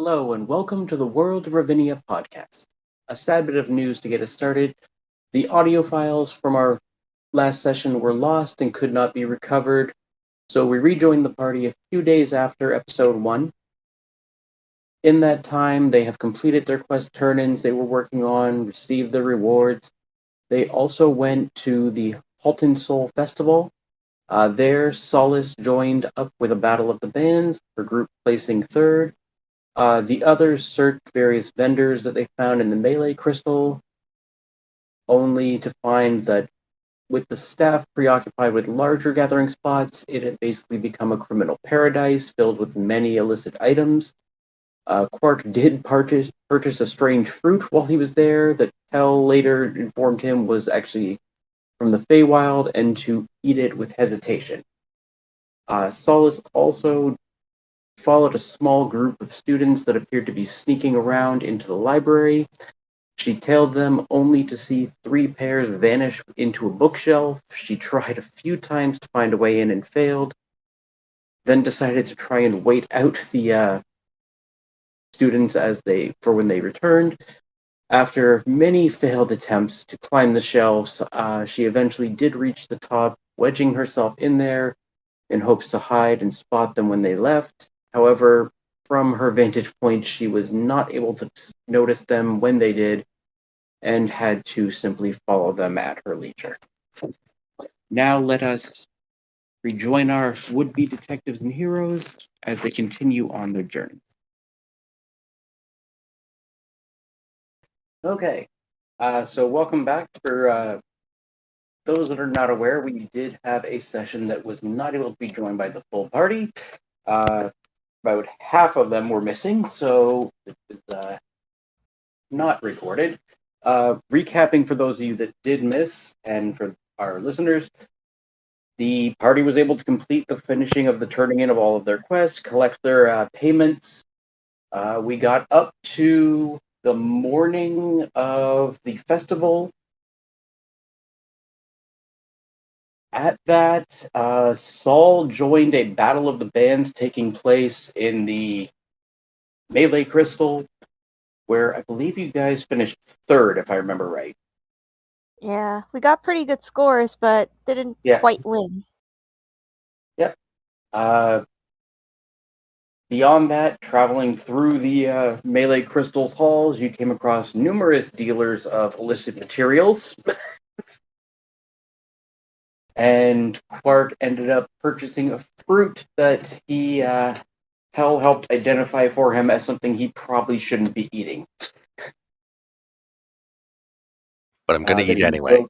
Hello and welcome to the World of Ravinia podcast. A sad bit of news to get us started. The audio files from our last session were lost and could not be recovered, so we rejoined the party a few days after episode 1. In that time, they have completed their quest turn-ins they were working on, received their rewards. They also went to the Halltinsoul Festival. There, Solace joined up with a battle of the bands, her group placing third. The others searched various vendors that they found in the melee crystal, only to find that with the staff preoccupied with larger gathering spots, it had basically become a criminal paradise filled with many illicit items. Quark did purchase a strange fruit while he was there that Tel later informed him was actually from the Feywild and to eat it with hesitation. Solace also followed a small group of students that appeared to be sneaking around into the library. She tailed them only to see 3 pairs vanish into a bookshelf. She tried a few times to find a way in and failed, then decided to try and wait out the students for when they returned. After many failed attempts to climb the shelves, she eventually did reach the top, wedging herself in there in hopes to hide and spot them when they left. However, from her vantage point, she was not able to notice them when they did, and had to simply follow them at her leisure. Now let us rejoin our would-be detectives and heroes as they continue on their journey. Okay, so welcome back. For those that are not aware, we did have a session that was not able to be joined by the full party. About half of them were missing, so it was not recorded. Recapping for those of you that did miss, and for our listeners, the party was able to complete the finishing of the turning in of all of their quests, collect their payments. We got up to the morning of the festival. At that, Saul joined a battle of the bands taking place in the melee crystal, where I believe you guys finished third, if I remember right. Yeah, we got pretty good scores, but didn't quite win. Yep. Beyond that, traveling through the melee crystals halls, you came across numerous dealers of illicit materials. And Quark ended up purchasing a fruit that Hell helped identify for him as something he probably shouldn't be eating. But I'm going to eat anyway.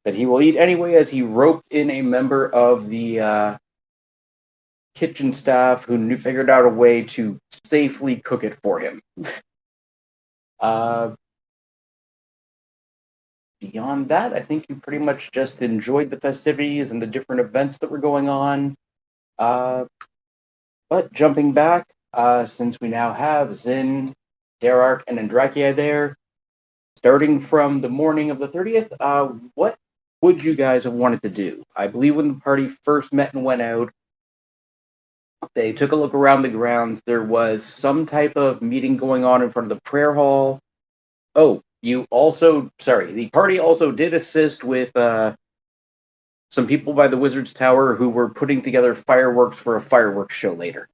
That he will eat anyway, as he roped in a member of the kitchen staff who figured out a way to safely cook it for him. Beyond that, I think you pretty much just enjoyed the festivities and the different events that were going on. But jumping back, since we now have Zin, Derark, and Andrakia there, starting from the morning of the 30th, what would you guys have wanted to do? I believe when the party first met and went out, they took a look around the grounds. There was some type of meeting going on in front of the prayer hall. Oh, the party also did assist with some people by the Wizard's Tower who were putting together fireworks for a fireworks show later.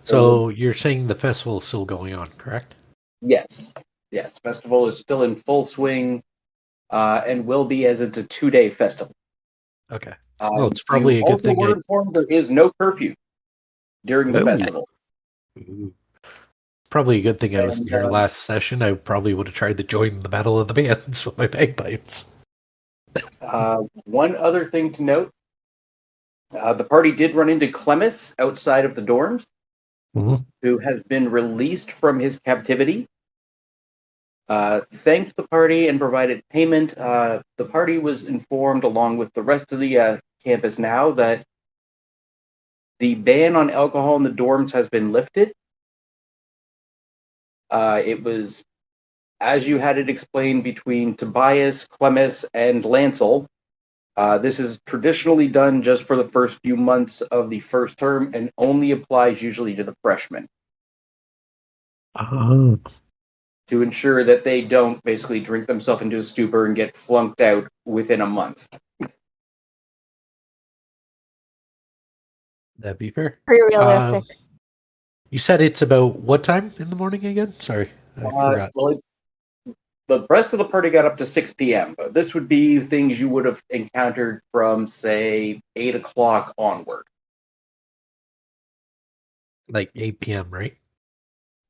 So you're saying the festival is still going on, correct? Yes. Festival is still in full swing, and will be, as it's a 2-day festival. Okay. Well, it's probably a good thing. There is no curfew during the festival. Probably a good thing I was in your last session. I probably would have tried to join the Battle of the Bands with my bagpipes. One other thing to note, the party did run into Clemis outside of the dorms, who has been released from his captivity. Thanked the party and provided payment. The party was informed, along with the rest of the campus now, that the ban on alcohol in the dorms has been lifted. It was as you had it explained between Tobias, Clemis, and Lancel, this is traditionally done just for the first few months of the first term and only applies usually to the freshmen. Oh. To ensure that they don't basically drink themselves into a stupor and get flunked out within a month. That'd be fair. Pretty realistic. You said it's about what time in the morning again? Sorry, I forgot. Well, the rest of the party got up to 6 p.m., but this would be things you would have encountered from, say, 8 o'clock onward. Like 8 p.m., right?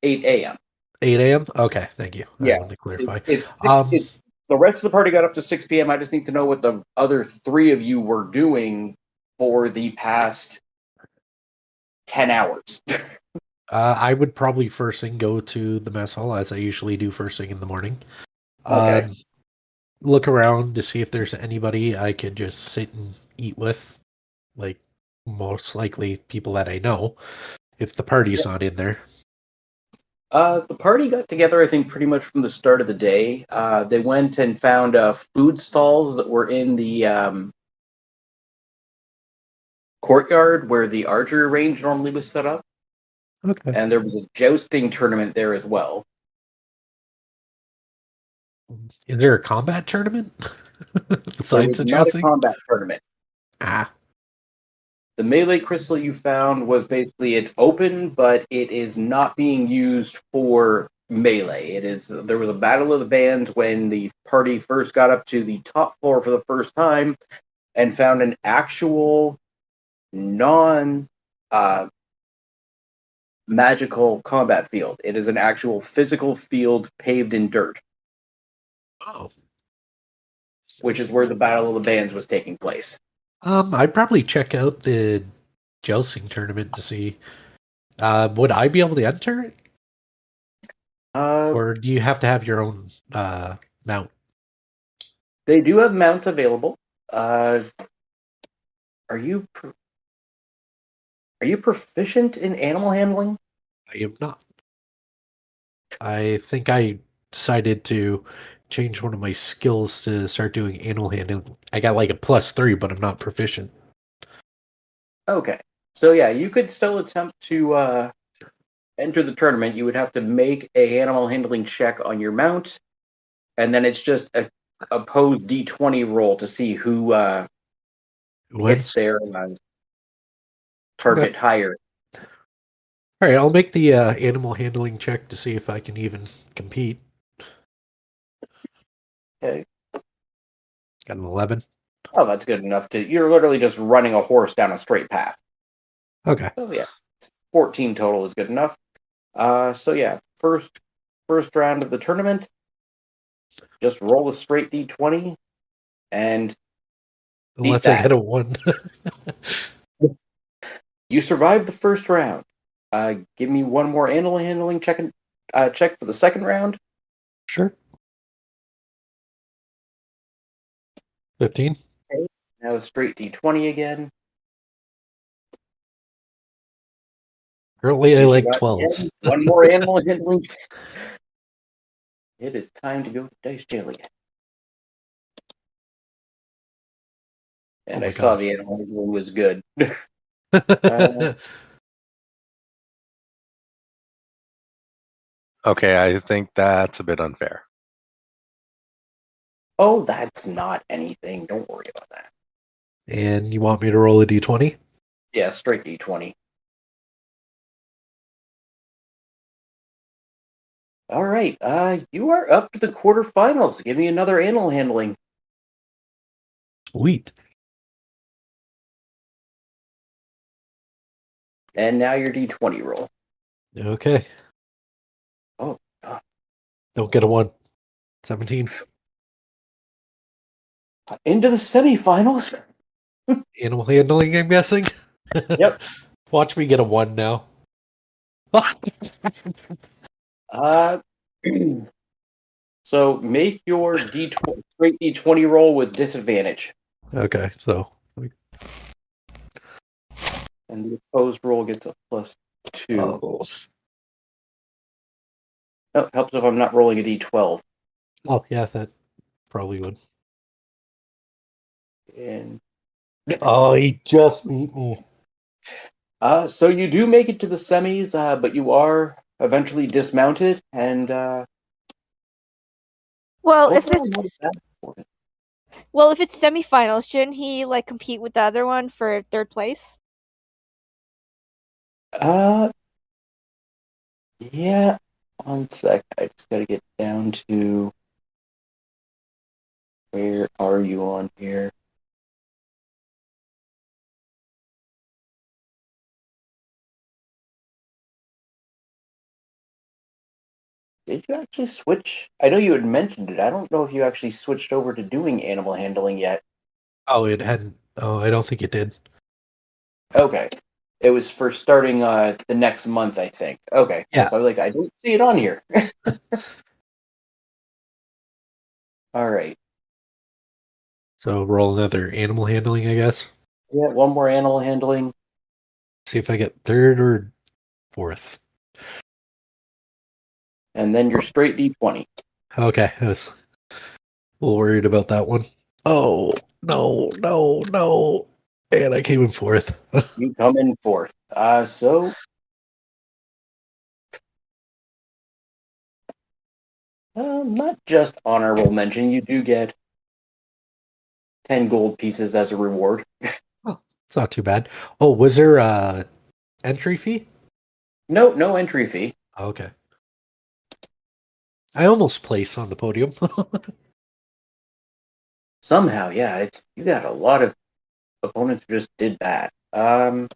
8 a.m. 8 a.m.? Okay, thank you. Yeah. I wanted to clarify. The rest of the party got up to 6 p.m. I just need to know what the other three of you were doing for the past 10 hours. I would probably first thing go to the mess hall, as I usually do first thing in the morning. Okay. Look around to see if there's anybody I could just sit and eat with. Like, most likely people that I know, if the party's not in there. The party got together, I think, pretty much from the start of the day. They went and found food stalls that were in the courtyard where the archery range normally was set up. Okay. And there was a jousting tournament there as well. Is there a combat tournament? Besides the not jousting? a combat tournament. Ah. The melee crystal you found was basically, it's open, but it is not being used for melee. There was a battle of the bands when the party first got up to the top floor for the first time and found an actual non magical combat field. It is an actual physical field paved in dirt. Oh. Which is where the Battle of the Bands was taking place. I'd probably check out the jousting tournament to see. Would I be able to enter it? Or do you have to have your own mount? They do have mounts available. Are you proficient in animal handling? I am not. I think I decided to change one of my skills to start doing animal handling. I got like a +3, but I'm not proficient. Okay. So yeah, you could still attempt to enter the tournament. You would have to make a animal handling check on your mount, and then it's just a opposed D20 roll to see who hits their target higher. All right, I'll make the animal handling check to see if I can even compete. Okay. Got an 11. Oh, that's good enough. You're literally just running a horse down a straight path. Okay. So yeah, 14 total is good enough. So yeah, first round of the tournament, just roll a straight D20 and Unless I get a 1. You survived the first round. Give me one more animal handling check for the second round. Sure. 15. Okay. Now a straight D20 again. Currently, I like 12s. One more animal handling. It is time to go to Dice Jail again. And I saw the animal handling was good. Okay, I think that's a bit unfair. Oh, that's not anything. Don't worry about that. And you want me to roll a D20? Yeah, straight D20. All right, you are up to the quarterfinals. Give me another animal handling. Sweet. And now your D20 roll. Okay. Oh. Don't get a 1. 17. Into the semifinals. Animal handling, I'm guessing? Yep. Watch me get a 1 now. So make your D20 straight D20 roll with disadvantage. Okay, so. And the opposed roll gets a +2. Oh. Oh, helps if I'm not rolling a d12. Oh, yeah, that probably would. And Oh, he just beat me. so you do make it to the semis, but you are eventually dismounted, and Well, if overall, not a it's bad performance. semifinals, shouldn't he like compete with the other one for third place? Yeah. One sec. I just gotta get down to where are you on here? Did you actually switch? I know you had mentioned it. I don't know if you actually switched over to doing animal handling yet. Oh, it hadn't. Oh, I don't think it did. Okay. It was for starting the next month, I think. Okay. Yeah. So I was like, I don't see it on here. All right. So roll another animal handling, I guess. Yeah, one more animal handling. See if I get third or fourth. And then your straight D20. Okay, I was a little worried about that one. Oh, no. And I came in fourth. You come in fourth. So not just honorable mention. You do get 10 gold pieces as a reward. Oh, it's not too bad. Oh, was there a entry fee? No entry fee. Okay. I almost placed on the podium. Somehow, yeah, you got a lot of opponents who just did that. All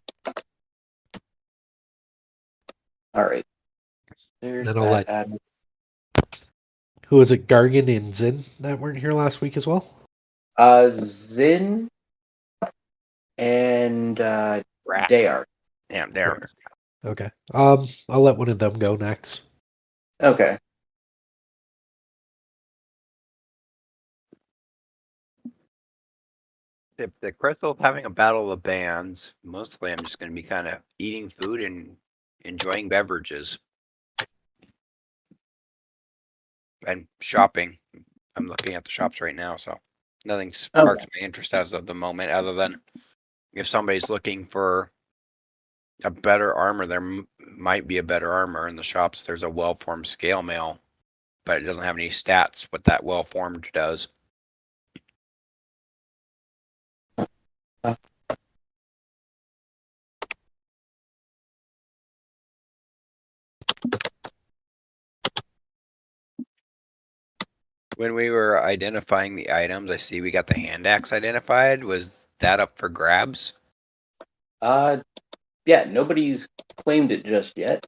right. There's Then I'll that. let. Who was it? Gargan and Zin that weren't here last week as well. Zin and Rat. Dayar. Yeah, there. Okay. I'll let one of them go next. Okay. If the crystal's having a battle of the bands, mostly I'm just going to be kind of eating food and enjoying beverages. And shopping. I'm looking at the shops right now, so nothing sparks my interest as of the moment, other than if somebody's looking for a better armor, there might be a better armor in the shops. There's a well-formed scale mail, but it doesn't have any stats what that well-formed does. When we were identifying the items, I see we got the hand axe identified. Was that up for grabs? Yeah, nobody's claimed it just yet.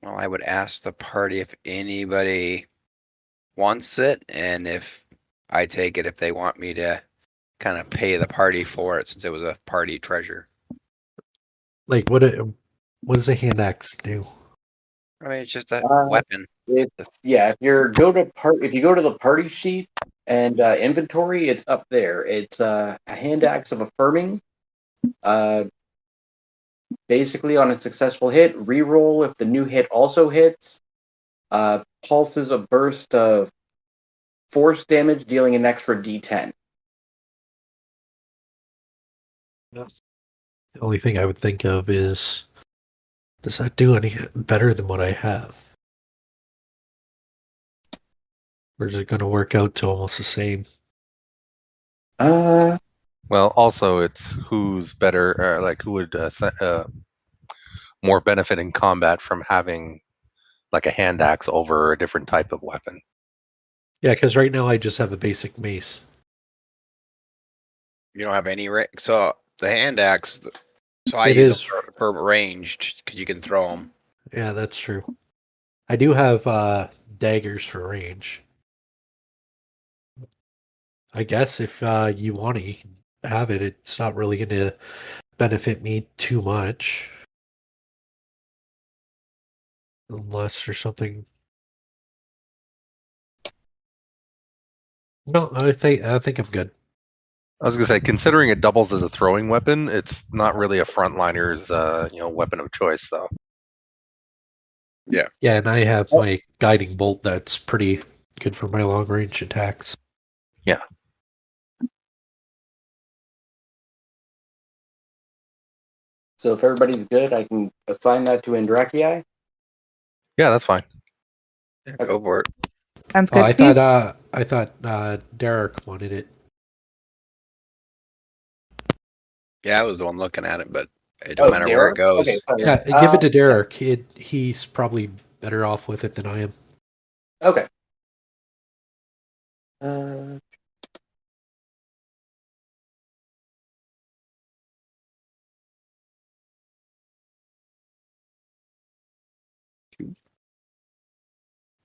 Well, I would ask the party if anybody wants it, and if I take it, if they want me to kind of pay the party for it, since it was a party treasure. Like, what does a hand axe do? I mean, it's just a weapon. If you go to the party sheet and inventory, it's up there. It's a hand axe of affirming. Basically, on a successful hit, reroll if the new hit also hits. Pulses a burst of force damage, dealing an extra D10. The only thing I would think of is, does that do any better than what I have? Or is it going to work out to almost the same? Well, also it's who's better, like who would more benefit in combat from having like a hand axe over a different type of weapon. Yeah, because right now I just have a basic mace. You don't have any so the hand axe. So I It use is them for ranged because you can throw them. Yeah, that's true. I do have daggers for range. I guess if you want to have it, it's not really going to benefit me too much. Unless there's something. No, I think I'm good. I was gonna say, considering it doubles as a throwing weapon, it's not really a frontliner's weapon of choice, though. Yeah, and I have my guiding bolt that's pretty good for my long range attacks. Yeah. So if everybody's good, I can assign that to Andraki. Yeah, that's fine. Yeah, go for it. Sounds good I to me. thought Derek wanted it. Yeah, I was the one looking at it, but it don't matter where it Derek? goes. Okay, sorry. Yeah, give it to Derek. He's probably better off with it than I am. Okay.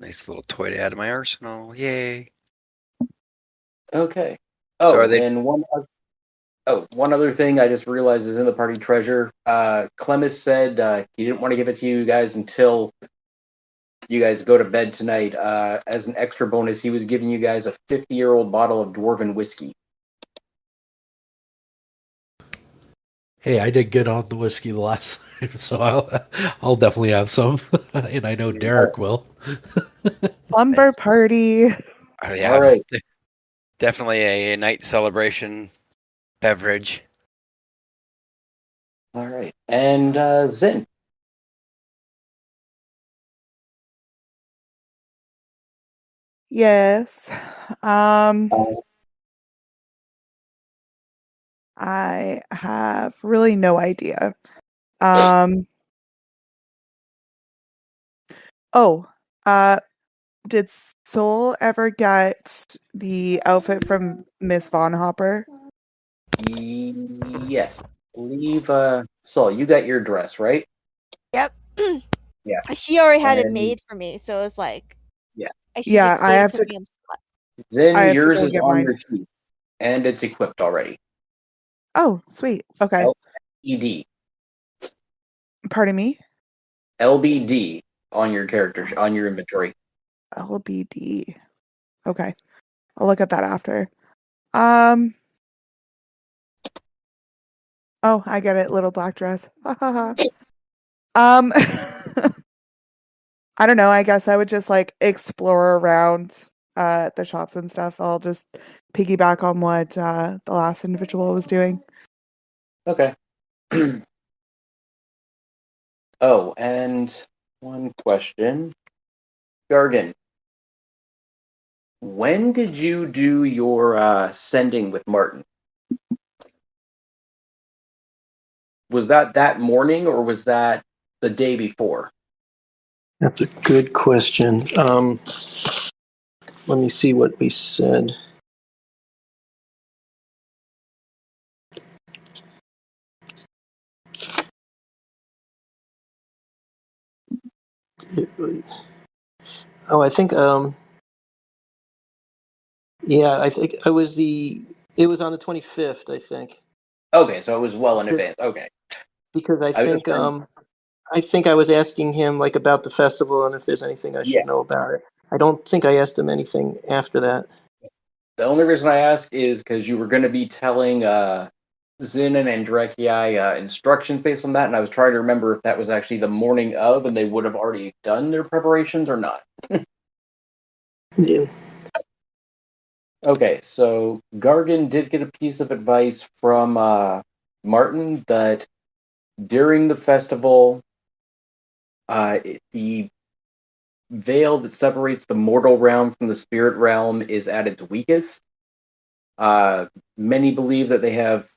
Nice little toy to add to my arsenal. Yay. Okay. So Oh, are they? and one other thing I just realized is in the party treasure. Clemis said he didn't want to give it to you guys until you guys go to bed tonight. As an extra bonus, he was giving you guys a 50-year-old bottle of dwarven whiskey. Hey, I did good on the whiskey the last time, so I'll definitely have some, and I know Derek will. Slumber party. Yeah, All right. definitely a night celebration beverage. All right. And Zin. Yes. I have really no idea. Did Soul ever get the outfit from Miss Von Hopper? Yes. I believe, Saul, you got your dress, right? Yep. Yeah. She already had it And- made for me, so it's like, Yeah. She just I gave have it to. me on the spot. Then I have to yours go is get on mine. your sheet, and it's equipped already. Oh, sweet. Okay. LBD. Pardon me? LBD on your character, on your inventory. LBD. Okay. I'll look at that after. Oh, I get it. Little black dress. I don't know. I guess I would just like explore around the shops and stuff. I'll just piggyback on what the last individual was doing. Okay. Oh, and one question. Gargan, when did you do your sending with Martin? Was that morning or was that the day before? That's a good question. Let me see what we said. I think yeah, I think it was on the 25th, I think. Okay, so it was well in advance. Okay. Because I think I was asking him like about the festival and if there's anything I should know about it. I don't think I asked him anything after that. The only reason I ask is because you were going to be telling Zin and Andrekii instructions based on that, and I was trying to remember if that was actually the morning of and they would have already done their preparations or not. Yeah. Okay, so Gargan did get a piece of advice from Martin that during the festival, the veil that separates the mortal realm from the spirit realm is at its weakest. Many believe that they have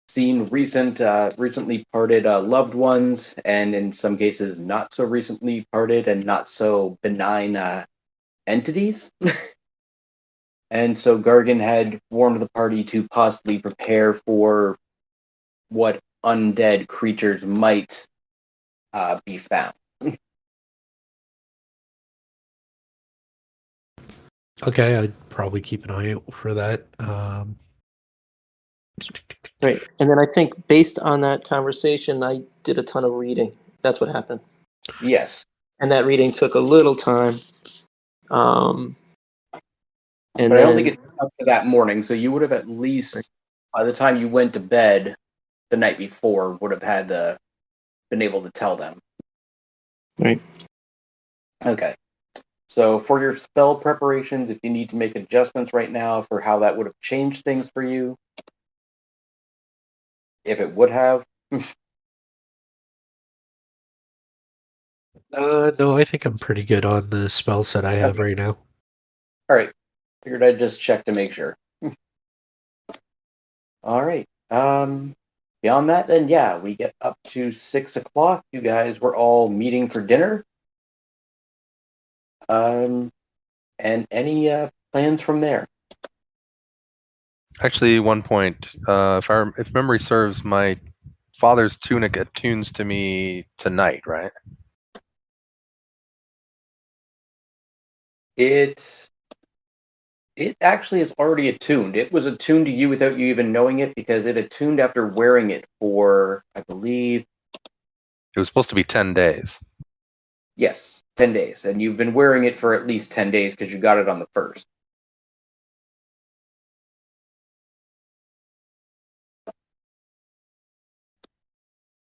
seen recently parted loved ones, and in some cases, not so recently parted and not so benign entities. And so Gargan had warned the party to possibly prepare for what undead creatures might be found. Okay, I'd probably keep an eye out for that. Right. And then I think based on that conversation, I did a ton of reading. That's what happened. Yes. And that reading took a little time. But I don't think it's up to that morning, so you would have at least, by the time you went to bed the night before, would have had been able to tell them. Right. Okay. So for your spell preparations, if you need to make adjustments right now for how that would have changed things for you, if it would have. No, I think I'm pretty good on the spell set I have right now. All right. Figured I'd just check to make sure. All right. Beyond that, then yeah, we get up to 6 o'clock. You guys were all meeting for dinner. And any plans from there? Actually, one point, if memory serves, my father's tunic attunes to me tonight, right? It actually is already attuned. It was attuned to you without you even knowing it because it attuned after wearing it for, I believe, it was supposed to be 10 days. Yes, 10 days. And you've been wearing it for at least 10 days because you got it on the 1st.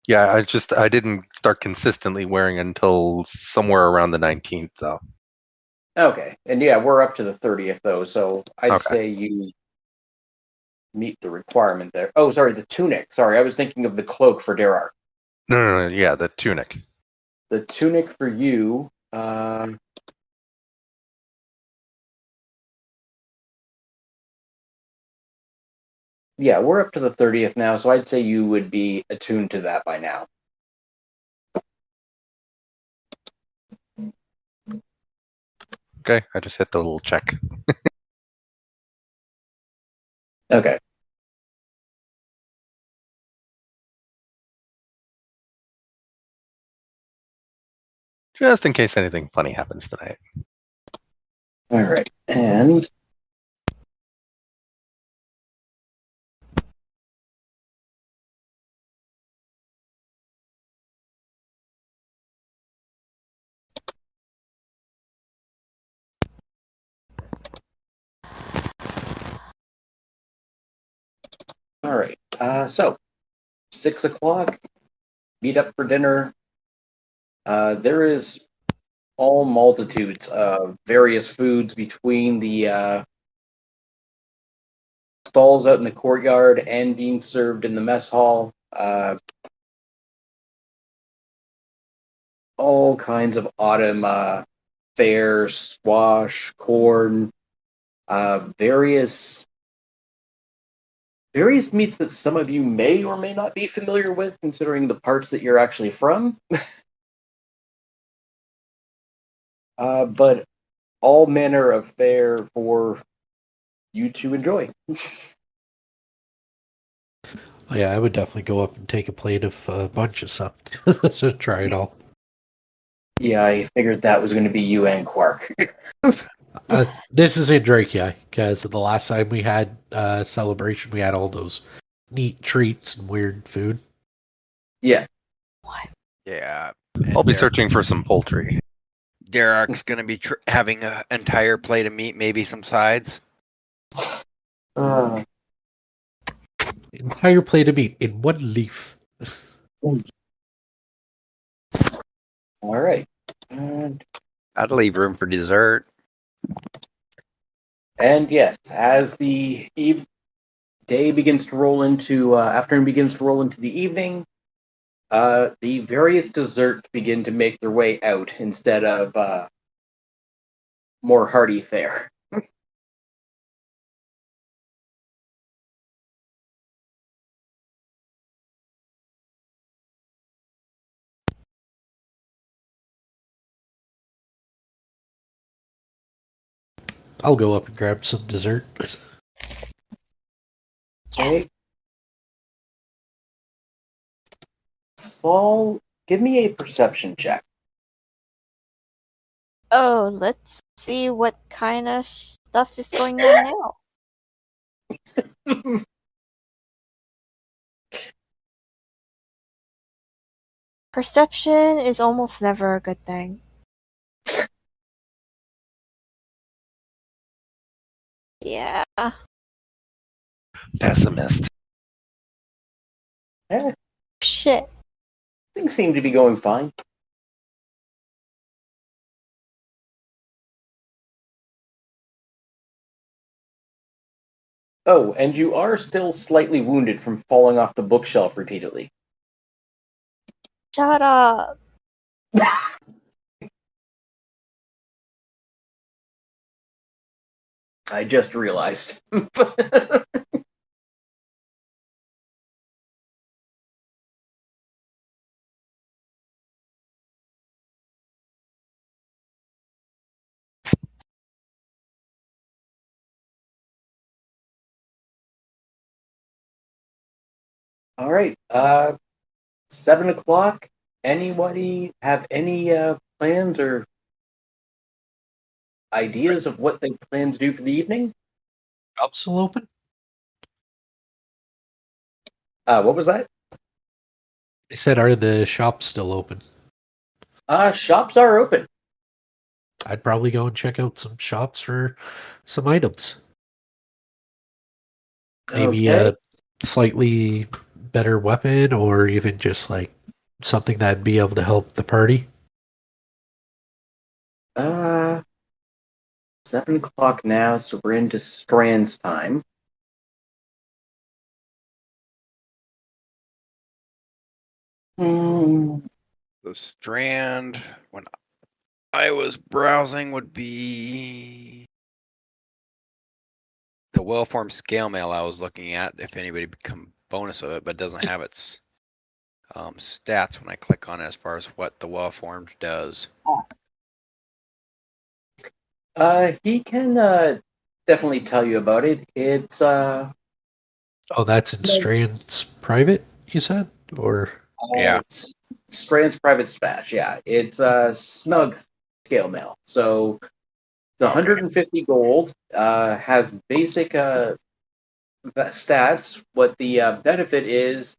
Yeah, I didn't start consistently wearing it until somewhere around the 19th, though. Okay. And yeah, we're up to the 30th, though, so I'd Okay. say you meet the requirement there. Oh, sorry, the tunic. Sorry, I was thinking of the cloak for Derar. No, yeah, the tunic. The tunic for you, yeah, we're up to the 30th now, so I'd say you would be attuned to that by now. Okay, I just hit the little check. Okay. Just in case anything funny happens tonight. All right. And all right. So 6 o'clock, meet up for dinner. There is all multitudes of various foods between the stalls out in the courtyard and being served in the mess hall. All kinds of autumn fare, squash, corn, various meats that some of you may or may not be familiar with, considering the parts that you're actually from. But all manner of fare for you to enjoy. Oh, yeah, I would definitely go up and take a plate of a bunch of stuff. So try it all. Yeah, I figured that was going to be you and Quark. This is in Drake, yeah, because the last time we had celebration, we had all those neat treats and weird food. Yeah. Yeah. I'll be searching for some poultry. Derek's going to be having an entire plate of meat, maybe some sides. Entire plate of meat in one leaf. All right. I'd leave room for dessert. And yes, as the day begins to roll into afternoon begins to roll into the evening, the various desserts begin to make their way out instead of more hearty fare. I'll go up and grab some dessert. Yes. Saul, give me a perception check. Oh, let's see what kind of stuff is going on now. Perception is almost never a good thing. Yeah. Pessimist. Shit. Things seem to be going fine. Oh, and you are still slightly wounded from falling off the bookshelf repeatedly. Shut up. I just realized. All right. 7 o'clock. Anybody have any plans or ideas of what they plan to do for the evening? Shop still open? What was that? I said, are the shops still open? Shops are open. I'd probably go and check out some shops for some items. Maybe Okay. a slightly better weapon, or even just like something that'd be able to help the party. 7 o'clock now, so we're into Strand's time. The Strand, when I was browsing, would be the well-formed scale mail I was looking at. If anybody become bonus of it, but it doesn't have its stats when I click on it as far as what the well-formed does. He can definitely tell you about it. It's Oh, that's in Strand's private, you said? Or Yeah. It's Strand's private stash. Yeah, it's snug scale mail. So the 150 gold has basic stats. What the benefit is,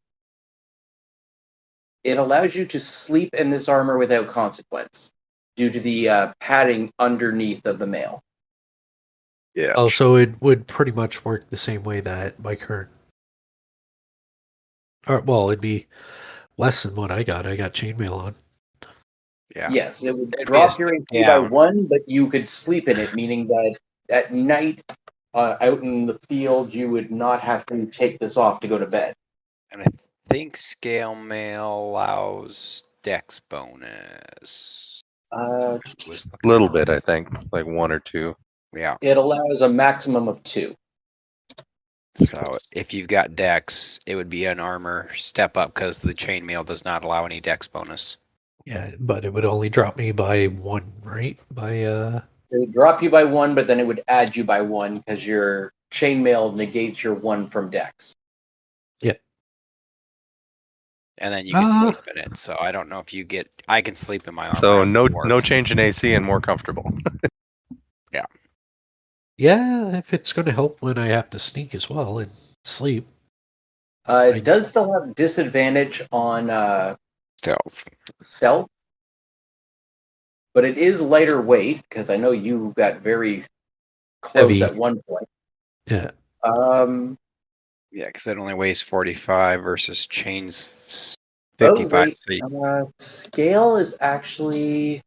it allows you to sleep in this armor without consequence due to the padding underneath of the mail. Yeah. oh, so it would pretty much work the same way that my current. Or, well, it'd be less than what I got. I got chainmail on. Yeah. Yes, it would It'd be drop a your step AC by down. 1, but you could sleep in it, meaning that at night, out in the field, you would not have to take this off to go to bed. And I think scale mail allows dex bonus. Uh, Was A looking little at- bit, I think, like 1 or 2. Yeah. it allows a maximum of 2. So if you've got dex, it would be an armor step up because the chainmail does not allow any dex bonus. Yeah, but it would only drop me by 1, right? It would drop you by 1, but then it would add you by 1 because your chainmail negates your 1 from Dex. Yeah. And then you can sleep in it. So I don't know if you get. I can sleep in my armor. So after work. no change in AC and more comfortable. Yeah, if it's going to help when I have to sneak as well and sleep. It does still have disadvantage on Stealth. stealth, but it is lighter weight because I know you got very close Heavy. at one point. Yeah. Yeah, because it only weighs 45 versus chains 55. Scale is actually.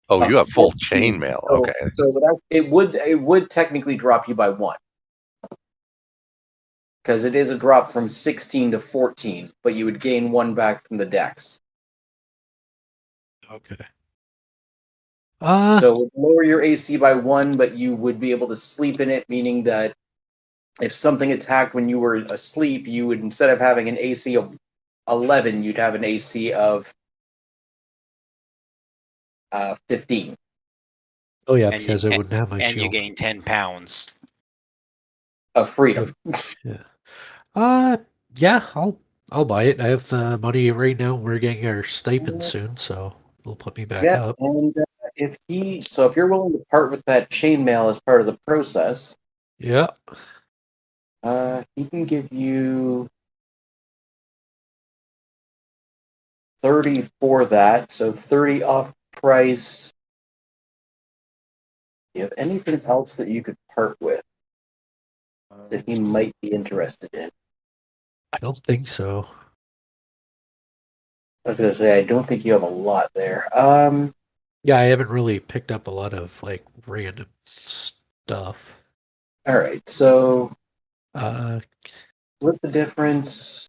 Oh, you have full 15. chainmail. So, Okay. so it would technically drop you by 1. Because it is a drop from 16 to 14, but you would gain 1 back from the Dex. Okay. So it would lower your AC by 1, but you would be able to sleep in it, meaning that if something attacked when you were asleep, you would, instead of having an AC of 11, you'd have an AC of 15. Oh yeah, And because you, I wouldn't have my and you shield. gain 10 pounds. Of freedom. Yeah. Yeah, I'll buy it. I have the money right now. We're getting our stipend soon, so it'll put me back Yeah, up. and if you're willing to part with that chainmail as part of the process, Yeah. he can give you 30 for that, so 30 off price. Do you have anything else that you could part with that he might be interested in? I don't think so. I was gonna say I don't think you have a lot there. Yeah, I haven't really picked up a lot of like random stuff. All right, so What's the difference?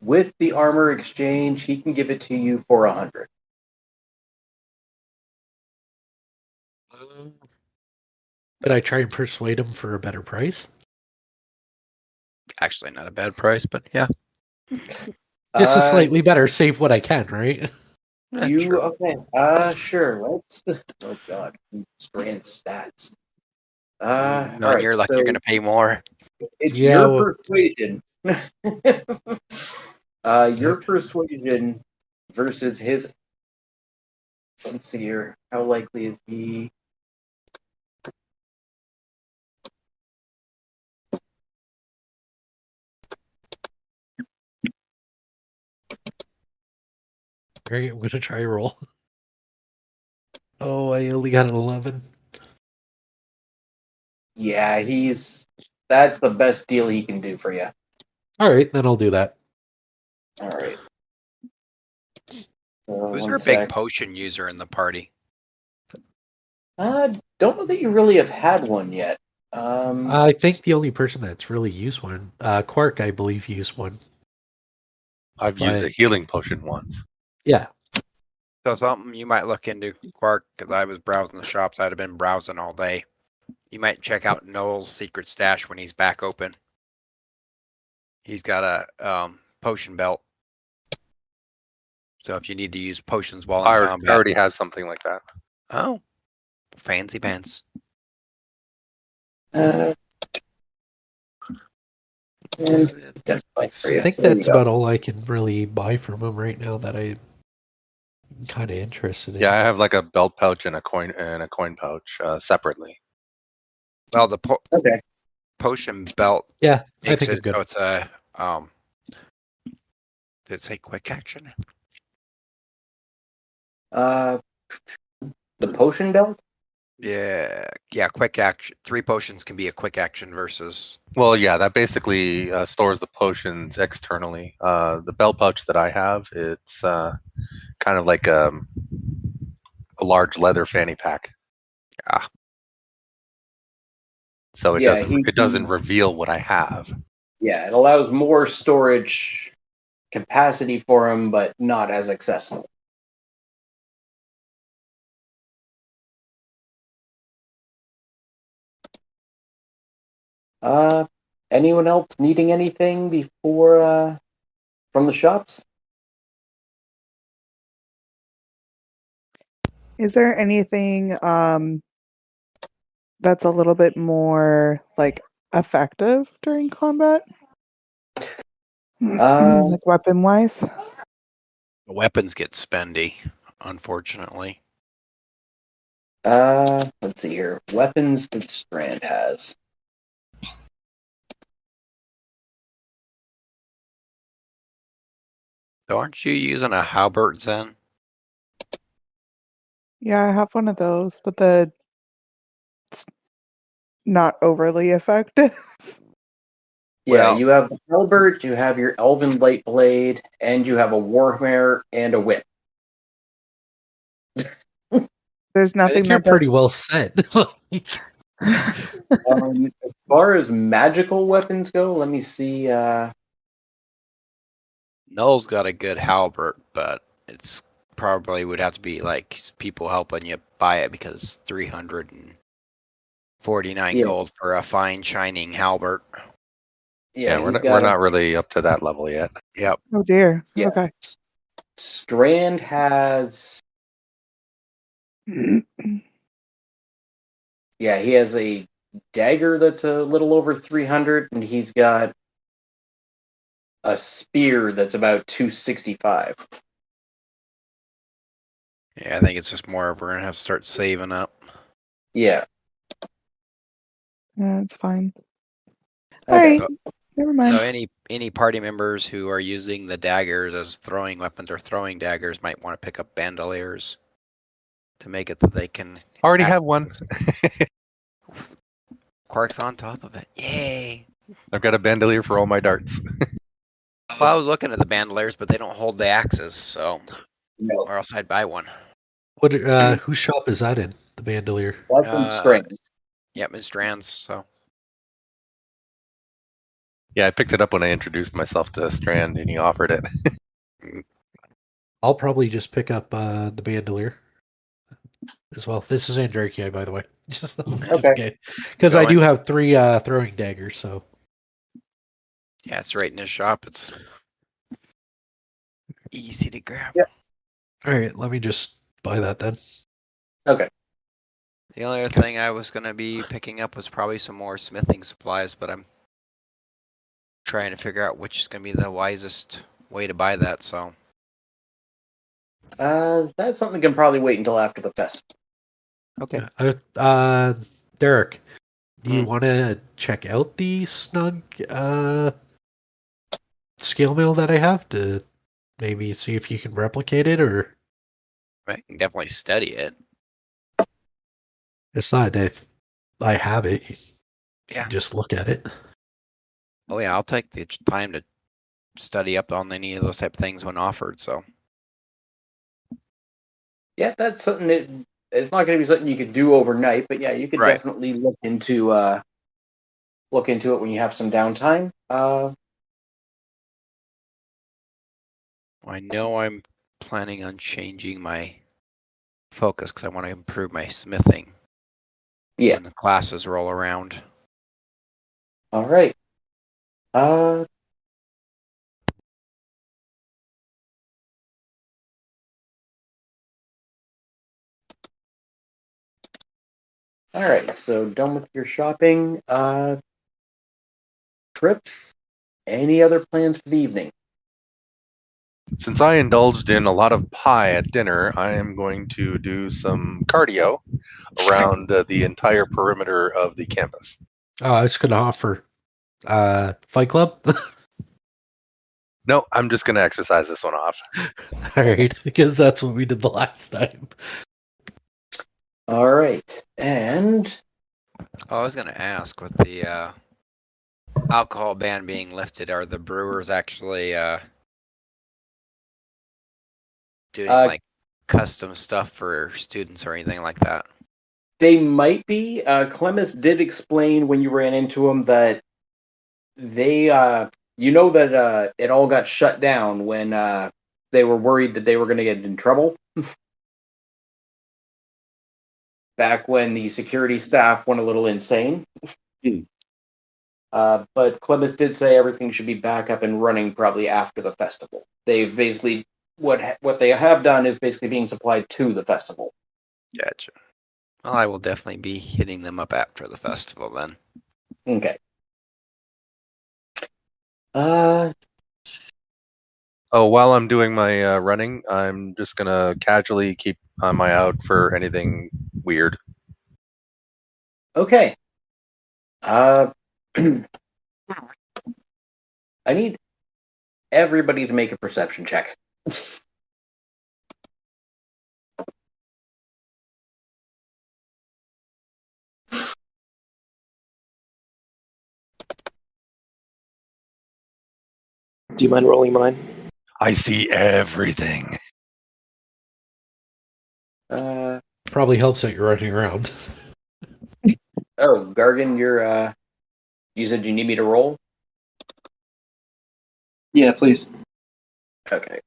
With the armor exchange, he can give it to you for 100. Could I try and persuade him for a better price? Actually, not a bad price, but yeah. Just a slightly better, save what I can, right? You Sure. okay? Sure. Let's. Oh God, Strand stats. All Knowing right. your luck, So you're going to pay more. it's Yeah, your well- persuasion. Your persuasion versus his. Let's see here. How likely is he? Alright, I'm gonna try roll. Oh, I only got an 11. Yeah, that's the best deal he can do for you. Alright, then I'll do that. All right. Who's One our big sec. potion user in the party? Don't know that you really have had one yet. I think the only person that's really used one, Quark, I believe, used one. I've used a But- healing potion once. Yeah. So something you might look into, Quark, because I was browsing the shops. I'd have been browsing all day. You might check out Noel's secret stash when he's back open. He's got a potion belt. So if you need to use potions while in I combat. already have something like that. Oh, fancy pants. And that's fine for you. I think There you that's go. about all I can really buy from him right now that I'm kind of interested in. Yeah, I have like a belt pouch and a coin pouch separately. Well, the Okay. potion belt Yeah, I makes think I'm it good. so it's a did it say quick action? The potion belt? Yeah, quick action. 3 potions can be a quick action versus. Well, yeah, that basically stores the potions externally. The belt pouch that I have, it's kind of like a large leather fanny pack. Ah. So it Yeah, doesn't reveal what I have. Yeah, it allows more storage capacity for him, but not as accessible. Anyone else needing anything before from the shops? Is there anything that's a little bit more like effective during combat? Like weapon wise? Weapons get spendy, unfortunately. Let's see here. Weapons that Strand has. So aren't you using a halberd, Zen? Yeah, I have one of those, but it's not overly effective. Yeah, Well- you have the halberd, you have your elven light blade, and you have a warhammer and a whip. There's I nothing think you're that pretty does... well set. As far as magical weapons go, let me see. Null's got a good halberd, but it's probably would have to be like people helping you buy it because it's 349 Yeah. gold for a fine shining halberd. Yeah, we're we're not really up to that level yet. Yep. Oh dear. Yeah. Okay. Strand has. Yeah, he has a dagger that's a little over 300, and he's got a spear that's about 265. Yeah, I think it's just more of we're gonna have to start saving up. Yeah. That's fine. Okay. All right. Never mind. So any party members who are using the daggers as throwing weapons or throwing daggers might want to pick up bandoliers to make it that they can. Already have one. Quark's on top of it. Yay! I've got a bandolier for all my darts. Well, I was looking at the bandoliers, but they don't hold the axes, so No. or else I'd buy one. What? Whose shop is that in? the bandolier? That's great. Yep, in strands. So Yeah, I picked it up when I introduced myself to Strand, and he offered it. I'll probably just pick up the bandolier as well. This is Andraki, by the way. Just Okay. because I do Going. have 3 throwing daggers, so yeah, it's right in his shop. It's easy to grab. Yep. all right. Let me just buy that then. Okay. The only other thing I was gonna be picking up was probably some more smithing supplies, but I'm trying to figure out which is gonna be the wisest way to buy that. So That's something that can probably wait until after the festival. okay. Derek, do you Hmm. want to check out the snug scale mail that I have to maybe see if you can replicate it, or I can definitely study it. it's not if I have it. Yeah. Just look at it. Oh yeah, I'll take the time to study up on any of those type of things when offered. So Yeah, that's something that it's not going to be something you could do overnight, but yeah, you could Right. definitely look into it when you have some downtime. I know I'm planning on changing my focus because I want to improve my smithing Yeah. when the classes roll around. All right. All right. So done with your shopping. Trips. Any other plans for the evening? Since I indulged in a lot of pie at dinner, I am going to do some cardio around the entire perimeter of the campus. Oh, I was going to offer Fight Club. No, I'm just going to exercise this one off. All right, because that's what we did the last time. All right. And Oh, I was gonna ask, with the alcohol ban being lifted, are the brewers actually doing like custom stuff for students or anything like that? they might be. Clemens did explain when you ran into him that they, that it all got shut down when they were worried that they were going to get in trouble. Back when the security staff went a little insane. But Clemens did say everything should be back up and running probably after the festival. They've basically what they have done is basically being supplied to the festival. Gotcha. Well, I will definitely be hitting them up after the festival then. Okay. Oh, while I'm doing my running, I'm just going to casually keep on my out for anything weird. Okay. I need everybody to make a perception check. Do you mind rolling mine? I see everything. Probably helps that you're running around. Oh, Gargan, you said you need me to roll? Yeah, please. Okay.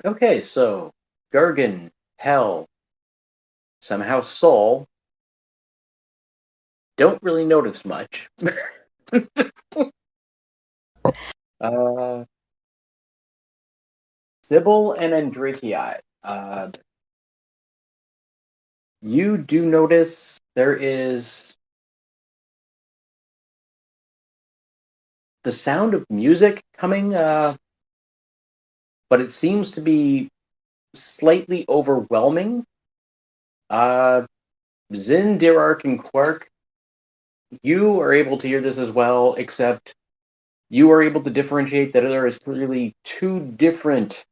Okay, so Gargan, Hell, somehow Soul don't really notice much. Sybil and Andrakii, you do notice there is the sound of music coming, but it seems to be slightly overwhelming. Zin, Dirark, and Quark, you are able to hear this as well, except you are able to differentiate that there is clearly two different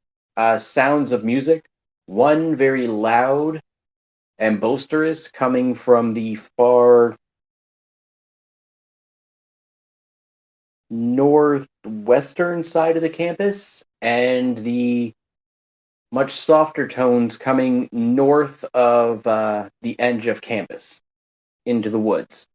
sounds of music. One very loud and boisterous coming from the far northwestern side of the campus, and the much softer tones coming north of the edge of campus into the woods.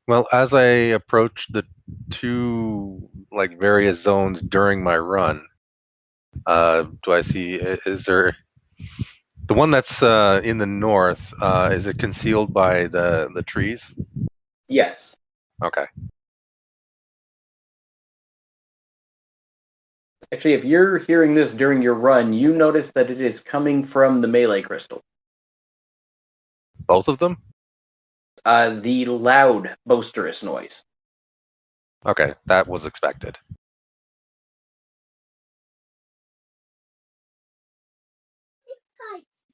Well, as I approach the two various zones during my run, do I see? Is there the one that's in the north? Is it concealed by the trees? Yes. Okay. Actually, if you're hearing this during your run, you notice that it is coming from the melee crystal. Both of them? The loud, boisterous noise. Okay, that was expected.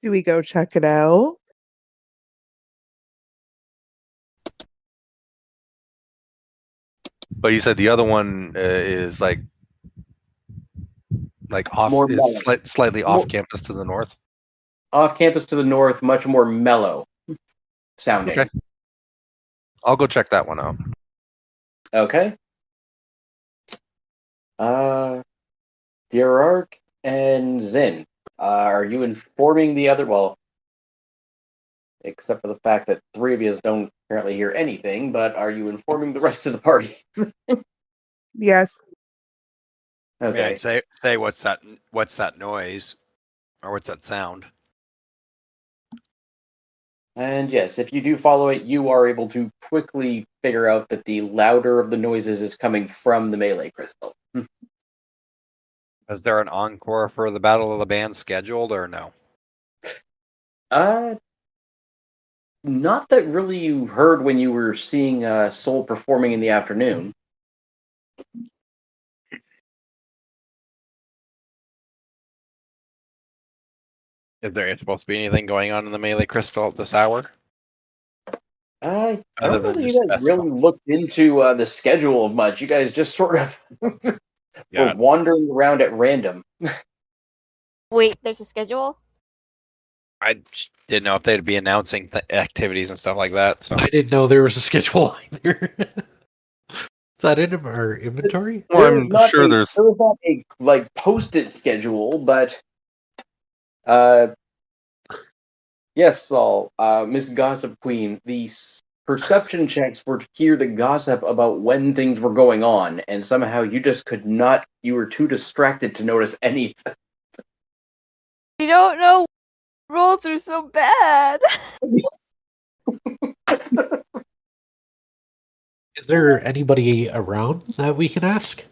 Do we go check it out? But you said the other one is like off, More is mellow. slightly More- off campus to the north. Off campus to the north, much more mellow sounding. Okay. I'll go check that one out. Okay. Dirark and Zin, are you informing the other? Well, except for the fact that three of you don't apparently hear anything, but are you informing the rest of the party? Yes. I mean, Okay. I'd say what's that noise, or what's that sound? And yes, if you do follow it, you are able to quickly figure out that the louder of the noises is coming from the melee crystal. Is there an encore for the Battle of the Band scheduled, or no? Not that really you heard when you were seeing Soul performing in the afternoon. Is there supposed to be anything going on in the Melee Crystal at this hour? I Other don't know than that you just guys really looked into the schedule of much. You guys just sort of were wandering around at random. Wait, there's a schedule? I didn't know if they'd be announcing activities and stuff like that. So I didn't know there was a schedule either. Is that in our inventory? Well, I'm sure there was not a posted schedule, but yes, Saul, Miss Gossip Queen, the perception checks were to hear the gossip about when things were going on, and somehow you just could not. You were too distracted to notice anything. I don't know. Rolls are so bad. Is there anybody around that we can ask?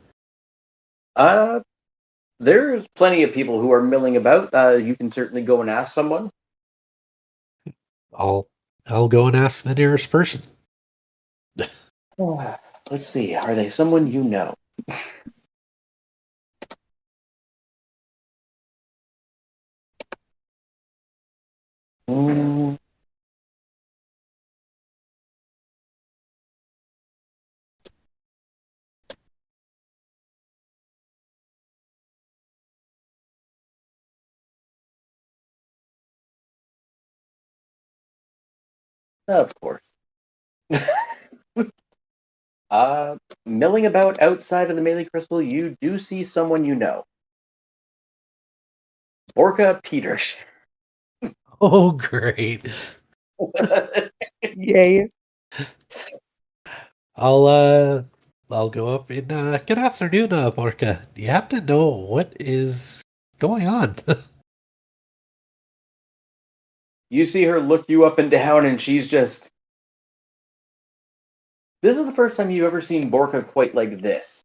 There's plenty of people who are milling about. You can certainly go and ask someone. I'll go and ask the nearest person. Let's see. Are they someone you know? Of course. Milling about outside of the melee crystal, you do see someone you know. Borka Peters. Oh, great. Yay. I'll go up and good afternoon, Porca. Do you happen to know what is going on? You see her look you up and down, and she's just. This is the first time you've ever seen Borka quite like this.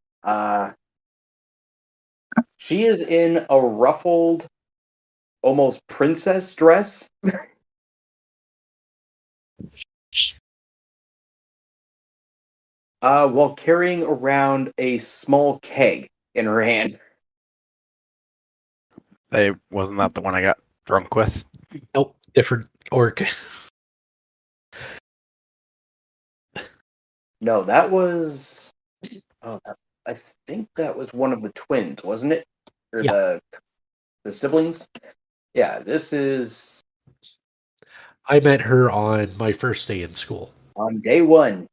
She is in a ruffled, almost princess dress. While carrying around a small keg in her hand. Hey, wasn't that the one I got drunk with? Nope, different orc. No, that was. Oh, I think that was one of the twins, wasn't it? Or Yeah. the siblings. Yeah, this is I met her on my first day in school. on day one.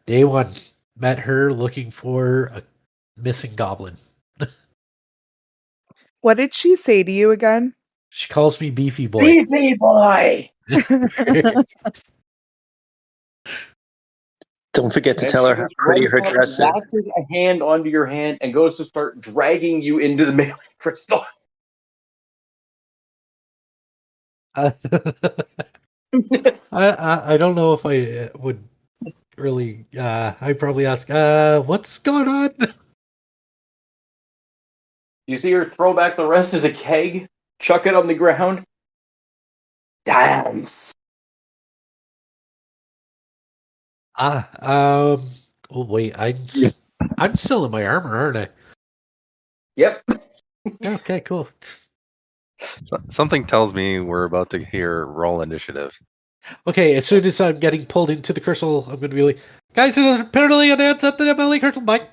Day one, met her looking for a missing goblin. What did she say to you again? She calls me Beefy Boy. Beefy boy! Don't forget to And tell she her how just pretty runs her up, dress is. latches a hand onto your hand, and goes to start dragging you into the mailing crystal. I don't know if I would really. I'd probably ask, what's going on? You see her throw back the rest of the keg, chuck it on the ground. Dance. Oh wait, I'm still in my armor, aren't I? Yep. Okay, cool. Something tells me we're about to hear roll initiative. Okay, as soon as I'm getting pulled into the crystal, I'm going to be like, guys, there's apparently a dance at the MLA crystal. Bye.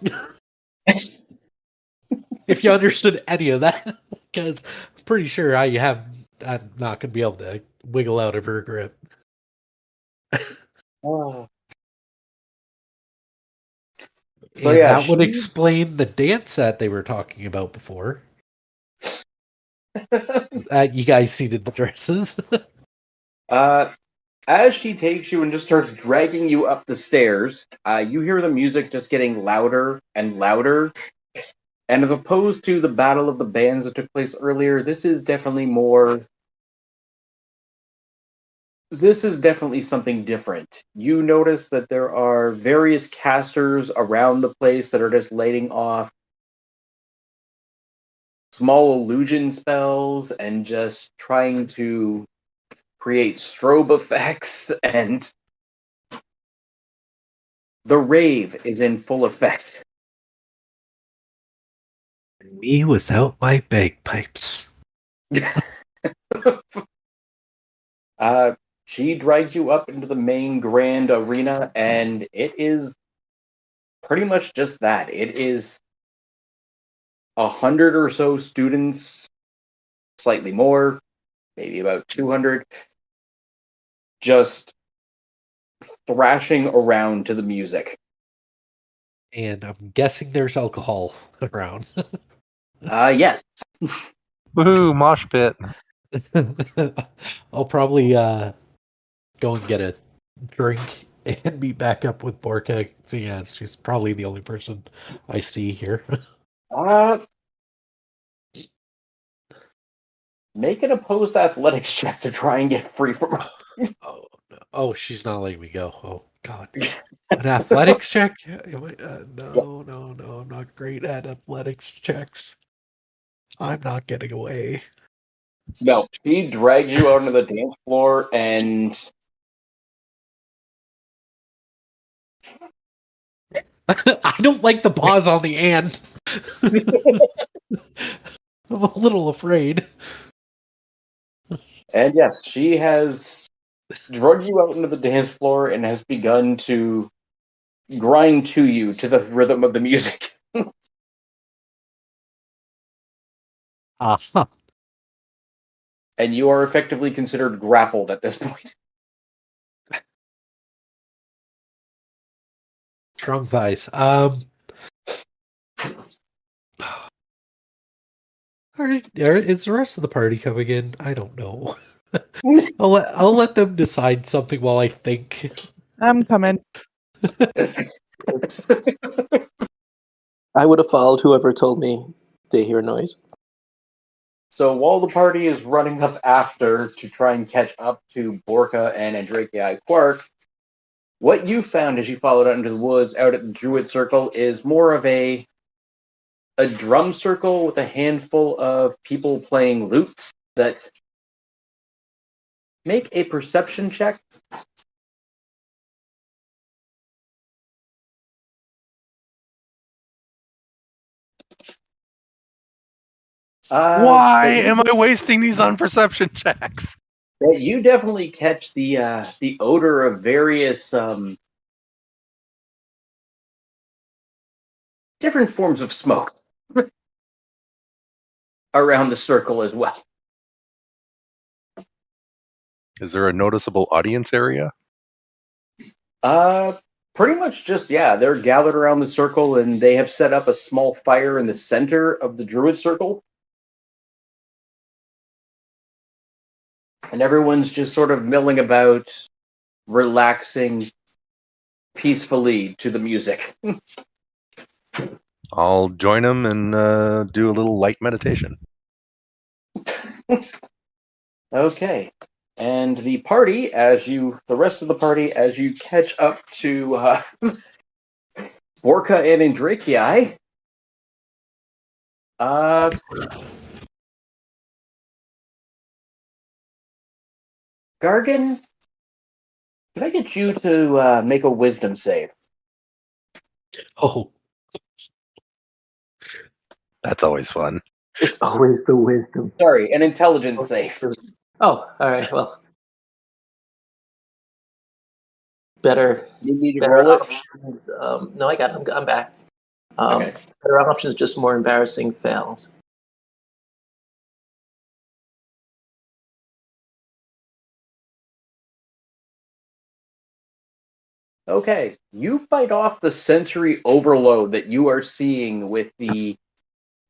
If you understood any of that, because I'm pretty sure I'm not going to be able to wiggle out of her grip. Oh. So And yeah, that would explain the dance that they were talking about before. You guys seated the dresses. As she takes you and just starts dragging you up the stairs, you hear the music just getting louder and louder. And as opposed to the battle of the bands that took place earlier, this is definitely something different. You notice that there are various casters around the place that are just lighting off small illusion spells and just trying to create strobe effects, and the rave is in full effect. Me without my bagpipes. She drags you up into the main grand arena, and it is pretty much just that. It is 100 or so students, slightly more, maybe about 200, just thrashing around to the music. And I'm guessing there's alcohol around. Yes. Woohoo, mosh pit. I'll probably go and get a drink and meet back up with Borka. Seeing as she's probably the only person I see here. Make an opposed athletics check to try and get free from her. Oh, she's not letting me go. Oh, God. An athletics check? No, I'm not great at athletics checks. I'm not getting away. No, she drags you out onto the dance floor, and I don't like the pause on the and. I'm a little afraid. And yes, she has drug you out into the dance floor and has begun to grind to you to the rhythm of the music. Uh-huh. And you are effectively considered grappled at this point. Strong thighs. Is the rest of the party coming in? I don't know. I'll let them decide something while I think. I'm coming. I would have followed whoever told me they hear noise. So while the party is running up after to try and catch up to Borka and Andrake Quark, what you found as you followed out into the woods out at the Druid Circle is more of a drum circle with a handful of people playing lutes that make a perception check. Why am I wasting these on perception checks? You definitely catch the odor of various different forms of smoke. around the circle as well. Is there a noticeable audience area? Pretty much just, yeah, they're gathered around the circle and they have set up a small fire in the center of the druid circle. And everyone's just sort of milling about, relaxing peacefully to the music. I'll join them and do a little light meditation. Okay. And the party, the rest of the party, as you catch up to Vorka and Indrakii, Gargan, can I get you to make a wisdom save? Oh, That's always fun. It's always the wisdom. Sorry, an intelligence save. Oh, all right. Well, better. You need to Better roll it? options. No, I got it. I'm back. Okay. Better options, just more embarrassing fails. Okay. You fight off the sensory overload that you are seeing with the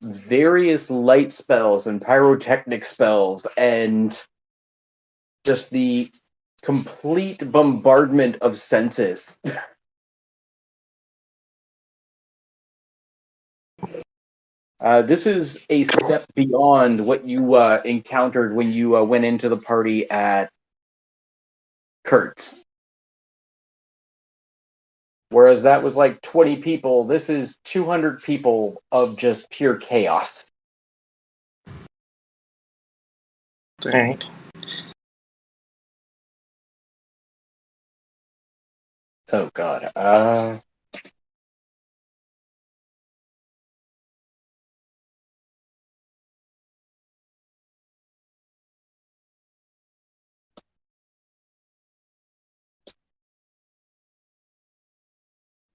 various light spells and pyrotechnic spells and just the complete bombardment of senses. This is a step beyond what you encountered when you went into the party at Kurt's. Whereas that was like 20 people, this is 200 people of just pure chaos. All right. Oh, God.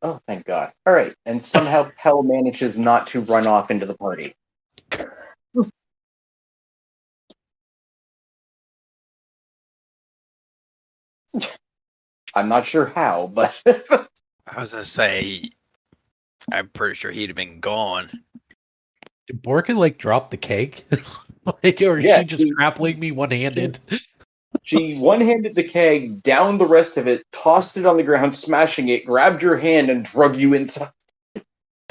Oh, thank God. All right. And somehow Pell manages not to run off into the party. I'm not sure how, but I was gonna say, I'm pretty sure he'd have been gone. did Borkin like drop the keg? Or is Yeah, she just grappling me one-handed? she one-handed the keg, downed the rest of it, tossed it on the ground, smashing it, grabbed your hand, and drug you inside.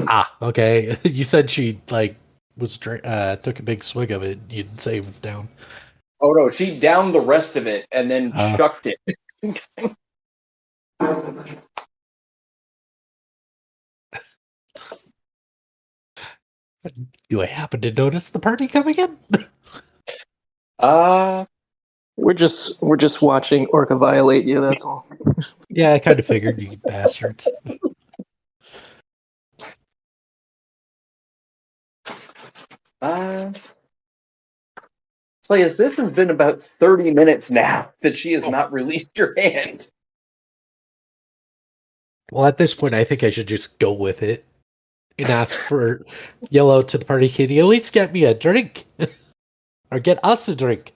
Ah, okay. You said she like was took a big swig of it. You didn't say it was down. Oh no, she downed the rest of it and then chucked it. Do I happen to notice the party coming in? We're just watching Orca violate you. That's all. Yeah, I kind of figured, you bastards. So yes, this has been about 30 minutes now that she has not released your hand. Well, at this point, I think I should just go with it and ask for Yellow to the party. Can you at least get me a drink? Or get us a drink?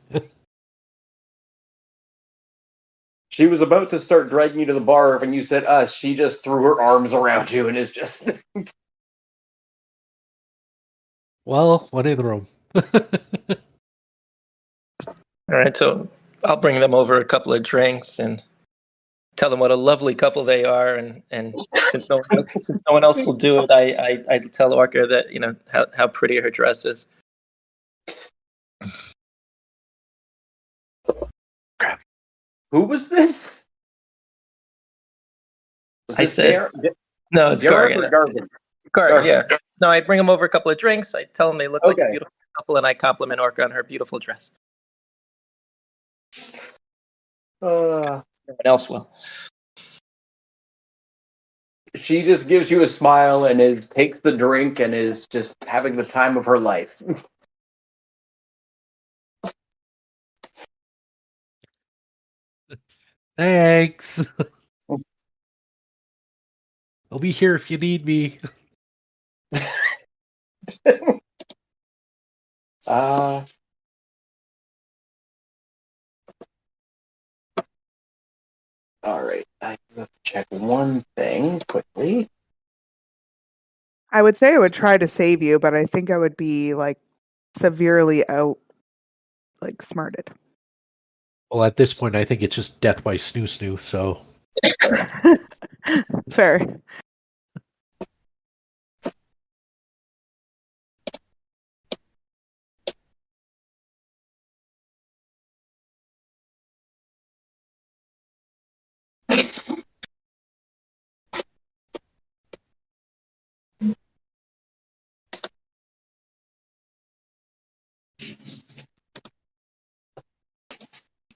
She was about to start dragging you to the bar when you said us. She just threw her arms around you and is just... Well, one in the room. All right, so I'll bring them over a couple of drinks and tell them what a lovely couple they are. And since no one else will do it, I tell Orca that how pretty her dress is. Who was this? Was I this said no, it's Gargan. Gargan, yeah. No, I bring them over a couple of drinks. I tell them they look like a beautiful couple, and I compliment Orca on her beautiful dress. No one else will. She just gives you a smile and takes the drink and is just having the time of her life. Thanks. I'll be here if you need me. All right. I have to check one thing quickly. I would say I would try to save you, but I think I would be like severely smarted. Well, at this point, I think it's just death by snoo. So Fair.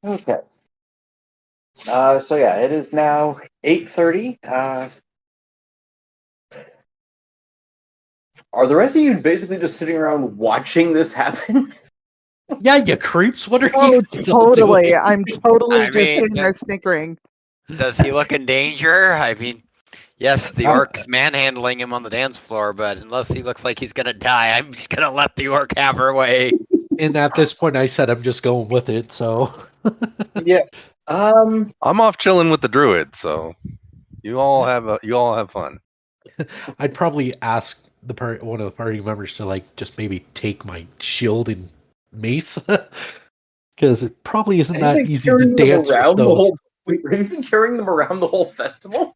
Okay. So yeah, it is now 8:30. Are the rest of you basically just sitting around watching this happen? yeah, you creeps. What are Oh, you guys all totally. doing? I'm totally I just mean, sitting there snickering. does he look in danger? I mean, yes, the Uh, orc's manhandling him on the dance floor, but unless he looks like he's gonna die, I'm just gonna let the orc have her way. And at this point, I said I'm just going with it. So Yeah. I'm off chilling with the druid, so you all have fun. I'd probably ask one of the party members to like just maybe take my shield and mace, because it probably isn't that Anything easy to carrying them dance with around the those. whole? Wait, are you carrying them around the whole festival?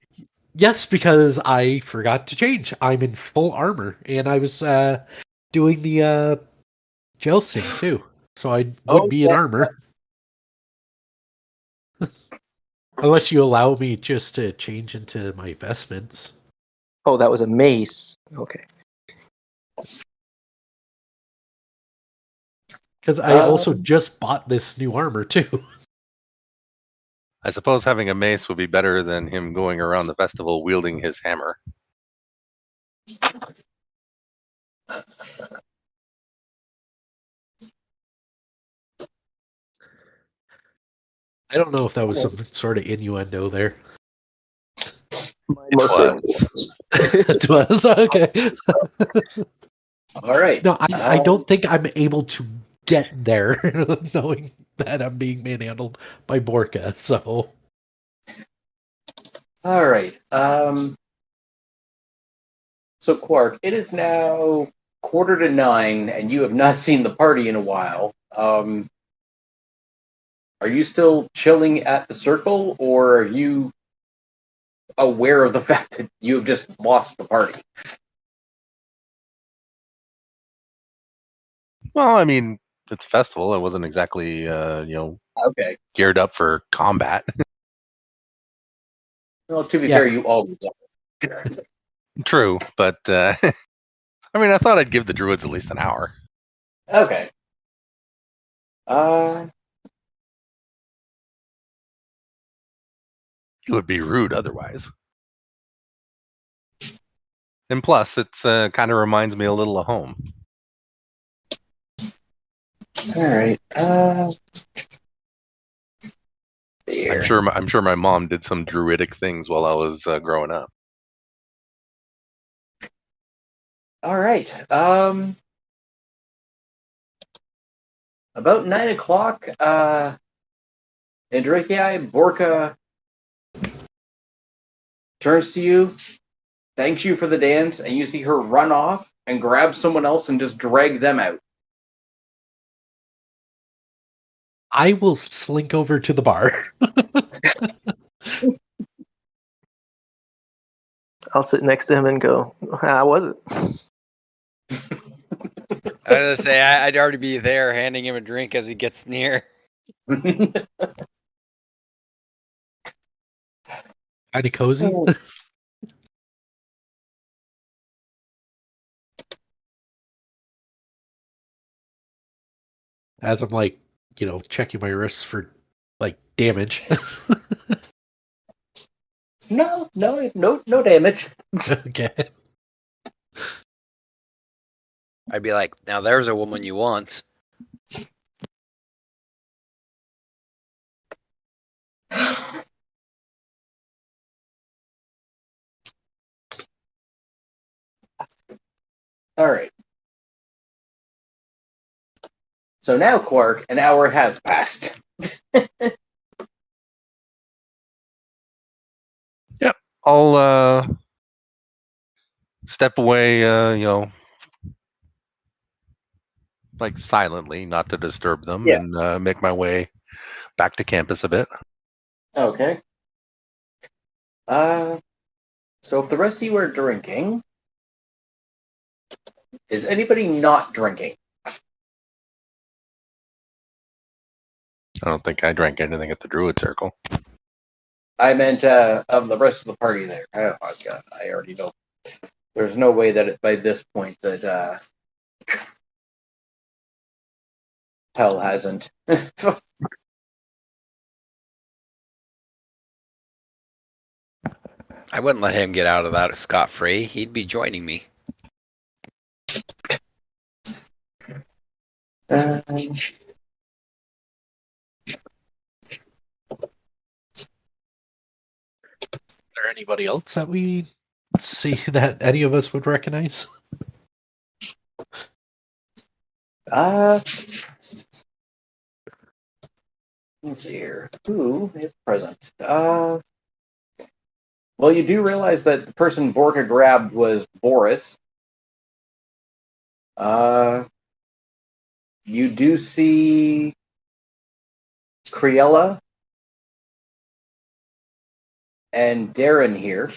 Yes, because I forgot to change. I'm in full armor, and I was doing the jousting too, so I would Oh be in yeah. armor. Unless you allow me just to change into my vestments. Oh, that was a mace. Okay. Because I also just bought this new armor too. I suppose having a mace would be better than him going around the festival wielding his hammer. I don't know if that was some sort of innuendo there. Mine It most certainly was. was. It was okay. All right. No, I don't think I'm able to get there knowing that I'm being manhandled by Borka, so All right. So Quark, it is now 8:45, and you have not seen the party in a while. Are you still chilling at the circle, or are you aware of the fact that you have just lost the party? Well, I mean, it's a festival. It wasn't exactly, Okay. geared up for combat. Well, to be yeah. fair, you always are. True, but I mean, I thought I'd give the druids at least an hour. Okay. Uh, It would be rude otherwise. And plus, it's kind of reminds me a little of home. all right. I'm sure my mom did some druidic things while I was growing up. All right. About 9 o'clock. Andrikai Borka turns to you, thanks you for the dance, and you see her run off and grab someone else and just drag them out. I will slink over to the bar. I'll sit next to him and go, how was it? I was gonna say I'd already be there, handing him a drink as he gets near. Kind of cozy. As I'm like, checking my wrists for like damage. No damage. Okay. I'd be like, now there's a woman you want. All right. So now, Quark, an hour has passed. Yep. I'll step away, like silently, not to disturb them, Yeah. and make my way back to campus a bit. Okay. So if the rest of you are drinking, is anybody not drinking? I don't think I drank anything at the Druid Circle. I meant of the rest of the party there. Oh my god, I already know. There's no way that by this point that Hell hasn't. I wouldn't let him get out of that scot-free. He'd be joining me. Is there anybody else that we see that any of us would recognize? Let's see here. Who is present? Well, you do realize that the person Borka grabbed was Boris. You do see Criella and Darren here.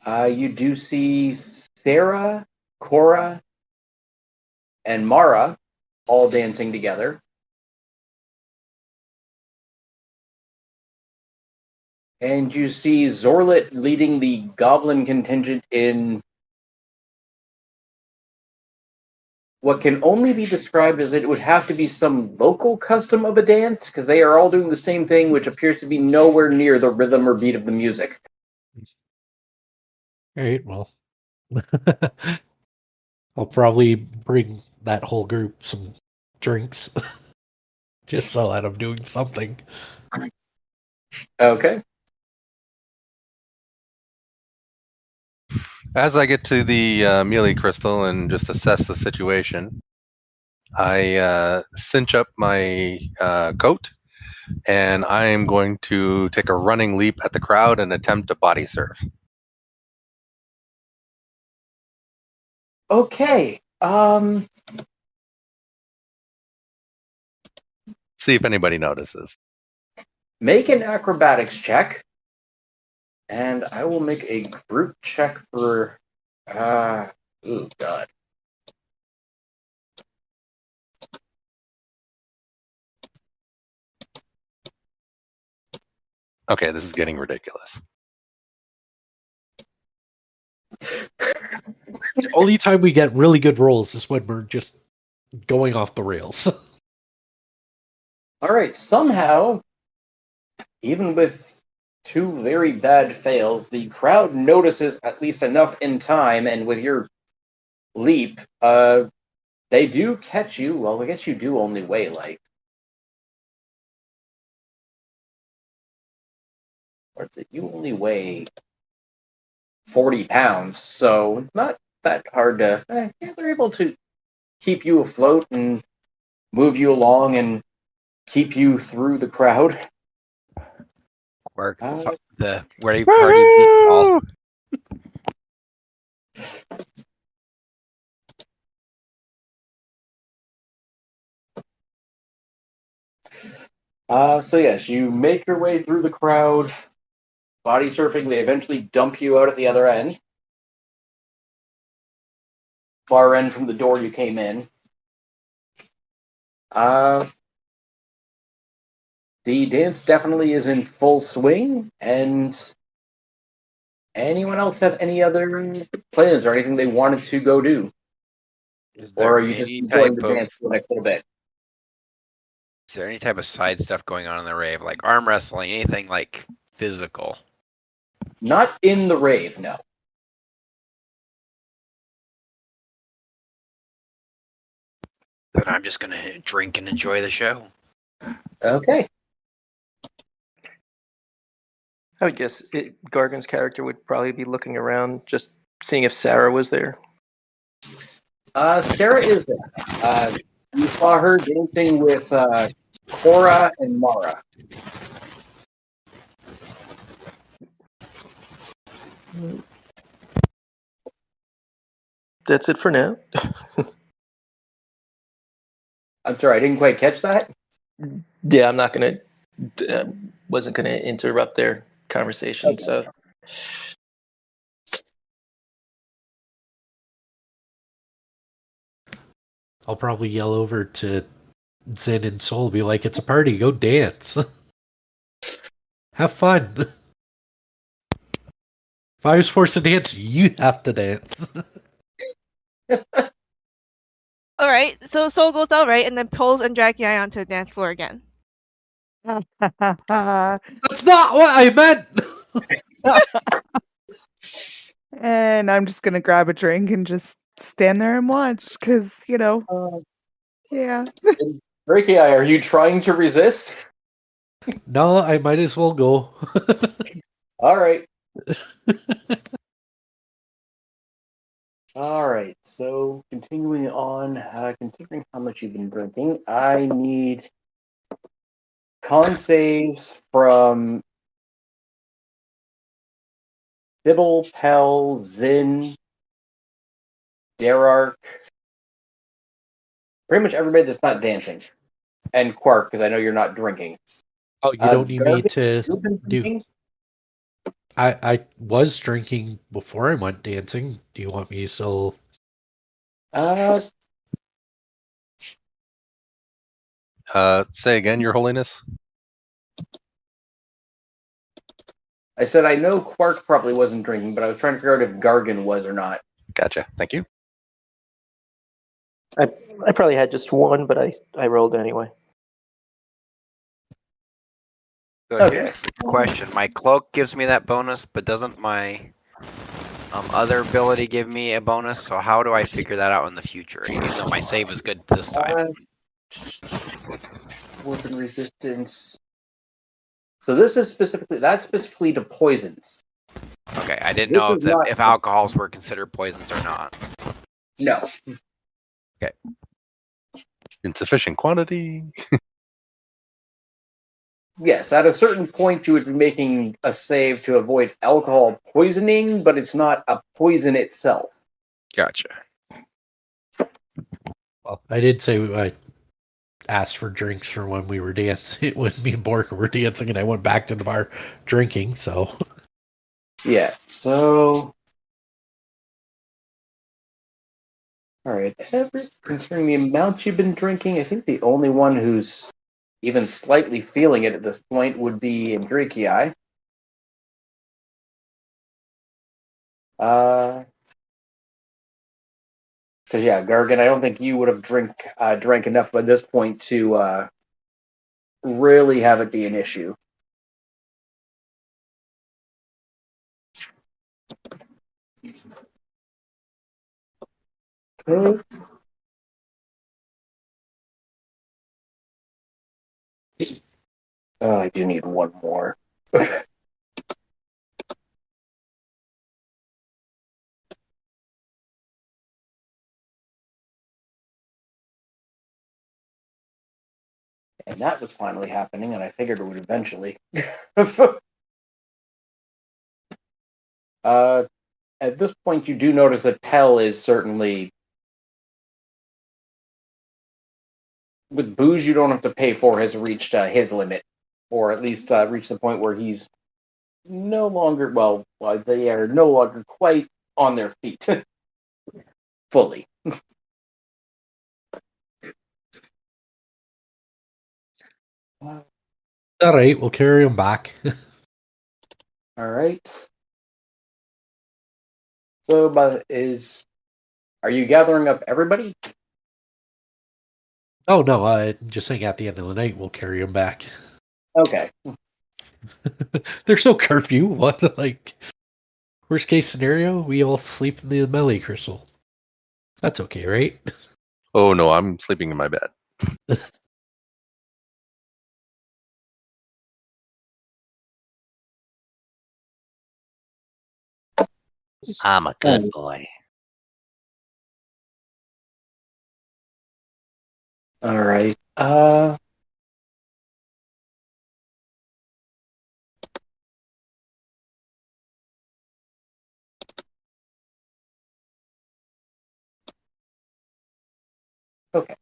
You do see Sarah, Cora, and Mara all dancing together. And you see Zorlit leading the goblin contingent in what can only be described as it would have to be some local custom of a dance, because they are all doing the same thing, which appears to be nowhere near the rhythm or beat of the music. All right, well, I'll probably bring that whole group some drinks, just so that I'm doing something. Okay. As I get to the mealy crystal and just assess the situation, I cinch up my coat, and I am going to take a running leap at the crowd and attempt to body surf. Okay. See if anybody notices. Make an acrobatics check, and I will make a group check for. Oh god. Okay, this is getting ridiculous. The only time we get really good rolls is when we're just going off the rails. All right. Somehow, even with two very bad fails, the crowd notices at least enough in time, and with your leap, they do catch you. Well, I guess you do only weigh like. Or you only weigh 40 pounds, so not that hard to. Yeah, they're able to keep you afloat and move you along and keep you through the crowd. Where Uh, the party beat all. So yes, you make your way through the crowd, body surfing. They eventually dump you out at the other end, far end from the door you came in. The dance definitely is in full swing, and anyone else have any other plans or anything they wanted to go do? Is Or there are you just any enjoying type the of dance for the next little bit? Is there any type of side stuff going on in the rave, like arm wrestling, anything like physical? Not in the rave, no. Then I'm just gonna drink and enjoy the show. Okay. I would guess Gargan's character would probably be looking around, just seeing if Sarah was there. Sarah is there. You saw her dancing with Cora and Mara. That's it for now. I'm sorry, I didn't quite catch that. Yeah, I'm not gonna. Wasn't gonna interrupt their conversation. Okay. So I'll probably yell over to Zen and Soul, be like, "It's a party, go dance, have fun." If I was forced to dance, you have to dance. All right, so Soul goes out, right, and then pulls and drags Yai onto the dance floor again. That's not what I meant. And I'm just gonna grab a drink and just stand there and watch, because yeah. Ricky, are you trying to resist? No, I might as well go. All right. All right. So continuing on, considering how much you've been drinking, I need con saves from Sybil, Pell, Zin, Derark, pretty much everybody that's not dancing, and Quark, because I know you're not drinking. Oh, you don't need me Garbage, to you've been do. drinking? I was drinking before I went dancing. Do you want me to still? Say again, Your Holiness. I said I know Quark probably wasn't drinking, but I was trying to figure out if Gargan was or not. Gotcha. Thank you. I probably had just one, but I rolled anyway. So Okay. here's the question: my cloak gives me that bonus, but doesn't my other ability give me a bonus? So how do I figure that out in the future? Even though my save was good this time. Weapon resistance. So this is specifically to poisons. Okay, I didn't This know is not- if alcohols were considered poisons or not. No. Insufficient quantity. Yes, at a certain point you would be making a save to avoid alcohol poisoning, but it's not a poison itself. Gotcha. Well, I did say I asked for drinks for when we were dancing. When me and Borka were dancing, and I went back to the bar drinking. So Yeah, so... Alright, considering the amount you've been drinking, I think the only one who's even slightly feeling it at this point would be Andrikii. Because yeah, Gargan, I don't think you would have drank enough by this point to really have it be an issue. Okay. Oh, I do need one more. And that was finally happening, and I figured it would eventually. At this point, you do notice that Pell is certainly... With booze, you don't have to pay for, has reached his limit. Or at least reached the point where he's no longer... Well, they are no longer quite on their feet. Fully. all right, we'll carry him back. All right. So, are you gathering up everybody? Oh no, I'm just saying at the end of the night we'll carry him back. Okay. There's no curfew. What, like, worst case scenario, we all sleep in the melee crystal. That's okay, right? Oh no, I'm sleeping in my bed. I'm a good boy. All right. Okay.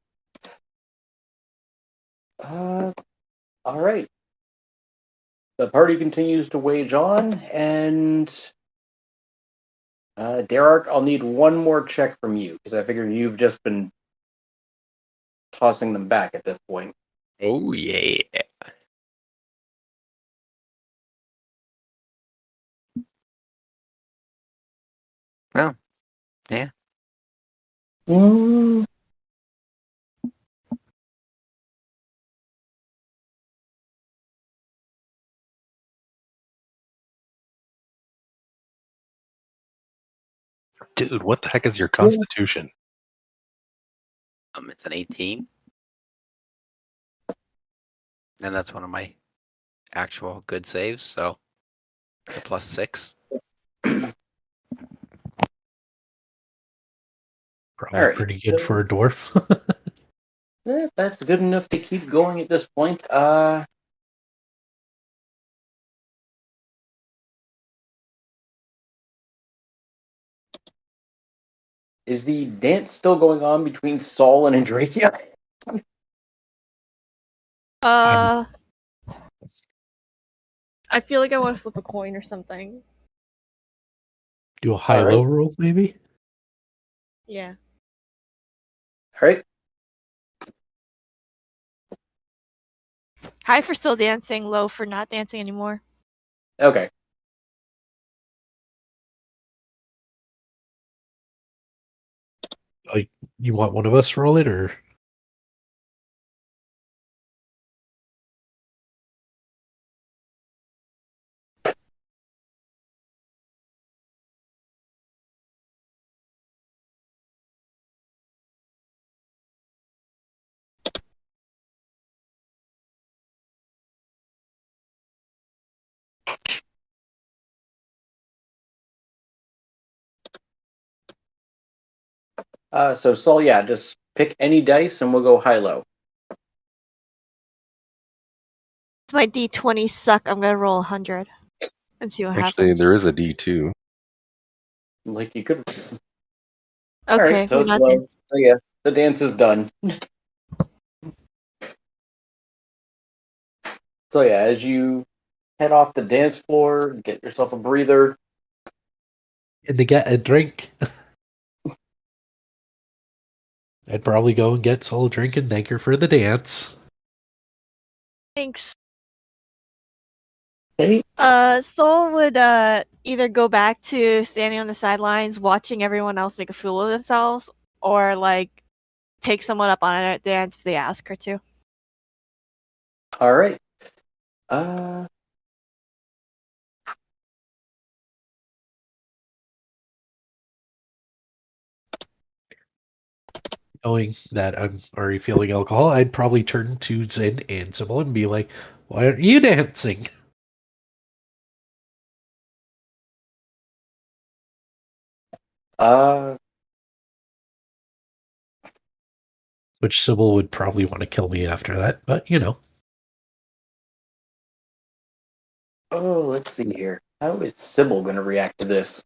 All right. The party continues to wage on, and Derek, I'll need one more check from you because I figure you've just been tossing them back at this point. Oh yeah. Well, yeah. Mm, Dude, what the heck is your constitution? It's an 18. And that's one of my actual good saves, so it's a +6. Probably All right. pretty good for a dwarf. That's good enough to keep going at this point. Is the dance still going on between Saul and Andrakia? I feel like I want to flip a coin or something. Do a All high-low right. roll, maybe? Yeah. All right. High for still dancing, low for not dancing anymore. Okay. Like, you want one of us to roll it, or? So Saul, yeah, just pick any dice and we'll go high-low. It's my D20 suck. I'm gonna roll 100 and see what Actually, happens. there is a D2. Like you could. Okay, All right, so we're it's not low. dancing. So yeah, the dance is done. So yeah, as you head off the dance floor, get yourself a breather. And to get a drink. I'd probably go and get Soul a drink and thank her for the dance. Thanks. Hey. Soul would either go back to standing on the sidelines watching everyone else make a fool of themselves, or like take someone up on a dance if they ask her to. All right. Uh, Knowing that I'm already feeling alcohol, I'd probably turn to Zen and Sybil and be like, why aren't you dancing? uh, Which Sybil would probably want to kill me after that, but you know. oh, let's see here. How is Sybil going to react to this?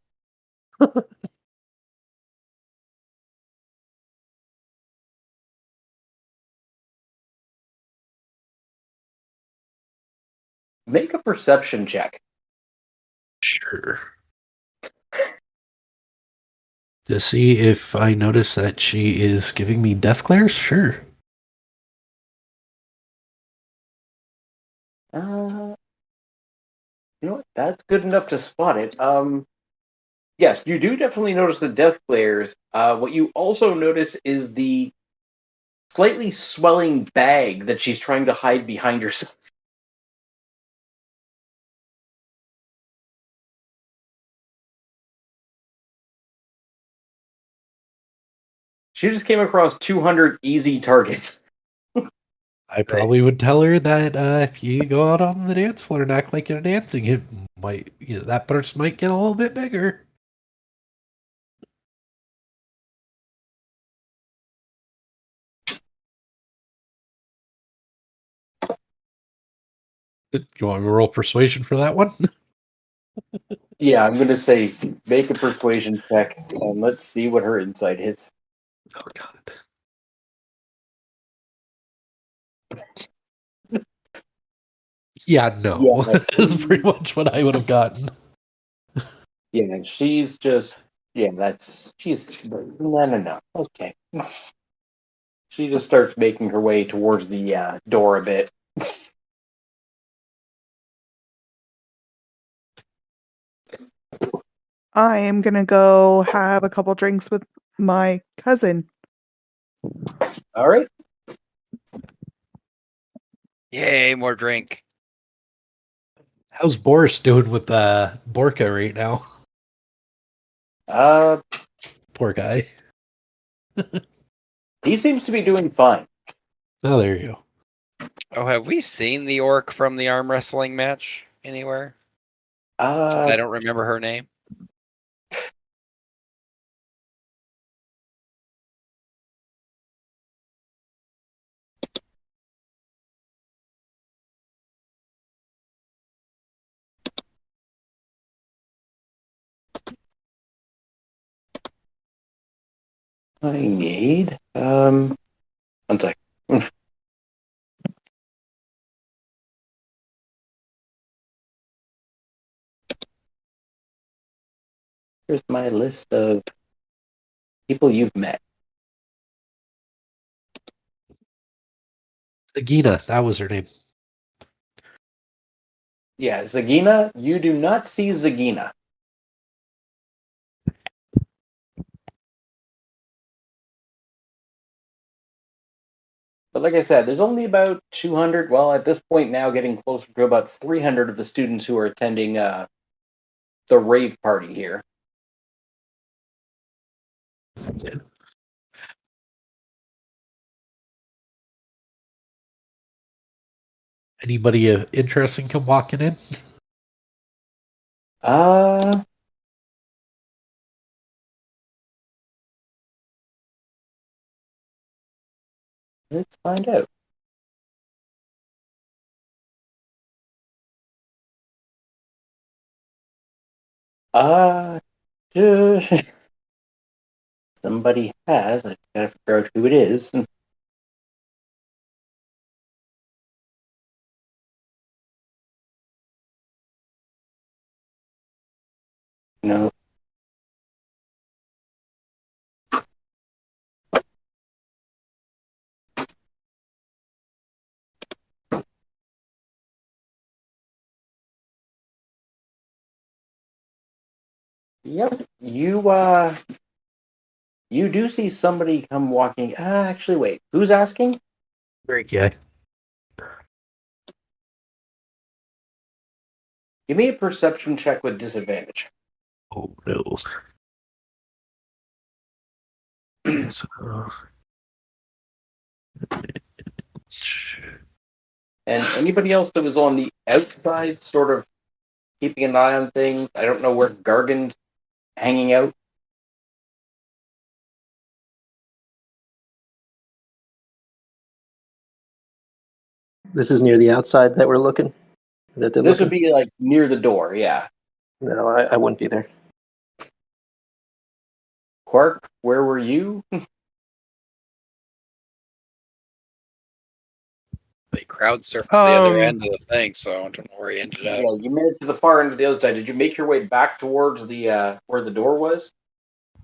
Make a perception check. Sure. To see if I notice that she is giving me death glares? Sure. You know what? That's good enough to spot it. Yes, you do definitely notice the death glares. What you also notice is the slightly swelling bag that she's trying to hide behind herself. She just came across 200 easy targets. I probably would tell her that if you go out on the dance floor and act like you're dancing, it might that burst might get a little bit bigger. You want me to roll persuasion for that one? Yeah, I'm going to say make a persuasion check, and let's see what her insight is. Oh God. Yeah, no. Yeah. That's pretty much what I would have gotten. Yeah, she's just, she's, no. Okay. She just starts making her way towards the door a bit. I am gonna go have a couple drinks with my cousin. All right. Yay, more drink. How's Boris doing with Borka right now? Uh, Poor guy. he seems to be doing fine. Oh, there you go. Oh, have we seen the orc from the arm wrestling match anywhere? I don't remember her name. I need, one sec. Here's my list of people you've met. Agina, that was her name. Yeah, Zagina, you do not see Zagina. But like I said, there's only about 200, well, at this point now getting closer to about 300 of the students who are attending the rave party here. Anybody interesting come walking in? Uh, let's find out. Uh, somebody has. I gotta figure out who it is. No. Yep. You do see somebody come walking. Actually, wait. Who's asking? Very guy. Give me a perception check with disadvantage. Oh no. And anybody else that was on the outside, sort of keeping an eye on things. I don't know where Gargan's hanging out. This is near the outside that we're looking. That they're This would looking. be like near the door, yeah. No, I wouldn't be there. Quark, where were you? They crowd surfed to the other end of the thing, so I don't know where he ended up. Yeah, you made it to the far end of the other side. Did you make your way back towards the where the door was?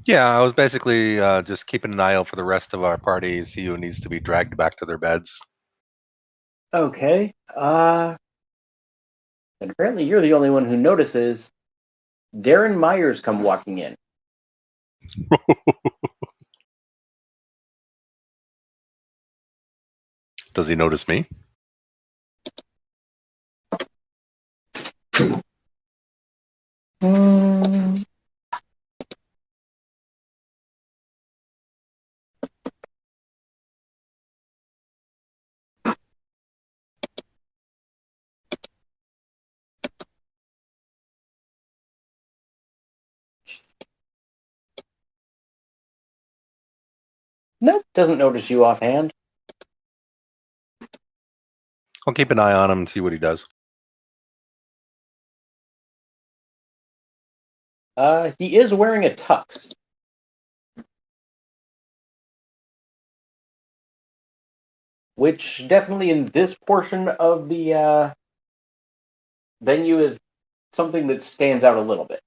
Yeah, I was basically just keeping an eye out for the rest of our party, see who needs to be dragged back to their beds. Okay. And apparently you're the only one who notices Darren Myers come walking in. Does he notice me? Nope, doesn't notice you offhand. I'll keep an eye on him and see what he does. He is wearing a tux. Which definitely in this portion of the venue is something that stands out a little bit.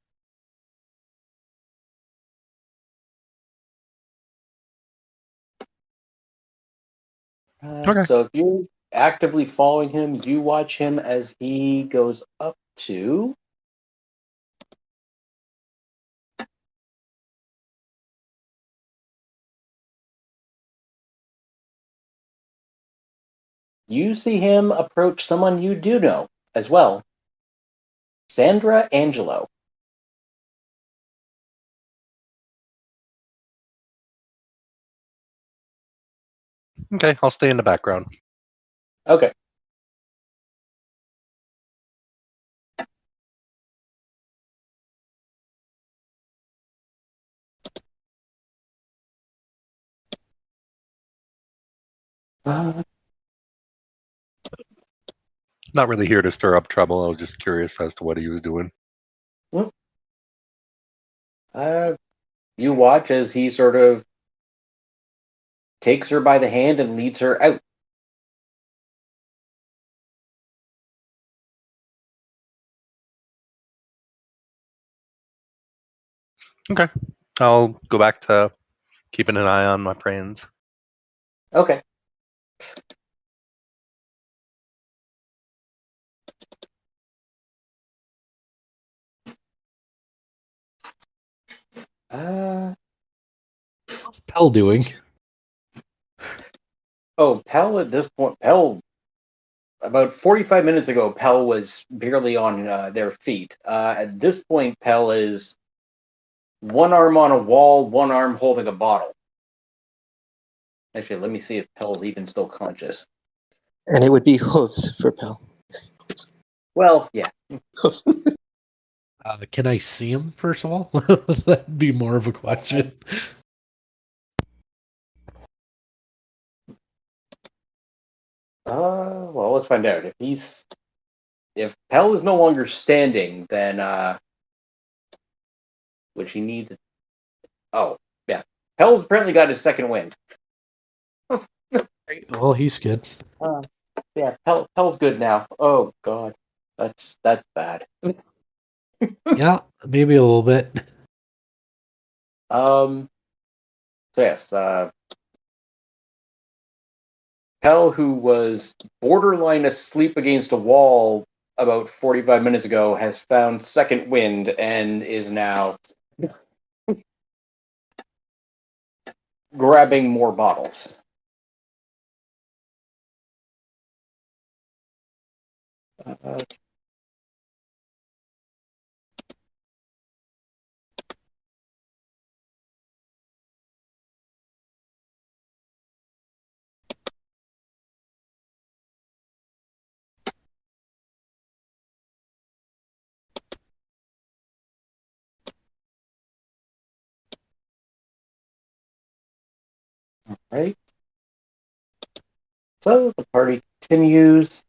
Okay. So if you're actively following him, you watch him as he goes up to. You see him approach someone you do know as well, Sandra Angelo. Okay, I'll stay in the background. Okay. Not really here to stir up trouble. I was just curious as to what he was doing. You watch as he sort of takes her by the hand and leads her out. Okay, I'll go back to keeping an eye on my friends. Okay. What's Pell doing? Oh, Pell at this point, about 45 minutes ago, Pell was barely on their feet. At this point, Pell is one arm on a wall, one arm holding a bottle. Actually, let me see if Pell's even still conscious. And it would be hooves for Pell. Well, yeah. Hooves. Can I see him, first of all? That'd be more of a question. Well, let's find out. If Pell is no longer standing, then which he needs. Oh, yeah. Pell's apparently got his second wind. Well, he's good. Yeah, Pell's good now. Oh God, that's bad. Yeah, maybe a little bit. So yes, Pell, who was borderline asleep against a wall about 45 minutes ago, has found second wind and is now grabbing more bottles. Right. So the party continues.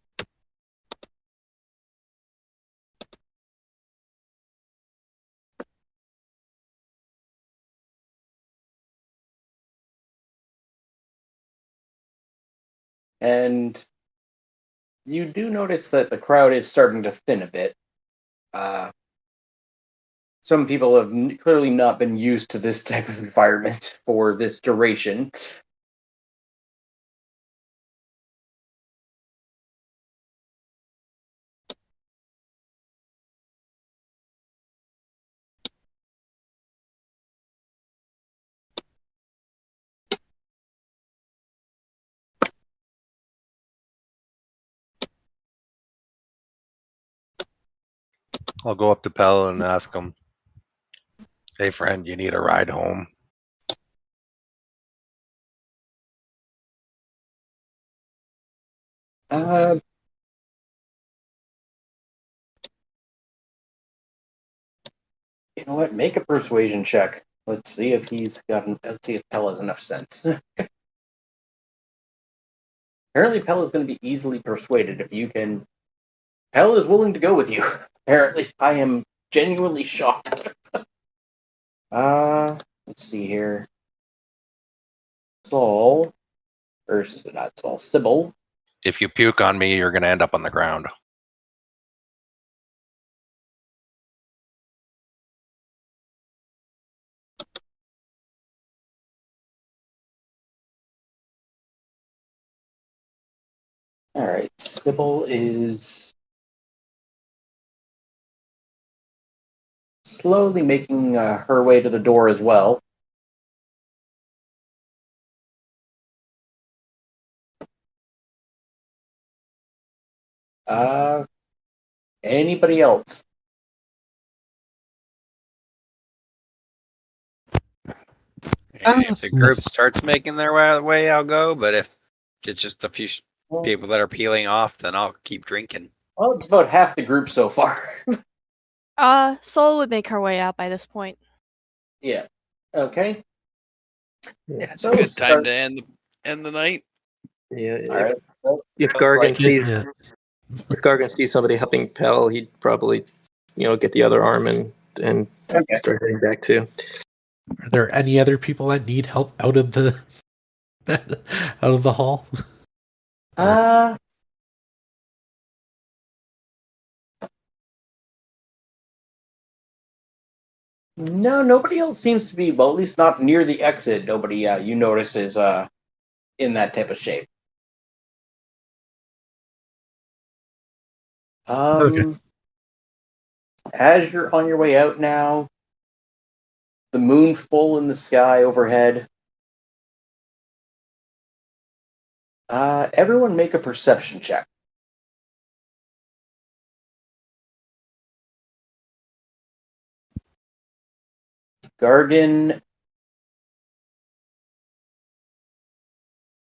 And you do notice that the crowd is starting to thin a bit. Some people have clearly not been used to this type of environment for this duration. I'll go up to Pell and ask him, "Hey, friend, you need a ride home?" Uh, you know what? Make a persuasion check. Let's see if Let's see if Pell has enough sense. Apparently, Pell is going to be easily persuaded if you can. Pell is willing to go with you. Apparently, I am genuinely shocked. Let's see here. Saul, or not Saul, Sybil. If you puke on me, you're going to end up on the ground. All right, Sybil is slowly making her way to the door as well. Anybody else? If the group starts making their way, I'll go. But if it's just a few people that are peeling off, then I'll keep drinking. Well, about half the group so far. Soul would make her way out by this point. Yeah. Okay. Yeah, it's So, a good time to end the night. Yeah, All right. Well, if sounds Gargan like- sees Yeah. if Gargan sees somebody helping Pell, he'd probably, get the other arm and Okay. start heading back too. Are there any other people that need help out of the out of the hall? No, nobody else seems to be. Well, at least not near the exit. Nobody you notice is in that type of shape. Okay. As you're on your way out now, the moon full in the sky overhead. Everyone make a perception check. Gargan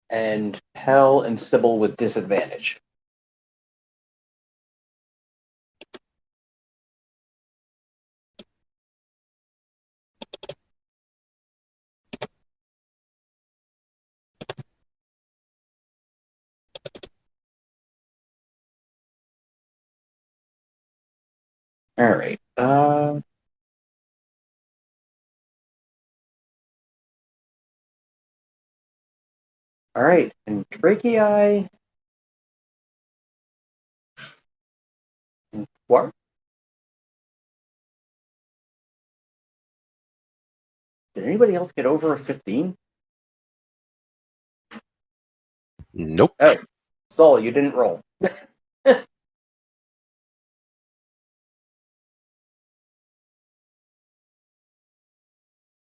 and Hell and Sybil with disadvantage. All right. All right. And Dracei and Quark. Did anybody else get over a 15? Nope. Oh, Saul, you didn't roll.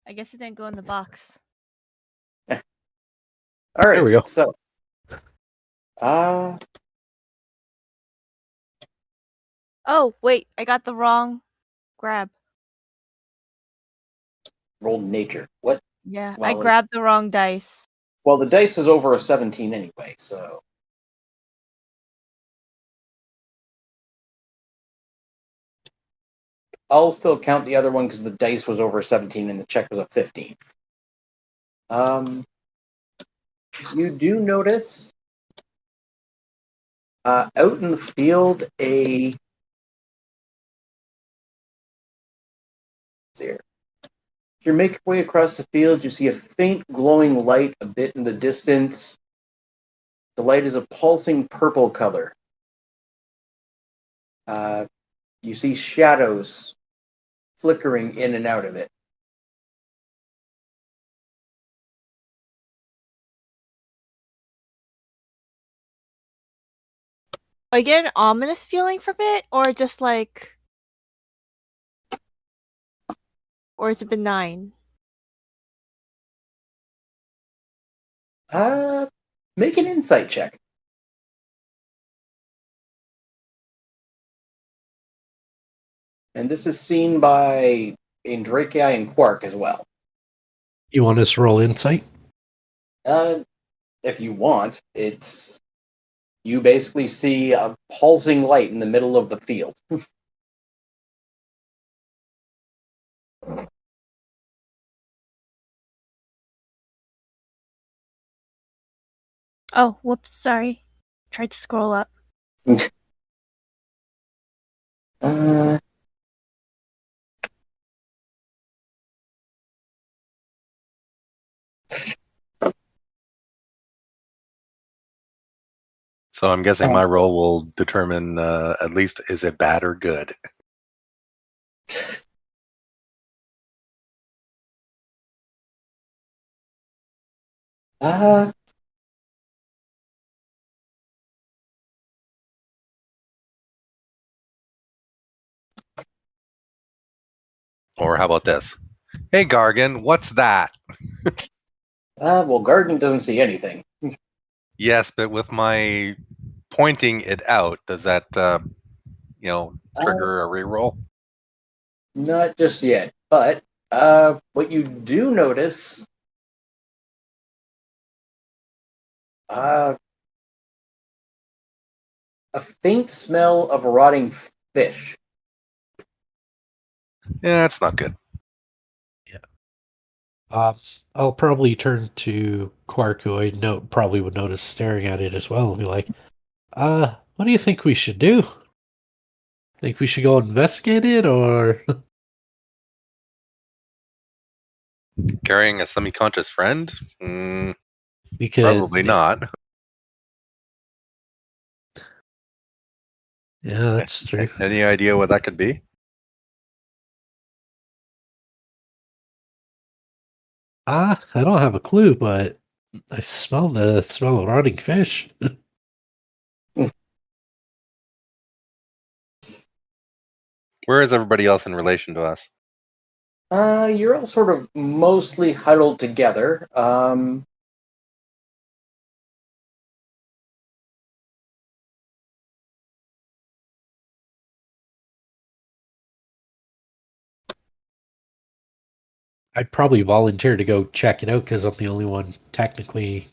I guess it didn't go in the box. All right. There we go. So, Oh, wait, I got the wrong grab. rolled nature. What? Yeah, Well, I grabbed the wrong dice. Well, the dice is over a 17 anyway, so. I'll still count the other one because the dice was over 17 and the check was a 15. You do notice out in the field a. Here. As you make your way across the field, you see a faint glowing light a bit in the distance. The light is a pulsing purple color. You see shadows flickering in and out of it. I get an ominous feeling from it, or just like, or is it benign? Make an insight check. And this is seen by Dracei and Quark as well. You want us to roll insight? If you want, it's you basically see a pulsing light in the middle of the field. Oh, whoops, sorry. Tried to scroll up. So I'm guessing my roll will determine at least is it bad or good. Uh, Or how about this? Hey, Gargan, what's that? well, Garden doesn't see anything. Yes, but with my pointing it out, does that, trigger a reroll? Not just yet, but what you do notice, a faint smell of rotting fish. Yeah, that's not good. I'll probably turn to Quark, who I know probably would notice staring at it as well, and be like, what do you think we should do? Think we should go investigate it, or Carrying a semi-conscious friend? we could Probably not. Yeah, that's true. Any idea what that could be? I don't have a clue, but I smell the smell of rotting fish. Where is everybody else in relation to us? You're all sort of mostly huddled together. I'd probably volunteer to go check it out because I'm the only one technically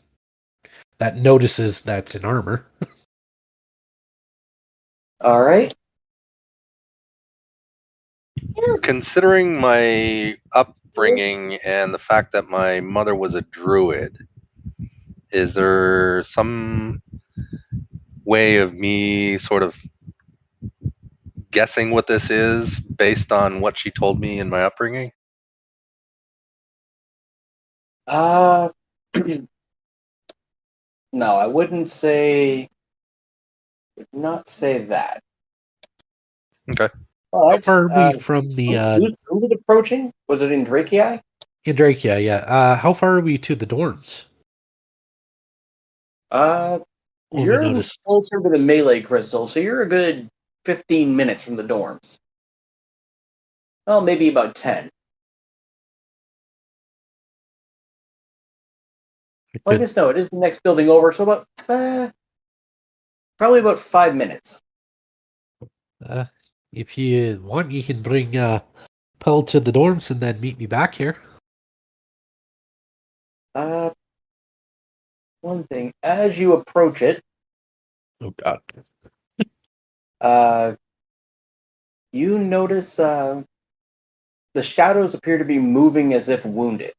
that notices that's in armor. All right. Considering my upbringing and the fact that my mother was a druid, is there some way of me sort of guessing what this is based on what she told me in my upbringing? Uh, no, I wouldn't say. Would not say that. Okay. How But far are we from the who was approaching? Was it in Drakei? Andrakia? Yeah. How far are we to the dorms? Will we You're notice? closer to the melee crystal, so you're a good 15 minutes from the dorms. Well, maybe about 10. Well, I guess no, it is the next building over, so about probably about 5 minutes. If you want, you can bring Pell to the dorms and then meet me back here. One thing, as you approach it, Oh God. you notice the shadows appear to be moving as if wounded.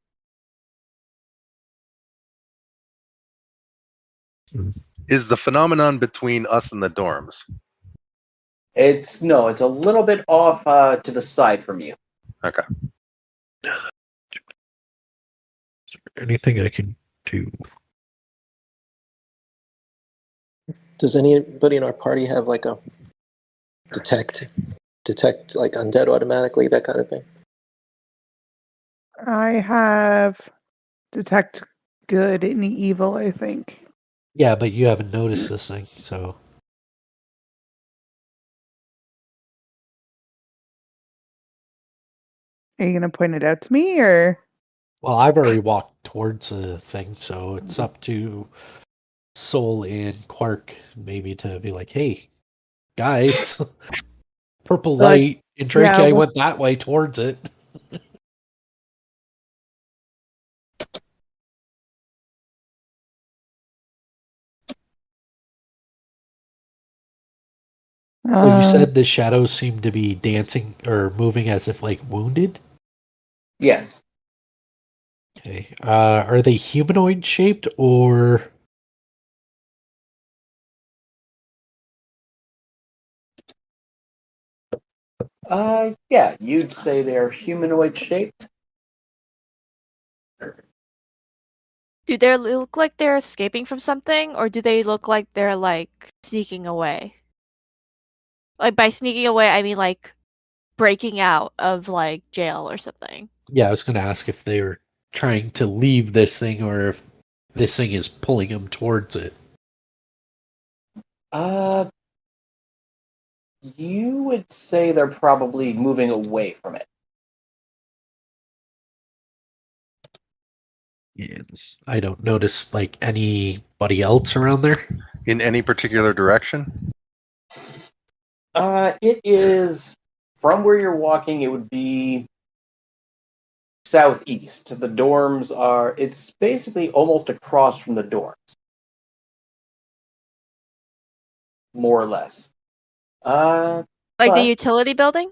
Is the phenomenon between us and the dorms? It's a little bit off to the side from you. Okay. Anything I can do? Does anybody in our party have like a detect like undead automatically, that kind of thing? I have detect good and evil, I think. Yeah, but you haven't noticed this thing, so. Are you going to point it out to me, or? Well, I've already walked towards the thing, so it's up to Soul and Quark maybe to be like, hey, guys, purple Like, light, and Drake yeah, I well- went that way towards it. Oh, you said the shadows seem to be dancing or moving as if like wounded? Yes. Okay. Are they humanoid shaped or? Yeah, you'd say they're humanoid shaped. Do they look like they're escaping from something, or do they look like they're like sneaking away? Like by sneaking away, I mean like breaking out of like jail or something. Yeah, I was going to ask if they were trying to leave this thing or if this thing is pulling them towards it. You would say they're probably moving away from it. And I don't notice like anybody else around there. In any particular direction? It is from where you're walking. It would be southeast. The dorms are. It's basically almost across from the dorms, more or less. Like But- the utility building?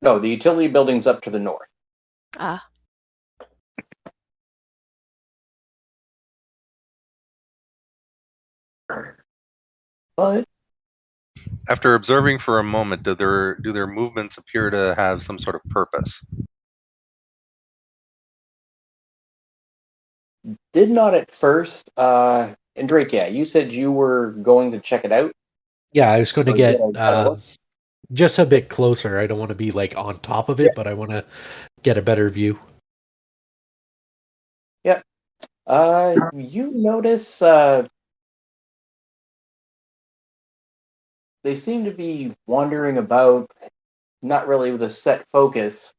No, the utility building's up to the north. Ah. But After observing for a moment, do their movements appear to have some sort of purpose? did not at first. And Drake, yeah, you said you were going to check it out. Yeah, I was going to Or get get a better look? just a bit closer. I don't want to be like on top of it, but I want to get a better view. You notice they seem to be wandering about, not really with a set focus.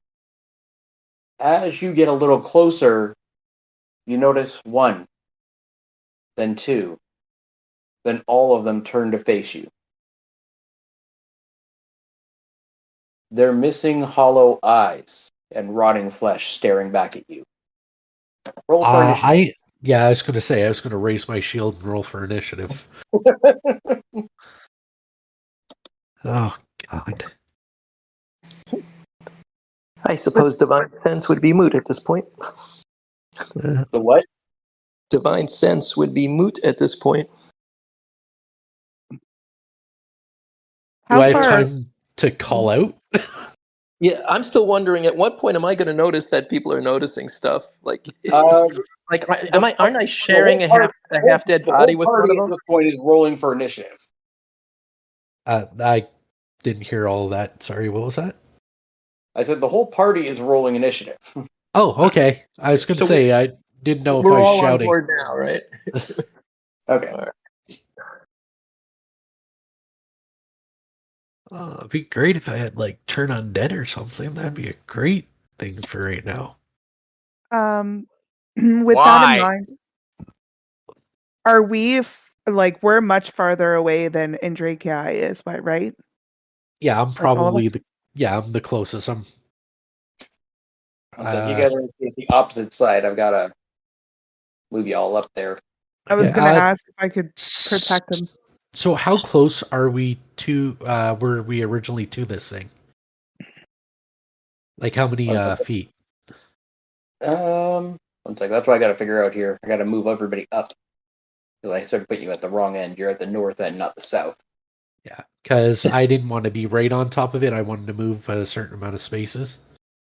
As you get a little closer, you notice one, then two, then all of them turn to face you. They're missing hollow eyes and rotting flesh staring back at you. Roll for initiative. I was going to say I was going to raise my shield and roll for initiative. Oh God. I suppose divine sense would be moot at this point. The what? Divine sense would be moot at this point. Do How I have far? time to call out? Yeah, I'm still wondering. At what point am I going to notice that people are noticing stuff? Like, aren't I sharing a half dead body with one of them? At this point is rolling for initiative. I didn't hear all of that. Sorry, what was that? I said the whole party is rolling initiative. Oh, okay. I was going to So say I didn't know if I We're was all on shouting. board now, right? Okay. All right. It'd be great if I had like turn undead or something. That'd be a great thing for right now. With that in mind, are we like we're much farther away than Indraki is, right? Yeah, I'm Like all of probably us? I'm the closest. I'm One sec, you guys are at the opposite side. I've got to move you all up there. I was Yeah, gonna ask if I could protect him. So how close are we to were we originally to this thing? Like how many feet? One sec. That's what I got to figure out here. I got to move everybody up. Because I started putting you at the wrong end. You're at the north end, not the south. Yeah, because I didn't want to be right on top of it. I wanted to move a certain amount of spaces.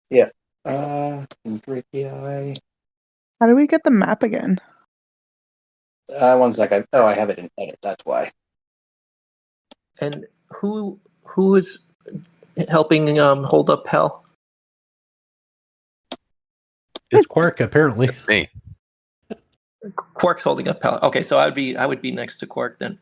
Yeah. Indraki. How do we get the map again? One sec. I have it in edit. That's why. And who is helping hold up Hell? It's Quark, apparently. Me. Quark's holding up Hell. Okay, so I would be next to Quark then.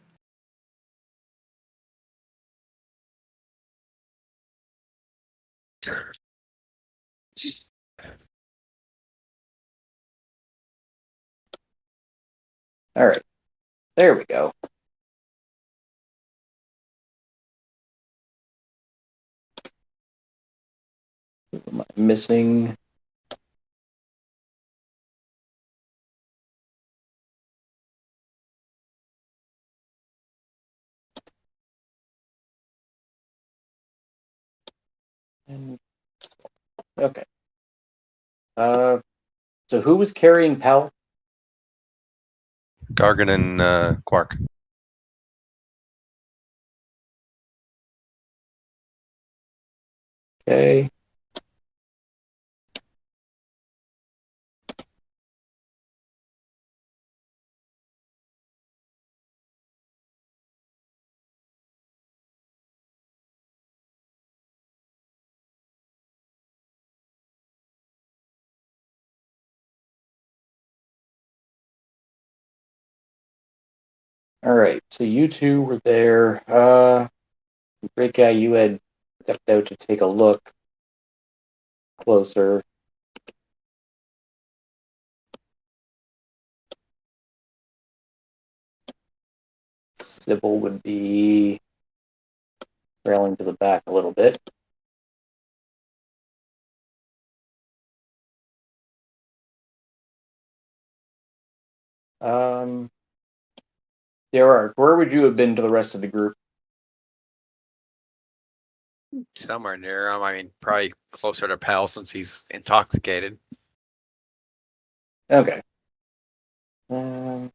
All right. There we go. Am I missing? Okay. So who was carrying Pell? Gargan and Quark. Okay. All right, so you two were there. Great guy, you had stepped out to take a look closer. Sybil would be trailing to the back a little bit. Derek, where would you have been to the rest of the group? Somewhere near him. I mean, probably closer to Pal since he's intoxicated. Okay. Right.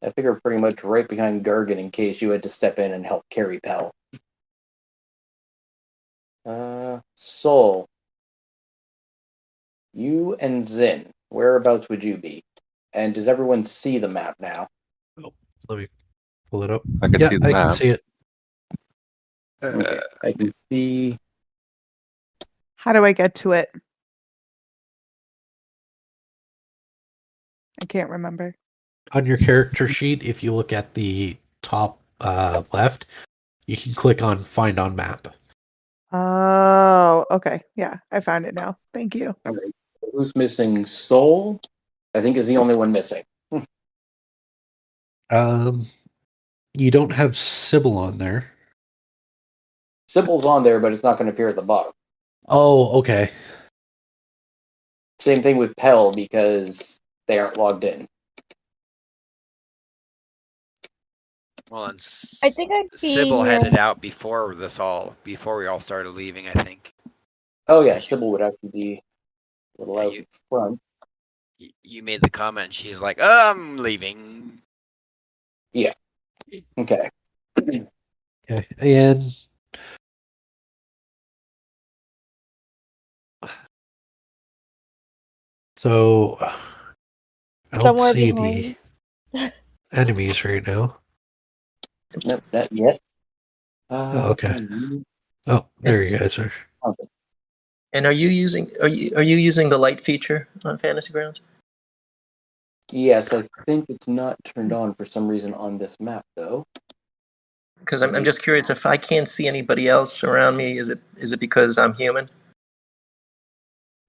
I figure pretty much right behind Gargan in case you had to step in and help carry Pell. Soul. You and Zin, whereabouts would you be? And does everyone see the map now? Oh, let me pull it up. I can Yeah, see the I map. can see it. Okay, I can see. How do I get to it? I can't remember. On your character sheet, if you look at the top left, you can click on Find on Map. Oh, okay. Yeah, I found it now. Thank you. All right. Who's missing? Soul, I think, is the only one missing. You don't have Sybil on there. Sybil's on there, but it's not going to appear at the bottom. Oh, okay. Same thing with Pell because they aren't logged in. Well, and I think I'd be Sybil near- headed out before we all started leaving, I think. Oh yeah, Sybil would actually be a little Yeah, out in front. You made the comment, and she's like, I'm leaving. Yeah. Okay. Okay, and so I don't Somewhere see behind. the enemies right now. Nope, not yet. Oh, okay. Oh, there you guys are. Okay. And are you using the light feature on Fantasy Grounds? Yes, I think it's not turned on for some reason on this map, though. Because I'm just curious, if I can't see anybody else around me, is it because I'm human?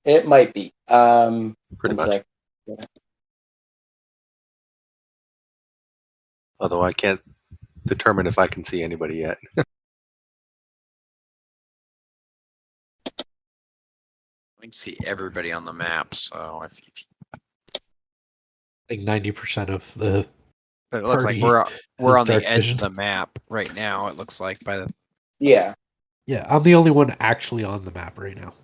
It might be. Pretty one much. sec. Yeah. Although I can't determine if I can see anybody yet. I can see everybody on the map, so I think 90% of the but it looks like party we're has on the dark edge vision. of the map right now. It looks like by the Yeah. Yeah, I'm the only one actually on the map right now.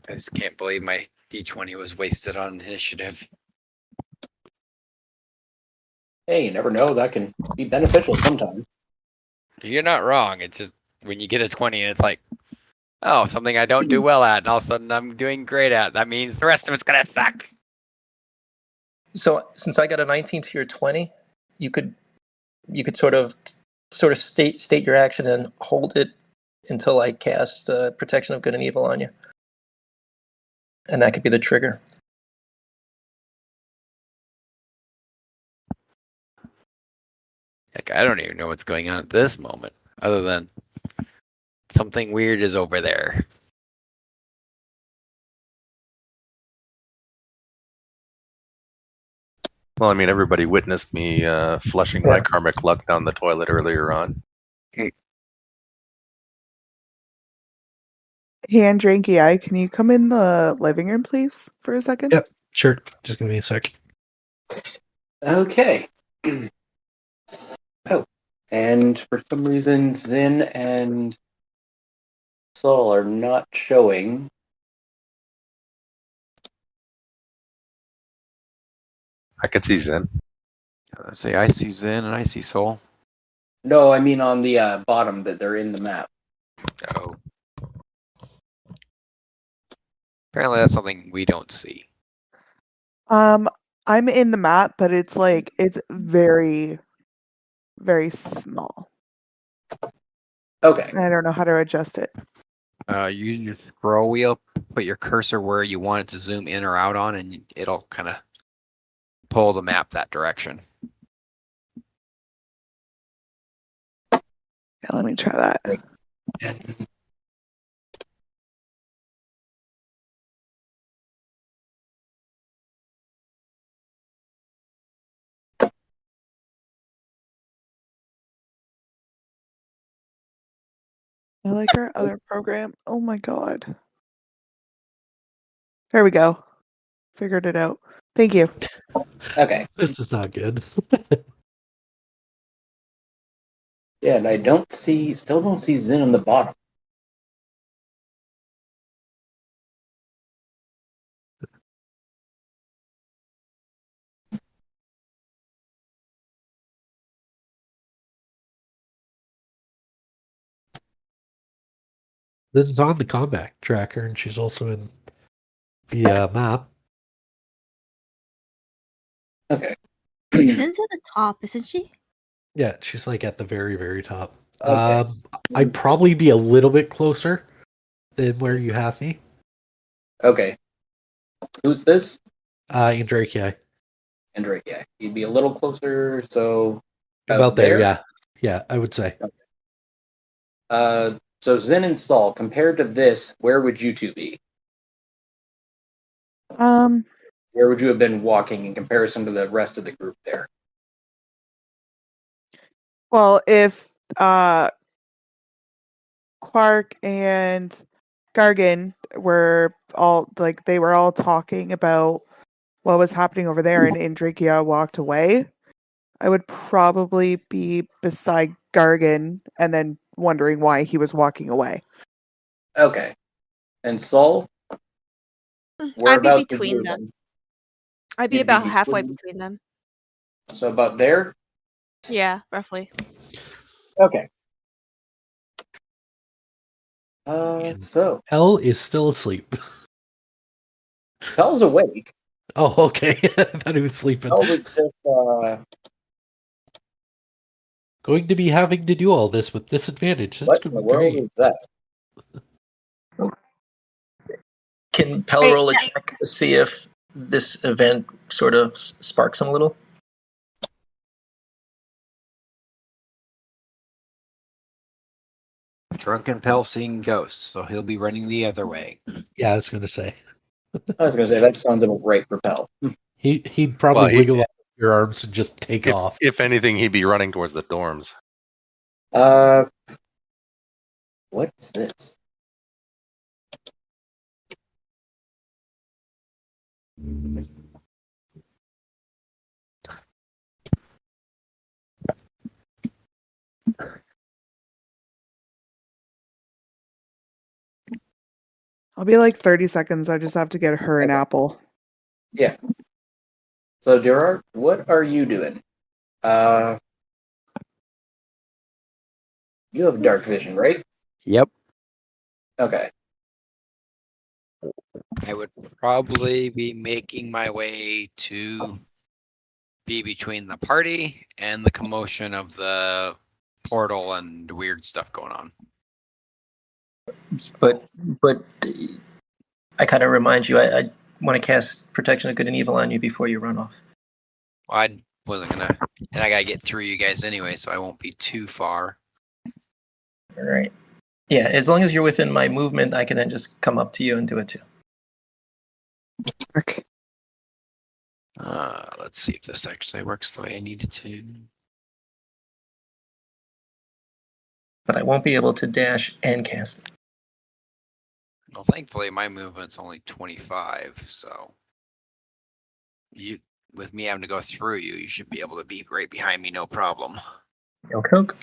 I just can't believe my D20 was wasted on initiative. Hey, you never know. That can be beneficial sometimes. You're not wrong. It's just when you get a 20 and it's like, oh, something I don't do well at, and all of a sudden I'm doing great at. That means the rest of it's gonna suck. So since I got a 19 to your 20, you could sort of state your action and hold it until I cast Protection of Good and Evil on you. And that could be the trigger. Like, I don't even know what's going on at this moment, other than something weird is over there. Well, I mean, everybody witnessed me flushing my karmic luck down the toilet earlier on. Hey, Andranki, can you come in the living room, please, for a second? Yep, sure. Just give me a sec. Okay. Oh, and for some reason, Zin and Saul are not showing. I could see Zen. I say I see Zen and I see Soul. No, I mean on the bottom that they're in the map. Oh. Apparently that's something we don't see. I'm in the map, but it's like it's very, very small. Okay. I don't know how to adjust it. You use your scroll wheel, put your cursor where you want it to zoom in or out on, and it'll kind of pull the map that direction. Yeah, let me try that. I like our other program. Oh my god. There we go. Figured it out. Thank you. Okay. This is not good. Yeah, and I still don't see Zin on the bottom. This is on the combat tracker, and she's also in the map. Okay. Zin's at the top, isn't she? Yeah, she's like at the very, very top. Okay. I'd probably be a little bit closer than where you have me. Okay. Who's this? Andrake, Andrei. Yeah, you'd be a little closer. So about there, yeah, yeah, I would say. So Zen and Saul, compared to this, where would you two be? Where would you have been walking in comparison to the rest of the group there? Well, if Clark and Gargan were all like they were all talking about what was happening over there and Indrikia walked away, I would probably be beside Gargan and then wondering why he was walking away. Okay. And Saul? I'd be Whereabouts would between you them. have I'd be You'd be about halfway between- between them. been? So about there? Yeah, roughly. Okay. So Hell is still asleep. Pell's awake. Oh, okay. I thought he was sleeping. Pell was just Going to be having to do all this with disadvantage. That's what going in the to be world great. is that? Can Pell Hey. roll a check to see if this event sort of sparks him a little? Drunken Pell seeing ghosts, so he'll be running the other way. Yeah, I was going to say. I was gonna say that sounds about right for Pell. He'd probably Well, wiggle off your arms and just take If, off. if anything, he'd be running towards the dorms. What is this? I'll be like 30 seconds. I just have to get her an apple. Yeah. So Gerard, what are you doing? You have dark vision, right? Yep. Okay. I would probably be making my way to be between the party and the commotion of the portal and weird stuff going on. But I kind of remind you, I want to cast Protection of Good and Evil on you before you run off. Well, I wasn't gonna, and I gotta get through you guys anyway, so I won't be too far. All right. Yeah, as long as you're within my movement, I can then just come up to you and do it too. Okay. Let's see if this actually works the way I need it to. But I won't be able to dash and cast it. Well, thankfully my movement's only 25, so with me having to go through you, you should be able to be right behind me, no problem. Okay.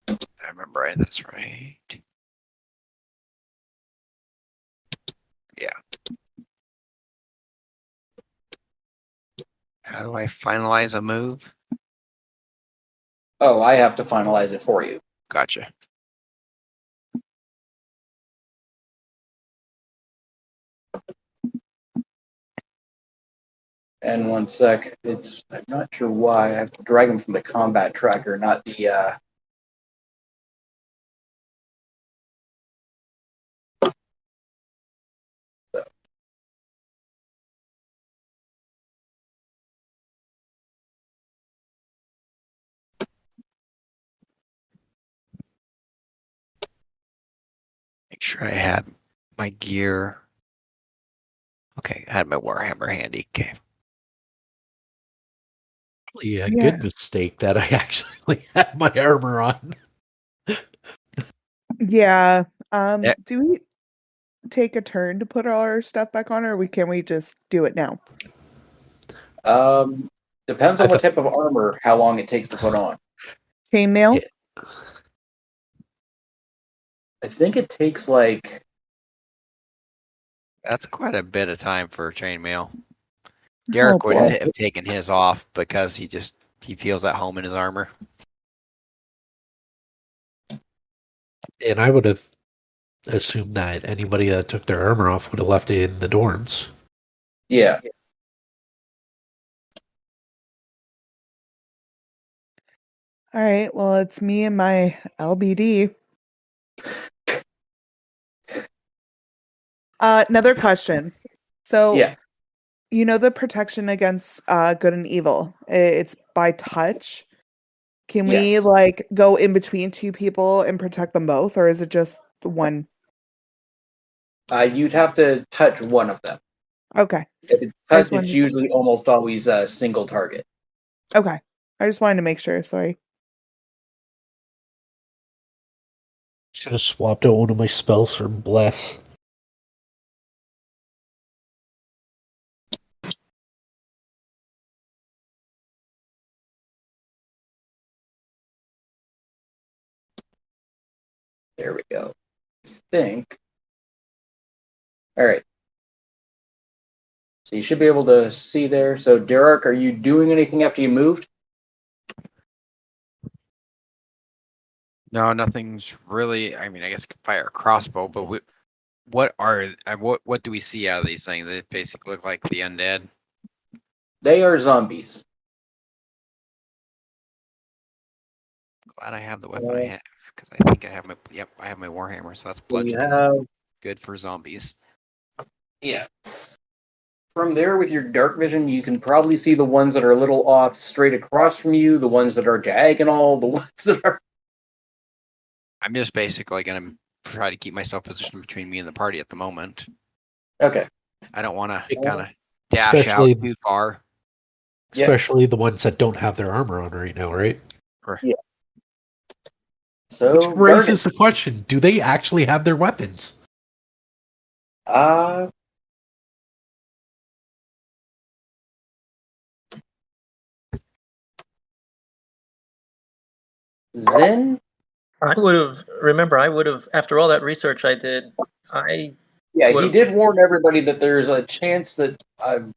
I remember that's right. Yeah. How do I finalize a move? Oh, I have to finalize it for you. Gotcha. And 1 sec, I'm not sure why I have to drag him from the combat tracker, not the Make sure I had my gear. Okay, I had my Warhammer handy. Okay. Probably a Yeah. good mistake that I actually had my armor on. Yeah. Yeah. Do we take a turn to put all our stuff back on, or can we just do it now? Depends on what type of armor, how long it takes to put on. Chainmail? Yeah. I think it takes like That's quite a bit of time for chainmail. Derek would boy. have taken his off because he feels at home in his armor. And I would have assumed that anybody that took their armor off would have left it in the dorms. yeah. All right. Well, it's me and my LBD. Another question. So, Yeah. you know the protection against good and evil. It's by touch. Can we Yes. like go in between two people and protect them both, or is it just one? You'd have to touch one of them. Okay. If it's I just touch, it's usually almost always a single target. Okay. I just wanted to make sure. Sorry. Should have swapped out one of my spells for Bless. There we go. I think. All right. So you should be able to see there. So Derek, are you doing anything after you moved? No, nothing's really. I mean, I guess I could fire a crossbow, but what do we see out of these things? They basically look like the undead. They are zombies. Glad I have the weapon I have because I think I have I have my Warhammer, so that's bludgeoning. have- That's good for zombies. Yeah. From there, with your dark vision, you can probably see the ones that are a little off straight across from you, the ones that are diagonal, the ones that are. I'm just basically gonna try to keep myself positioned between me and the party at the moment. Okay. I don't want to kind of dash Especially- out too far. Especially the ones that don't have their armor on right now, right? Yeah. So Which raises the question, do they actually have their weapons? Zen? I would have, after all that research I did, Yeah, he would've- did warn everybody that there's a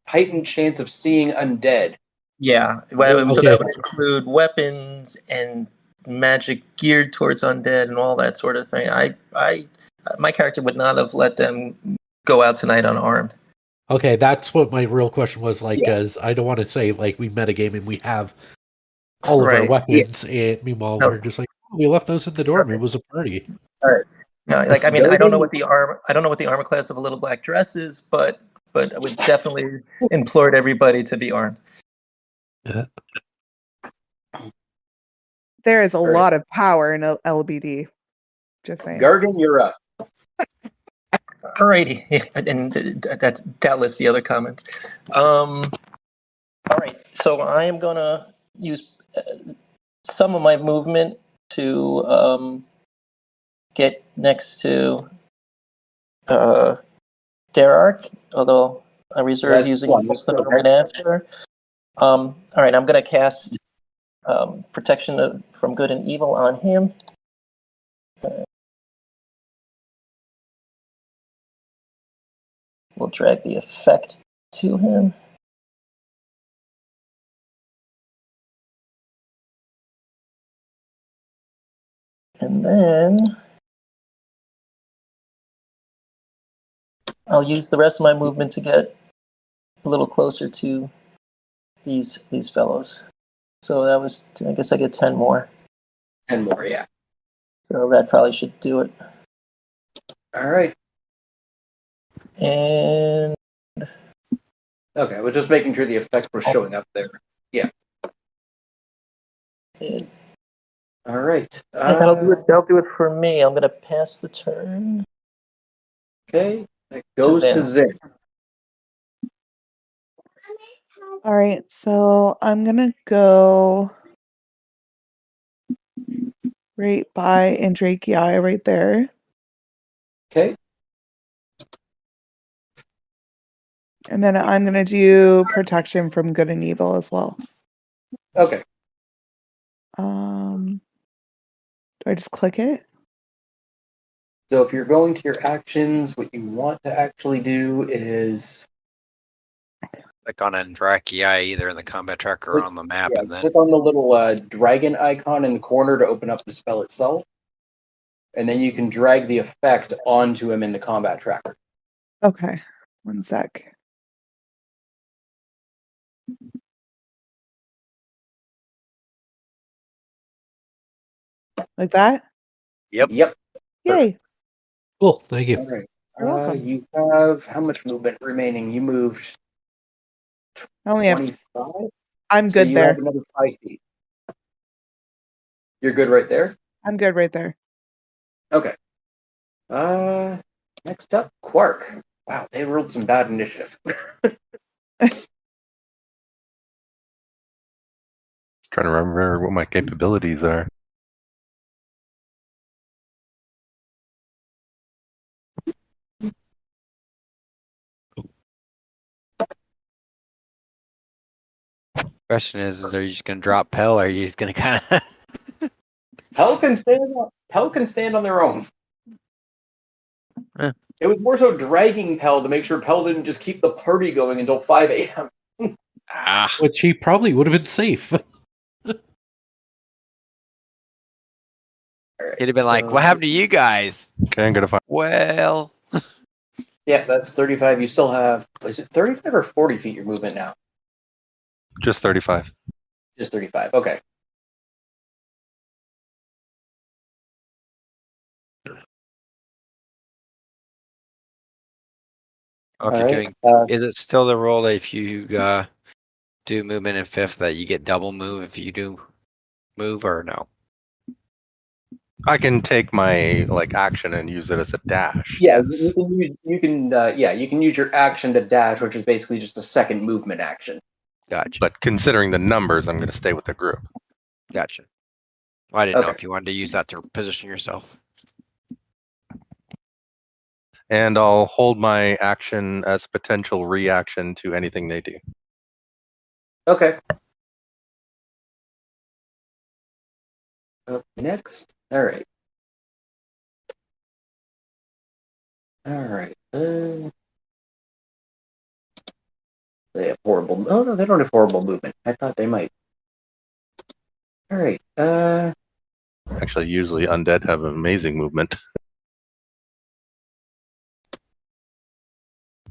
heightened chance of seeing undead. yeah. Well, so Okay. that would include weapons and magic geared towards undead and all that sort of thing. My character would not have let them go out tonight unarmed. Okay, that's what my real question was like, Yeah. because I don't want to say, like, we metagame and we have all of our Right. weapons, and meanwhile, No. we're just like, We left those at the dorm. It was a party. No, like I mean, I don't know what the armor class of a little black dress is, but I would definitely implore everybody to be armed. Yeah. There is a right. lot of power in LBD. Just saying. Gargan, you're up. Alrighty, and that's doubtless the other comment. All right, so I am gonna use some of my movement to get next to Derark, although I reserve That's using one. wisdom right after. All right, I'm gonna cast protection from good and evil on him. We'll drag the effect to him. And then I'll use the rest of my movement to get a little closer to these fellows. So that was, I guess I get 10 more. 10 more, yeah. So that probably should do it. All right. And Okay, I was just making sure the effect was showing up there. Yeah. All right. that'll do it for me. I'm gonna pass the turn. Okay, that goes to Zin. All right, so I'm gonna go right by Andrakii right there. Okay. And then I'm gonna do protection from good and evil as well. Okay. Do I just click it? So if you're going to your actions, what you want to actually do is Click on Andraki either in the combat tracker or on the map, and then click on the little dragon icon in the corner to open up the spell itself. And then you can drag the effect onto him in the combat tracker. Okay, 1 sec. Like that? Yep. Yay. Cool. Thank you. All right. You're welcome. You have how much movement remaining? You moved I only have 25? I'm So good you there. have another 5 feet. You're good right there? I'm good right there. Okay. Next up, Quark. Wow, they rolled some bad initiative. Trying to remember what my capabilities are. question is are you just gonna drop Pell, or are you just gonna kind of? Pell can stand on their own. Eh. It was more so dragging Pell to make sure Pell didn't just keep the party going until 5 a.m. Which he probably would have been safe. Right, He'd have been like, "What happened to you guys?" Okay, I'm gonna find. Well, Yeah, that's 35. You still have, is it 35 or 40 feet your movement now? Just 35. Just 35. Okay. if All you're right. doing, is it still the rule that if you do movement in fifth that you get double move if you do move, or no? I can take my action and use it as a dash. Yeah, Yes. you can use your action to dash, which is basically just a second movement action. Gotcha. But considering the numbers, I'm going to stay with the group. Gotcha. Well, I didn't know Okay. if you wanted to use that to position yourself. And I'll hold my action as a potential reaction to anything they do. Okay. Up next. All right. All right. They have horrible. Oh no, they don't have horrible movement. I thought they might. All right. Actually, usually undead have amazing movement.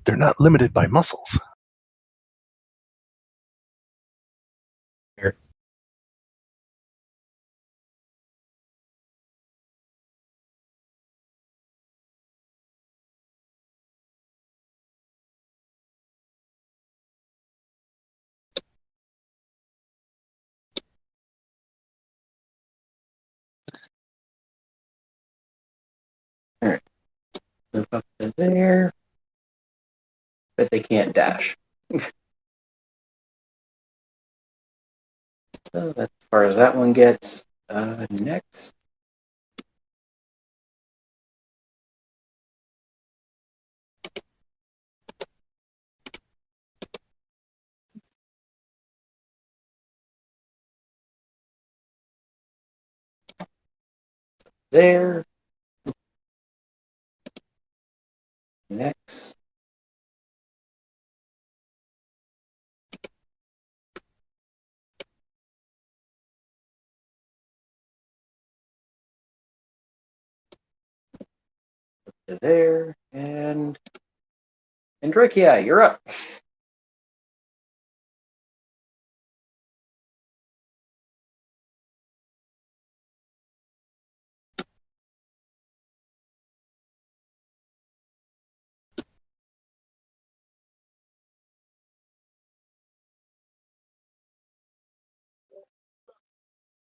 They're not limited by muscles. Alright. Move up to there. But they can't dash. So that's as far as that one gets. Next. There. Next. To there. And Andrekia, you're up.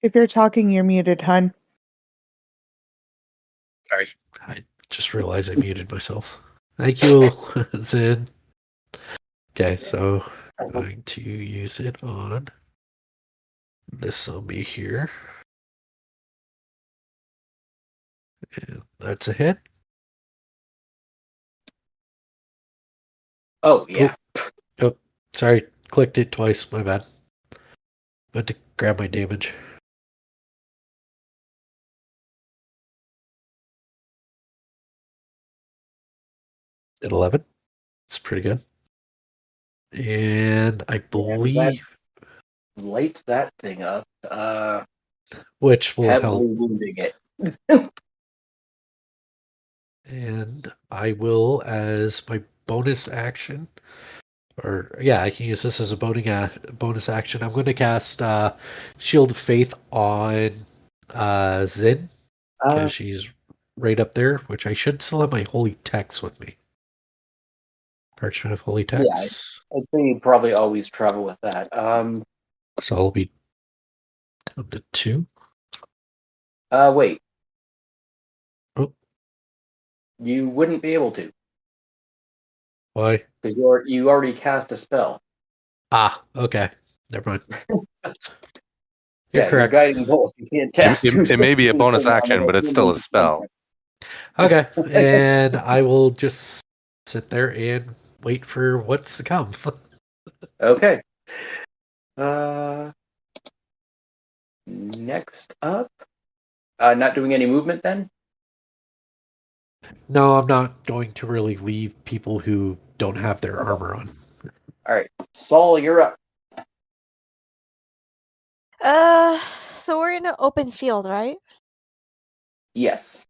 If you're talking, you're muted, hun. Sorry, I just realized I muted myself. Thank you, Zin. Okay, so I'm going to use it on this zombie here. And that's a hit. Oh, yeah. Oh, sorry, clicked it twice, my bad. Meant to grab my damage. At 11. It's pretty good. And I believe... Light that thing up. Which will Heavily help. wounding it. And I will, as my bonus action, or yeah, I can use this as a bonus action. I'm going to cast Shield of Faith on Zin, because she's right up there, which I should still have my Holy Text with me. Parchment of Holy Yeah, Text. I'd say you probably always travel with that. So I'll be down to 2. Wait. Oh, You wouldn't be able to. why? Because you already cast a spell. Ah, okay. Never mind. You're Yeah, you're correct. guiding bolt. You can't cast two It may be a spells bonus action, but it's still a spell. Okay, and I will just sit there and wait for what's to come. Okay. Next up. Not doing any movement then? No, I'm not going to really leave people who don't have their Okay. armor on. Alright. Saul, you're up. So we're in an open field, right? Yes.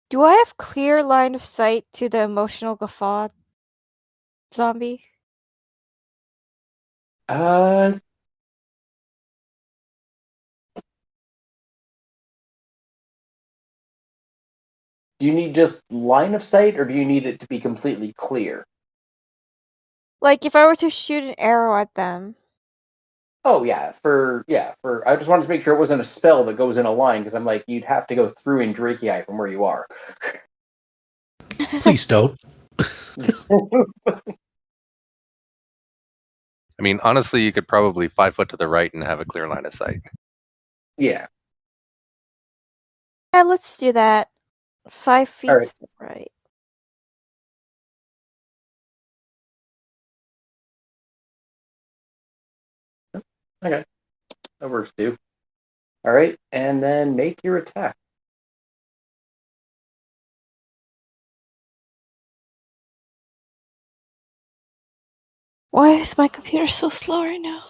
Do I have clear line of sight to the emotional guffaw zombie? Uh, do you need just line of sight, or do you need it to be completely clear? Like if I were to shoot an arrow at them. Oh for I just wanted to make sure it wasn't a spell that goes in a line, because I'm like, you'd have to go through Indrakii from where you are. Please don't. I mean, honestly, you could probably 5 foot to the right and have a clear line of sight. Yeah. Yeah, let's do that. 5 feet Alright. to the right. Okay. That works too. Alright, and then make your attack. Why is my computer so slow right now?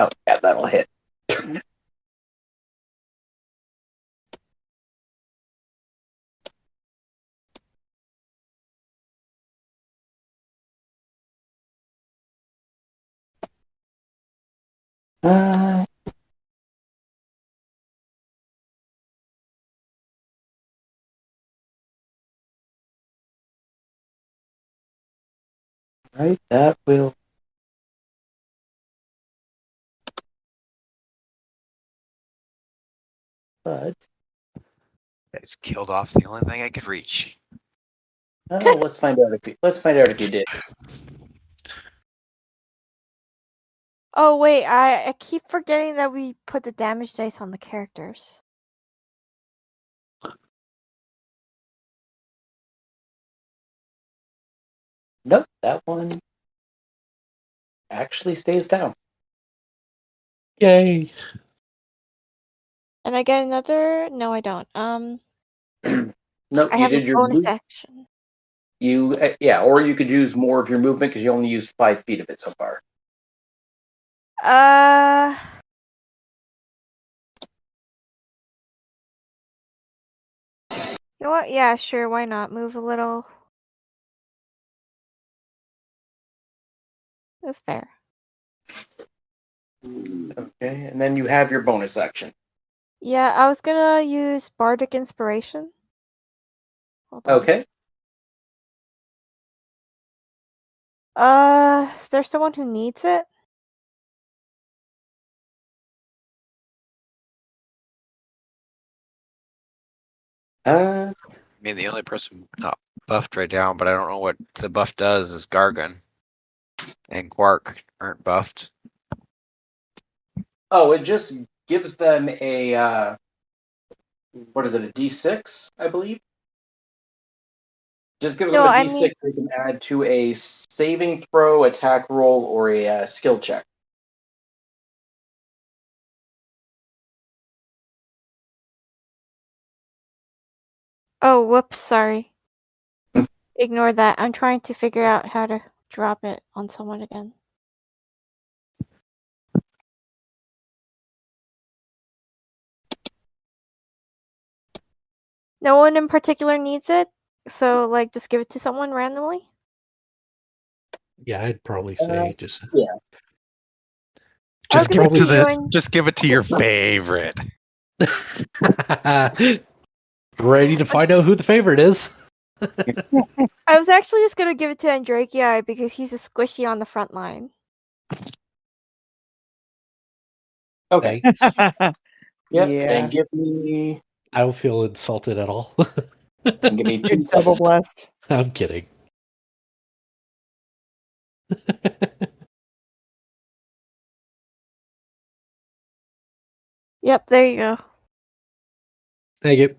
Oh, yeah, that'll hit. Right, that will. But I just killed off the only thing I could reach. let's find out if you did. Oh wait, I keep forgetting that we put the damage dice on the characters. Nope, that one actually stays down. Yay! And I get another? No, I don't. Nope, I you have a did your bonus move. action. Or you could use more of your movement because you only used 5 feet of it so far. You know what? Yeah, sure. Why not? Move a little. Move there. Okay, and then you have your bonus action. Yeah, I was gonna use Bardic Inspiration. Hold on. Okay. Is there someone who needs it? Uh, I mean, the only person not buffed right now, but I don't know what the buff does, is Gargan. And Quark aren't buffed. oh, it just gives them a what is it, a D6, I believe? Just gives them No, a I D6 mean, they can add to a saving throw, attack roll, or a skill check. oh, whoops, sorry. Ignore that. I'm trying to figure out how to drop it on someone again. No one in particular needs it, so like just give it to someone randomly. Yeah, I'd probably say just Yeah. I'll Just give give it it to to you this. and Just give it to your favorite. ready to find out who the favorite is. I was actually just gonna give it to Andrakia because he's a squishy on the front line. Okay. Thanks. Yep. Yeah. And give me I don't feel insulted at all. You're 2 double seconds. blessed. I'm kidding. Yep, there you go. Thank you.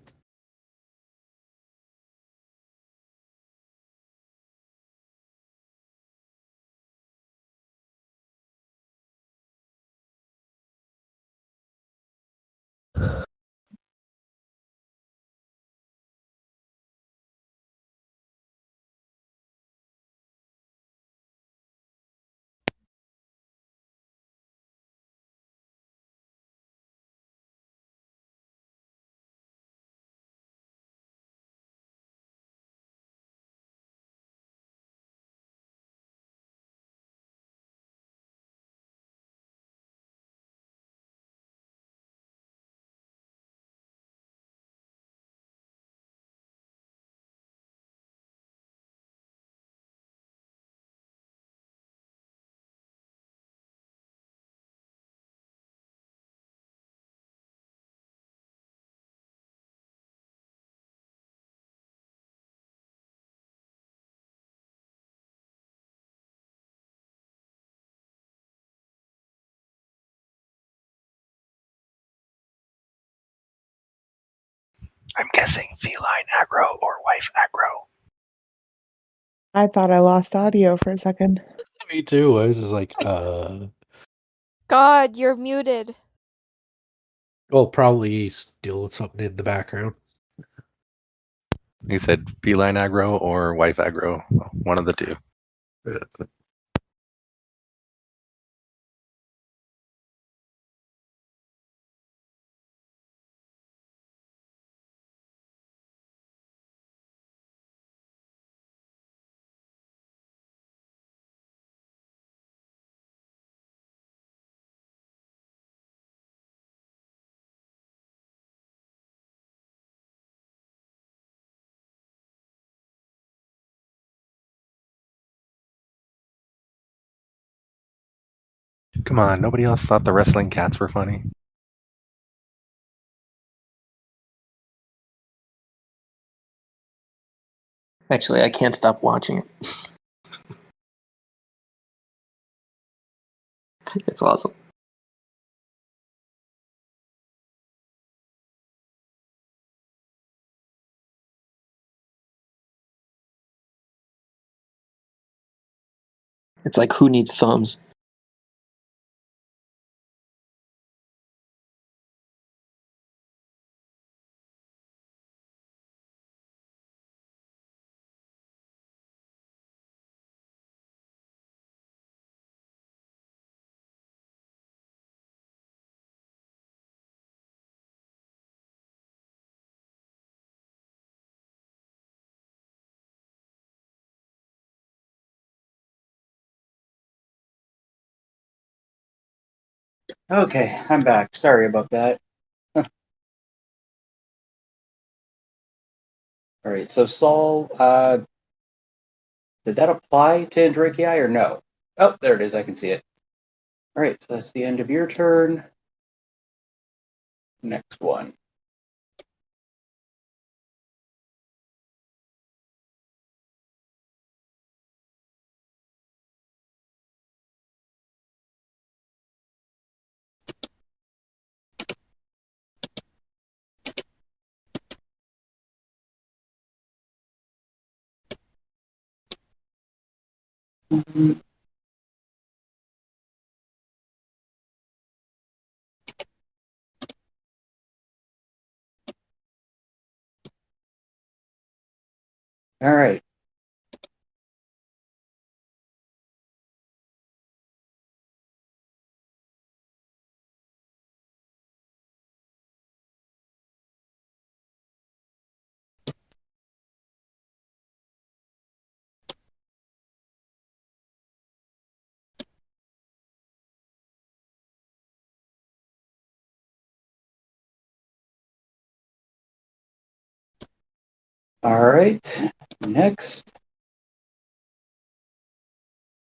I'm guessing feline aggro or wife aggro. I thought I lost audio for a second. Me too. I was just like, God, you're muted. well, probably still something in the background. He said feline aggro or wife aggro. One of the two. Come on, nobody else thought the wrestling cats were funny? Actually, I can't stop watching it. It's awesome. It's like, who needs thumbs? Okay, I'm back. Sorry about that. All right, so Saul, did that apply to Andrakei or no? Oh, there it is. I can see it. All right, so that's the end of your turn. Next one. Mhm. All right. All right. Next,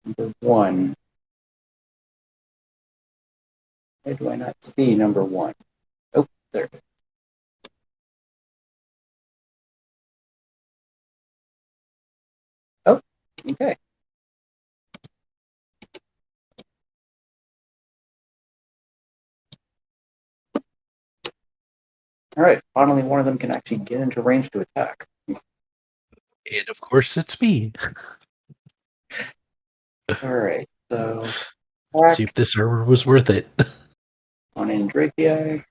number one. Why do I not see number one? Oh, there it is. Oh, okay. All right. Finally, one of them can actually get into range to attack. And of course, it's me. All right. So, See if this armor was worth it. on Andrakei.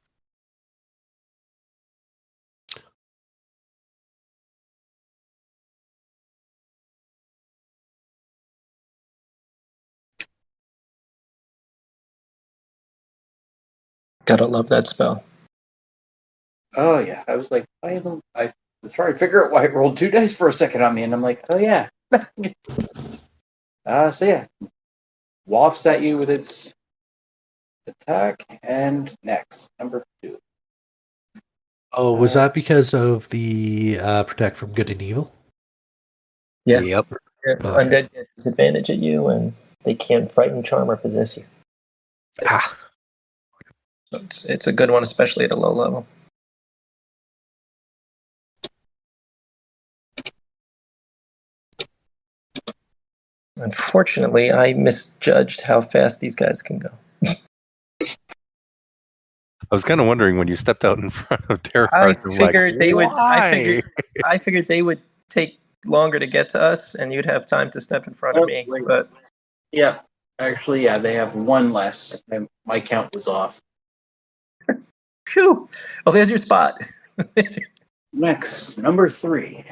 Gotta love that spell. Oh yeah, I was like, I was trying to figure out why it rolled 2 dice for a second on me, and I'm like, oh yeah. So yeah, wafts at you with its attack, and next number two. Oh, was that because of the protect from good and evil? Yeah. Yep. Undead get disadvantage at you, and they can't frighten, charm, or possess you. Ah, So it's a good one, especially at a low level. Unfortunately, I misjudged how fast these guys can go. I was kind of wondering when you stepped out in front of Terror I Heart, I'm like, figured they would. why? I figured they would take longer to get to us, and you'd have time to step in front of Oh, me. wait. But Yeah, actually, yeah, they have one less. And my count was off. phew! Oh, there's your spot. Next, number three.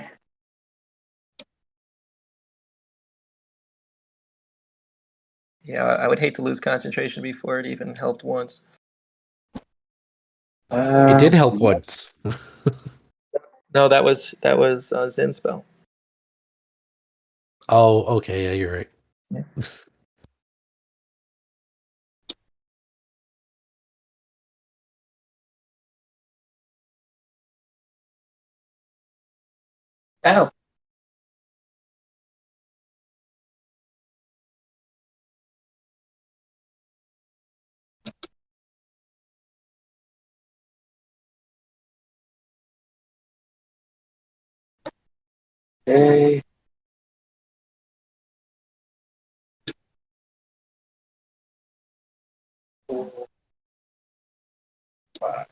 Yeah, I would hate to lose concentration before it even helped once. it did help once. No, that was Zen spell. Oh, okay, yeah, you're right. Yeah. Ow. Okay. Four, five.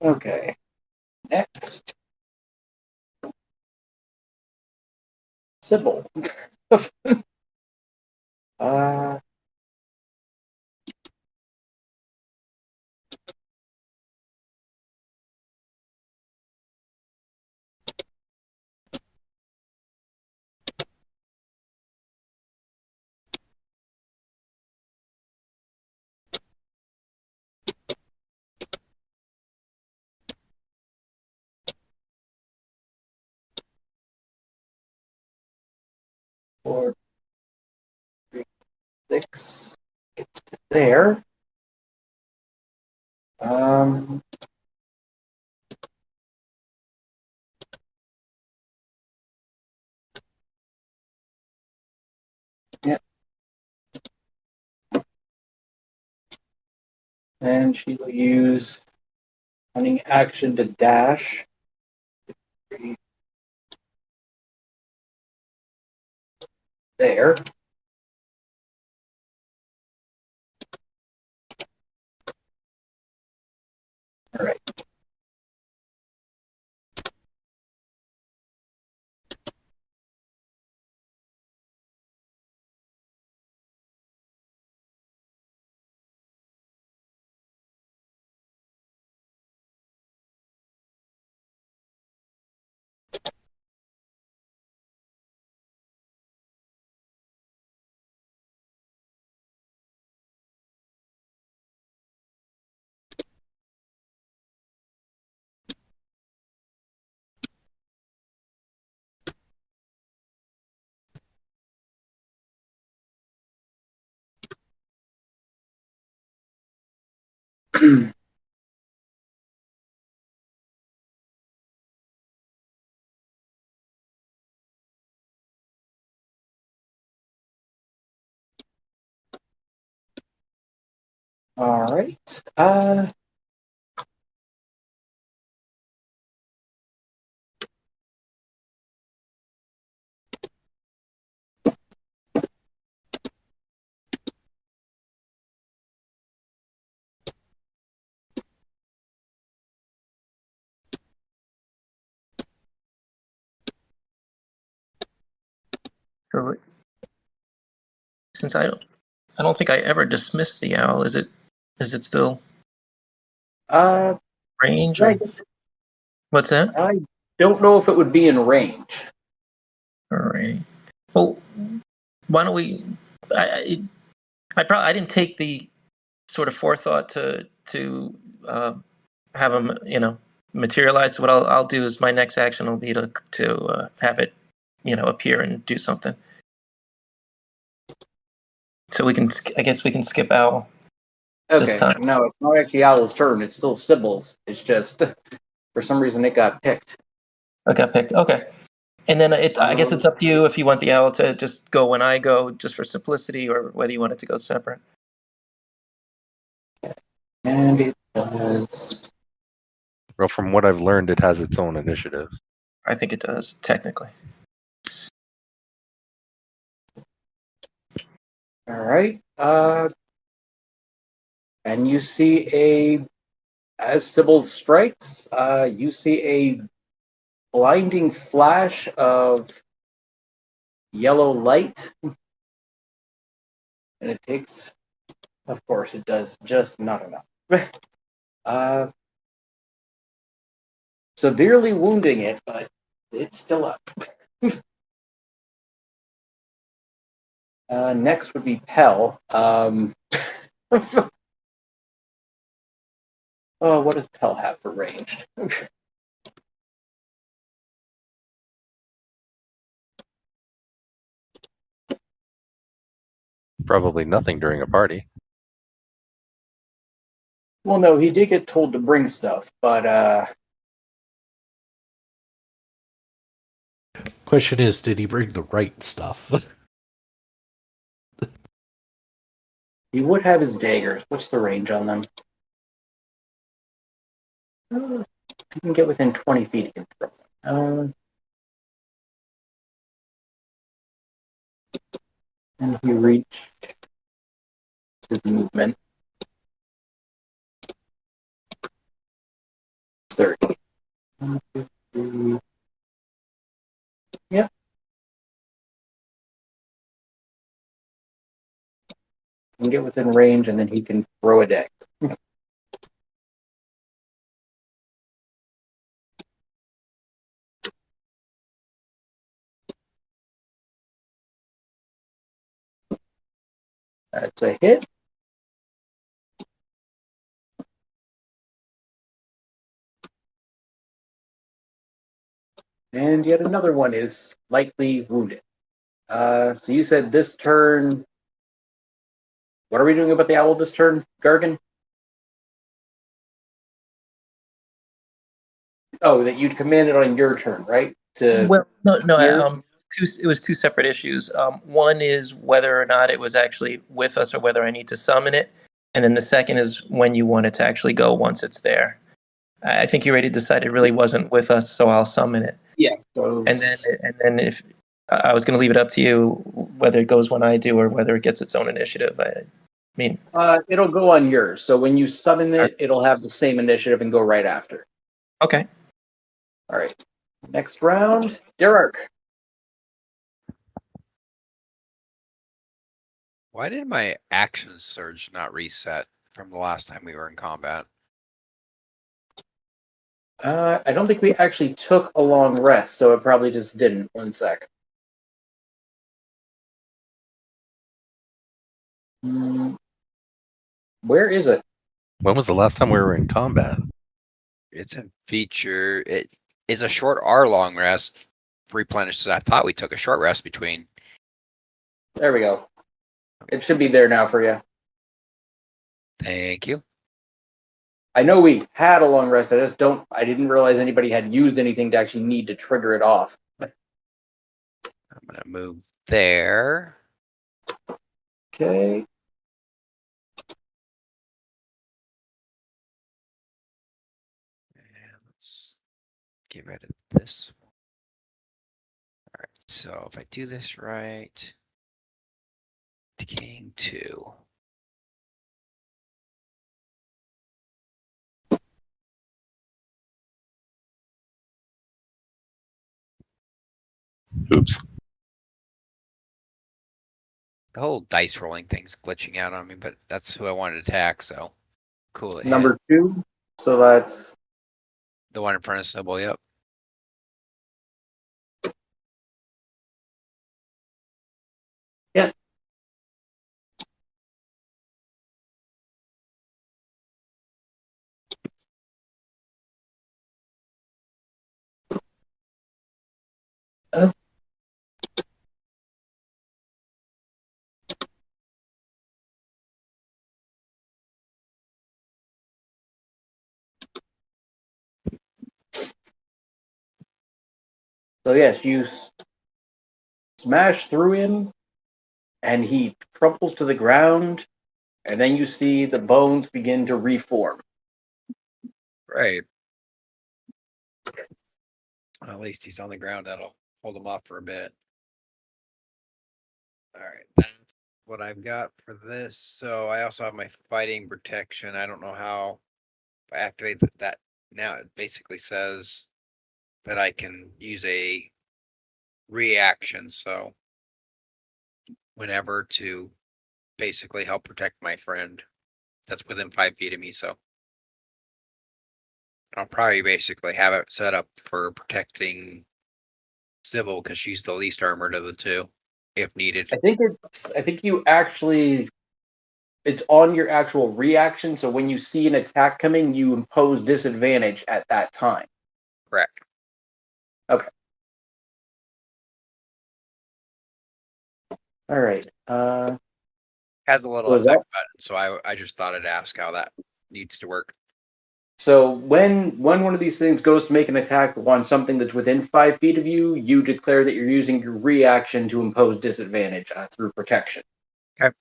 Okay. Next. Sybil. uh, four, three, six. It's there. Um, yeah. And she will use running action to dash. There. All right. All right. So since I don't think I ever dismissed the owl. Is it still Uh, range I, or what's that? I don't know if it would be in range. All right. Well, why don't we? I didn't take the sort of forethought to have them, materialize. So what I'll do is my next action will be to have it, appear and do something. So I guess we can skip owl this Okay. time. No, it's not actually Owl's turn. It's still Sybil's. It's just for some reason it got picked. I got picked. Okay. And then I guess it's up to you if you want the owl to just go when I go, just for simplicity, or whether you want it to go separate. And it does. Well, from what I've learned, it has its own initiative. I think it does, technically. All right. And you see as Sybil strikes, you see a blinding flash of yellow light. And it takes, of course, it does just not enough. Severely wounding it, but it's still up. Next would be Pell. Oh, what does Pell have for ranged? Probably nothing during a party. Well, no, he did get told to bring stuff, but Question is, did he bring the right stuff? he would have his daggers. What's the range on them? If you can get within 20 feet, he can throw them. And he reached his movement. 30. 1, 2, 3. Yep. He can get within range, and then he can throw a deck. That's a hit. And yet another one is lightly wounded. So you said this turn. What are we doing about the owl this turn, Gargan? Oh, that you'd commanded on your turn, right? Well, no. Here? It was two separate issues. One is whether or not it was actually with us, or whether I need to summon it, and then the second is when you want it to actually go once it's there. I think you already decided it really wasn't with us, so I'll summon it. Yeah. And then if I was going to leave it up to you whether it goes when I do or whether it gets its own initiative. I mean, it'll go on yours. So when you summon it, it'll have the same initiative and go right after. Okay. All right. Next round, Derek. Why did my action surge not reset from the last time we were in combat? I don't think we actually took a long rest, so it probably just didn't. 1 sec. Where is it? When was the last time we were in combat? It's a feature. It is a short or long rest. Replenished. I thought we took a short rest between. There we go. It should be there now for you. Thank you. I know we had a long rest. I didn't realize anybody had used anything to actually need to trigger it off. I'm gonna move there. Okay. And let's get rid of this one. All right. So if I do this right, decaying 2. Oops. The whole dice rolling thing's glitching out on me, but that's who I wanted to attack, so cool. Number 2. So that's the one in front of Snowball, yep. yeah. Oh. So yes, you smash through him, and he crumples to the ground, and then you see the bones begin to reform. Right. Well, at least he's on the ground. That'll hold him off for a bit. All right. That's what I've got for this. So I also have my fighting protection. I don't know how if I activate that now. It basically says that I can use a reaction. So whenever to basically help protect my friend that's within 5 feet of me. So I'll probably basically have it set up for protecting Sybil because she's the least armored of the two, if needed. I think you actually, it's on your actual reaction. So when you see an attack coming, you impose disadvantage at that time. Correct. Okay. All right. Has a little Was effect that- button, so I just thought I'd ask how that needs to work. So when one of these things goes to make an attack on something that's within 5 feet of you, you declare that you're using your reaction to impose disadvantage through protection. Okay.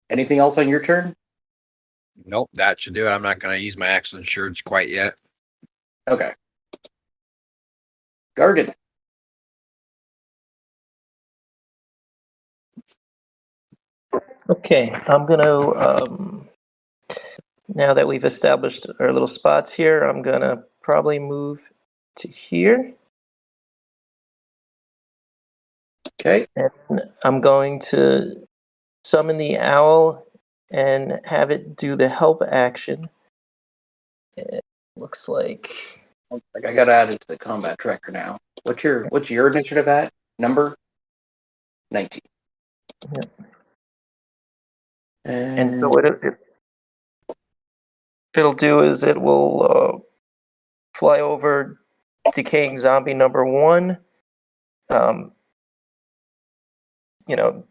Anything else on your turn? Nope, that should do it. I'm not going to use my action surge quite yet. Okay. Gargan. Okay, I'm gonna. Now that we've established our little spots here, I'm gonna probably move to here, Okay. and I'm going to summon the owl and have it do the help action. It looks like I got to add it to the combat tracker now. What's your initiative at? Number 19. Yeah. And And so what it'll do is it will fly over decaying zombie number 1, you know,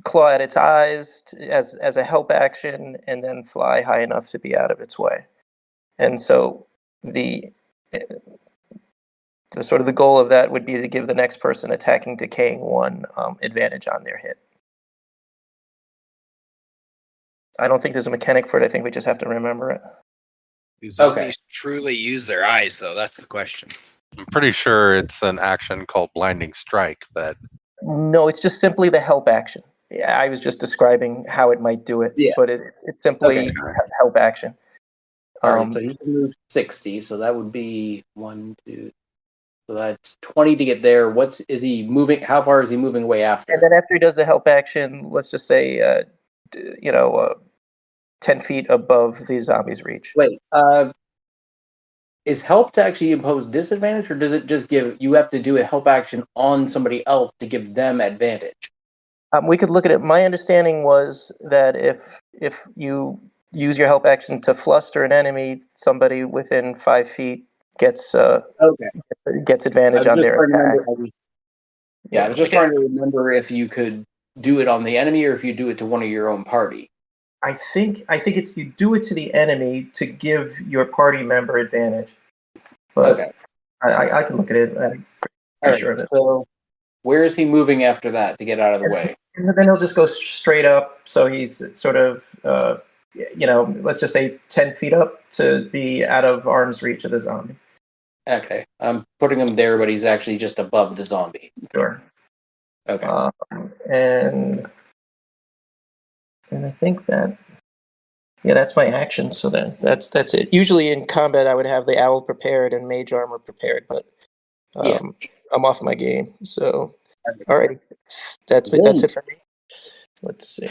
claw at its eyes as a help action, and then fly high enough to be out of its way. And so the sort of the goal of that would be to give the next person attacking decaying 1 advantage on their hit. I don't think there's a mechanic for it. I think we just have to remember it. Do zombies truly use their eyes, though? That's the question. I'm pretty sure it's an action called Blinding Strike that. No, it's just simply the help action. Yeah, I was just describing how it might do it, but it's simply help action. All right, so he can move 60, so that would be 1, 2. So that's 20 to get there. Is he moving? How far is he moving away after? And then after he does the help action, let's just say, 10 feet above the zombie's reach. Wait, is help to actually impose disadvantage, or does it just give you have to do a help action on somebody else to give them advantage? We could look at it. My understanding was that if you use your help action to fluster an enemy, somebody within 5 feet gets advantage on their attack. I was just trying to remember if you could do it on the enemy or if you do it to one of your own party. I think it's you do it to the enemy to give your party member advantage. But I can look at it. I'm pretty sure of it. So where is he moving after that to get out of the way? And then he'll just go straight up. So he's sort of, let's just say 10 feet up to be out of arm's reach of the zombie. Okay. I'm putting him there, but he's actually just above the zombie. Sure. Okay. And I think that's my action. So then that's it. Usually in combat, I would have the owl prepared and mage armor prepared, but I'm off my game. So, all right, that's it for me. Let's see.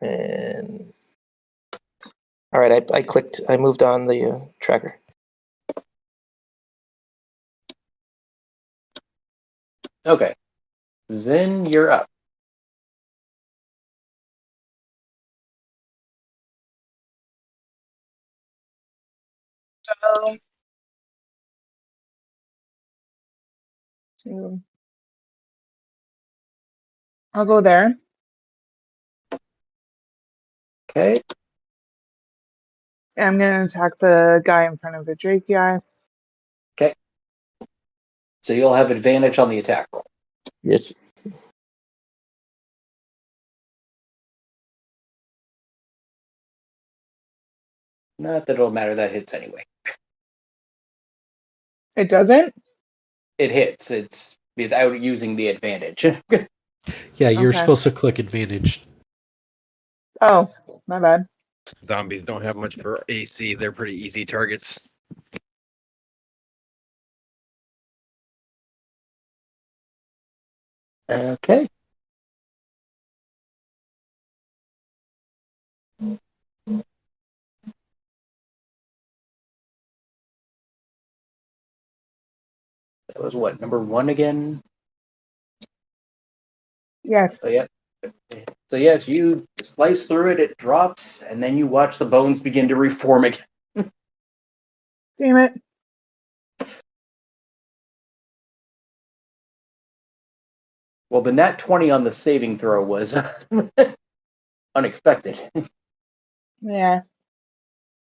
And all right, I moved on the tracker. Okay. Zen, you're up. So I'll go there. Okay. I'm going to attack the guy in front of the Drake guy. Okay. So you'll have advantage on the attack roll. Yes. Not that it'll matter. That hits anyway. It doesn't? It hits. It's without using the advantage. Yeah, you're supposed to click advantage. Oh, my bad. Zombies don't have much for AC. They're pretty easy targets. Okay. That was what, number 1 again? Yes. So yes, you slice through it, it drops, and then you watch the bones begin to reform again. Damn it. Well, the nat 20 on the saving throw was unexpected. Yeah.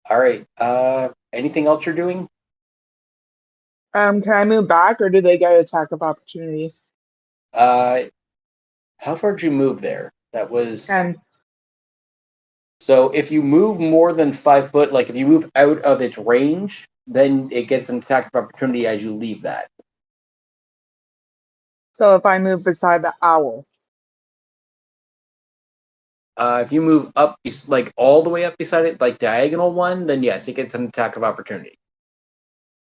All right. Anything else you're doing? Can I move back, or do they get attack of opportunity? How far did you move there? That was 10. So if you move more than 5 foot, like if you move out of its range, then it gets an attack of opportunity as you leave that. So if I move beside the owl. If you move up, like all the way up beside it, like diagonal one, then yes, it gets an attack of opportunity.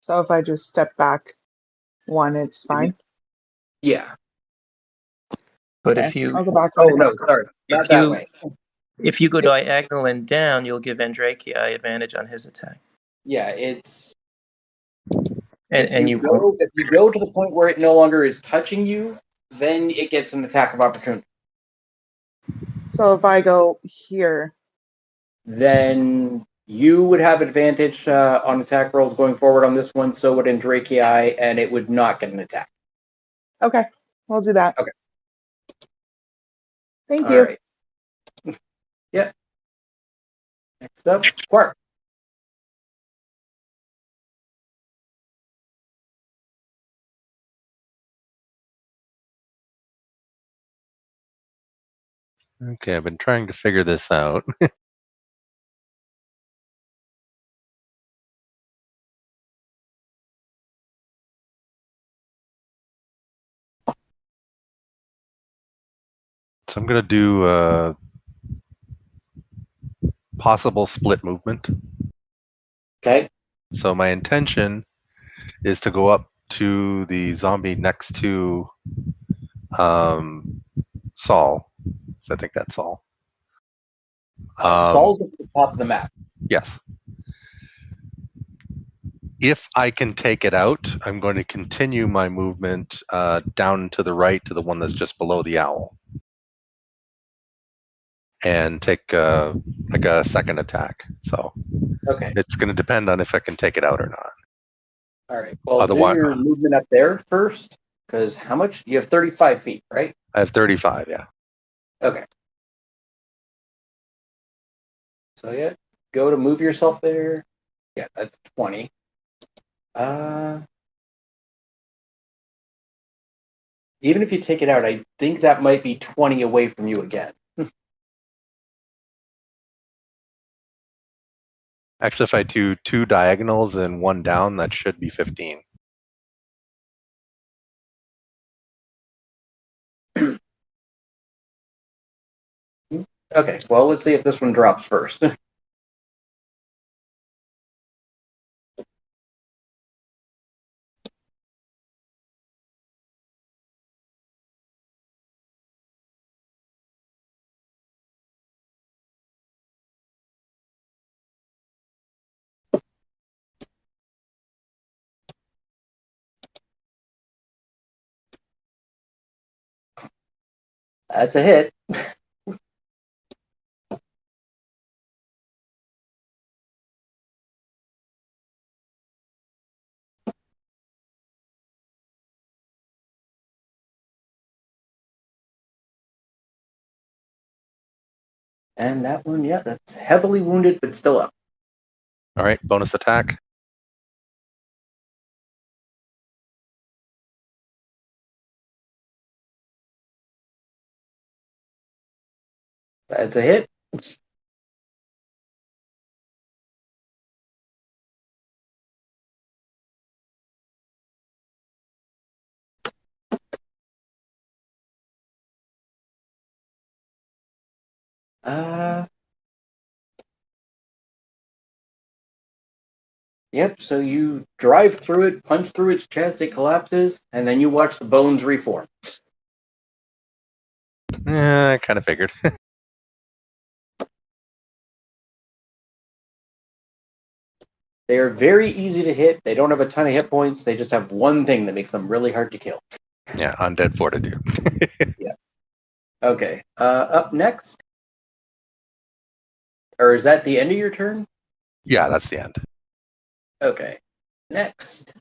So if I just step back one, it's fine. Yeah. But Okay, if you I'll go back Oh one. no, sorry, not if that you way. if you go diagonal and down, you'll give Andrakii advantage on his attack, Yeah, it's and you won't. if you go to the point where it no longer is touching you, then it gets an attack of opportunity. So if I go here, Then you would have advantage on attack rolls going forward on this one. So would Andrakii, and it would not get an attack. okay, we'll do that. Okay. Thank All you. right. Yeah. Next up, Quark. Okay, I've been trying to figure this out. So I'm going to do a possible split movement. Okay. So my intention is to go up to the zombie next to Saul. So I think that's Saul. Saul's at the top of the map. Yes. If I can take it out, I'm going to continue my movement down to the right to the one that's just below the owl, and take like a second attack. So Okay. it's going to depend on if I can take it out or not. All right. Well, do Otherwise, your movement up there first, because how much? You have 35 feet, right? I have 35. Yeah. Okay. So yeah, go to move yourself there. Yeah, that's 20. Even if you take it out, I think that might be 20 away from you again. Actually, if I do two diagonals and one down, that should be 15. Okay, well, let's see if this one drops first. That's a hit. And that one, yeah, that's heavily wounded, but still up. All right, bonus attack. That's a hit. Uh, yep, so you drive through it, punch through its chest, it collapses, and then you watch the bones reform. I kind of figured. They are very easy to hit. They don't have a ton of hit points. They just have one thing that makes them really hard to kill. Yeah, undead fortitude. Yeah. Okay. Up next. Or is that the end of your turn? Yeah, that's the end. Okay. Next.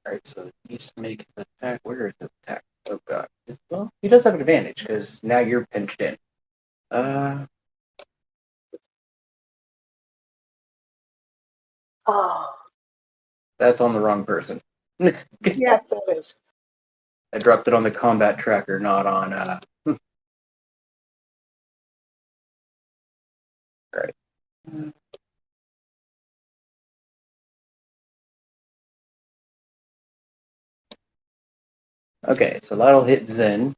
Alright, so he needs to make an attack. Where is the attack? Oh god. Well, he does have an advantage, because now you're pinched in. Oh, That's on the wrong person. yeah, that is. I dropped it on the combat tracker, not on, Alright. Okay, so that'll hit Zen.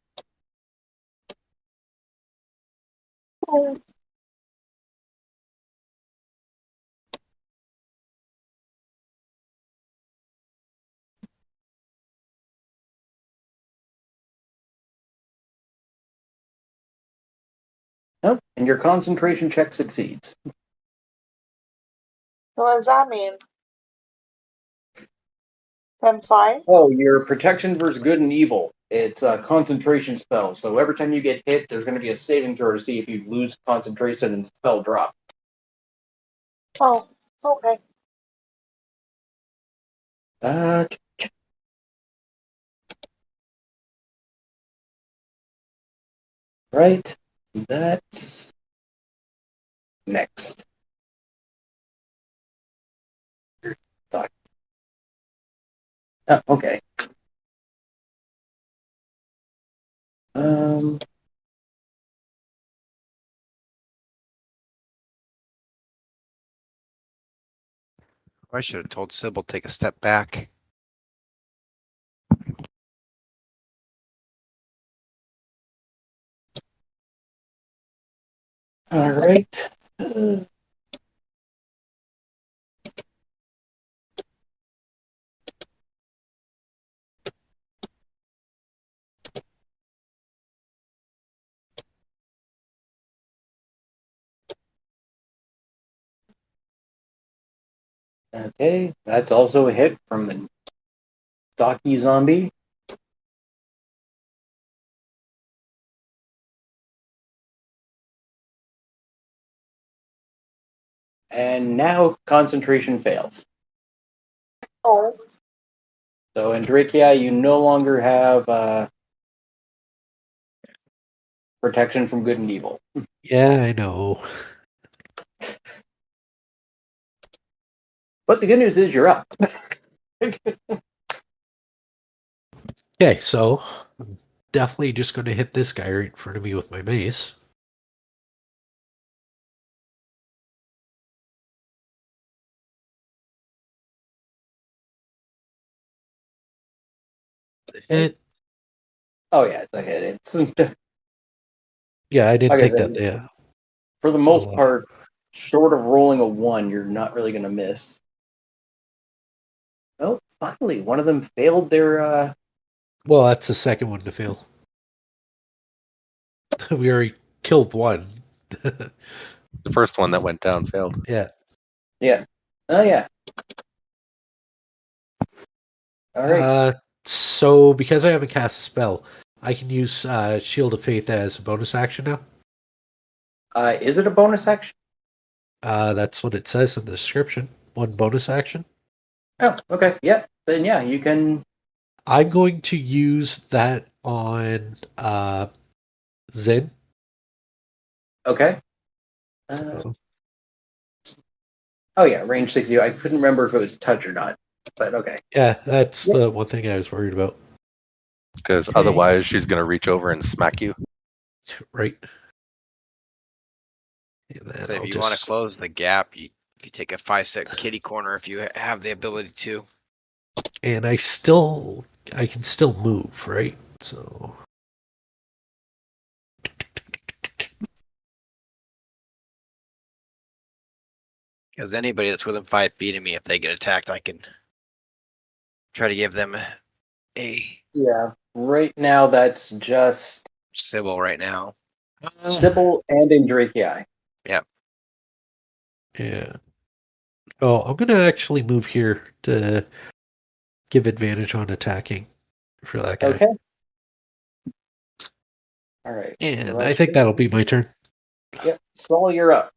Nope, and your concentration check succeeds. What does that mean? I'm fine. Oh, your protection versus good and evil. It's a concentration spell, so every time you get hit, there's going to be a saving throw to see if you lose concentration and the spell drop. Oh, okay. Uh, right, that's next. Oh, okay. Um, I should have told Sybil to take a step back. all right. Okay, that's also a hit from the stocky zombie. And now concentration fails. Oh, So in Drakia, you no longer have protection from good and evil. Yeah, I know. But the good news is you're up. Okay, so I'm definitely just going to hit this guy right in front of me with my mace. Hit. Oh yeah, it's a hit. It's Yeah, I didn't like I think said, that. Yeah. for the most Well, part, short of rolling a 1, you're not really going to miss. Oh, finally, one of them failed their. well, that's the second one to fail. We already killed one. The first one that went down failed. Yeah. Yeah. Oh yeah. All right. So because I haven't cast a spell, I can use Shield of Faith as a bonus action now. Is it a bonus action? That's what it says in the description. One bonus action. Oh, okay. Yeah. Then yeah, you can. I'm going to use that on Zen. Okay. Oh yeah, range 60. I couldn't remember if it was touch or not, but okay. Yeah, that's Yep. the one thing I was worried about. Because Okay. otherwise she's going to reach over and smack you. Right. And then So if I'll you want to just... close the gap, you take a 5-step kitty corner if you have the ability to. And I can still move, right? So Because anybody that's within 5 feet of me, if they get attacked, I can try to give them a Yeah. Right now, that's just Sybil right now. Sybil and Indraki. Yep. yeah. Oh, I'm gonna actually move here to give advantage on attacking for that guy. Okay. All right. And I think that'll be my turn. Yep. Saul, you're up.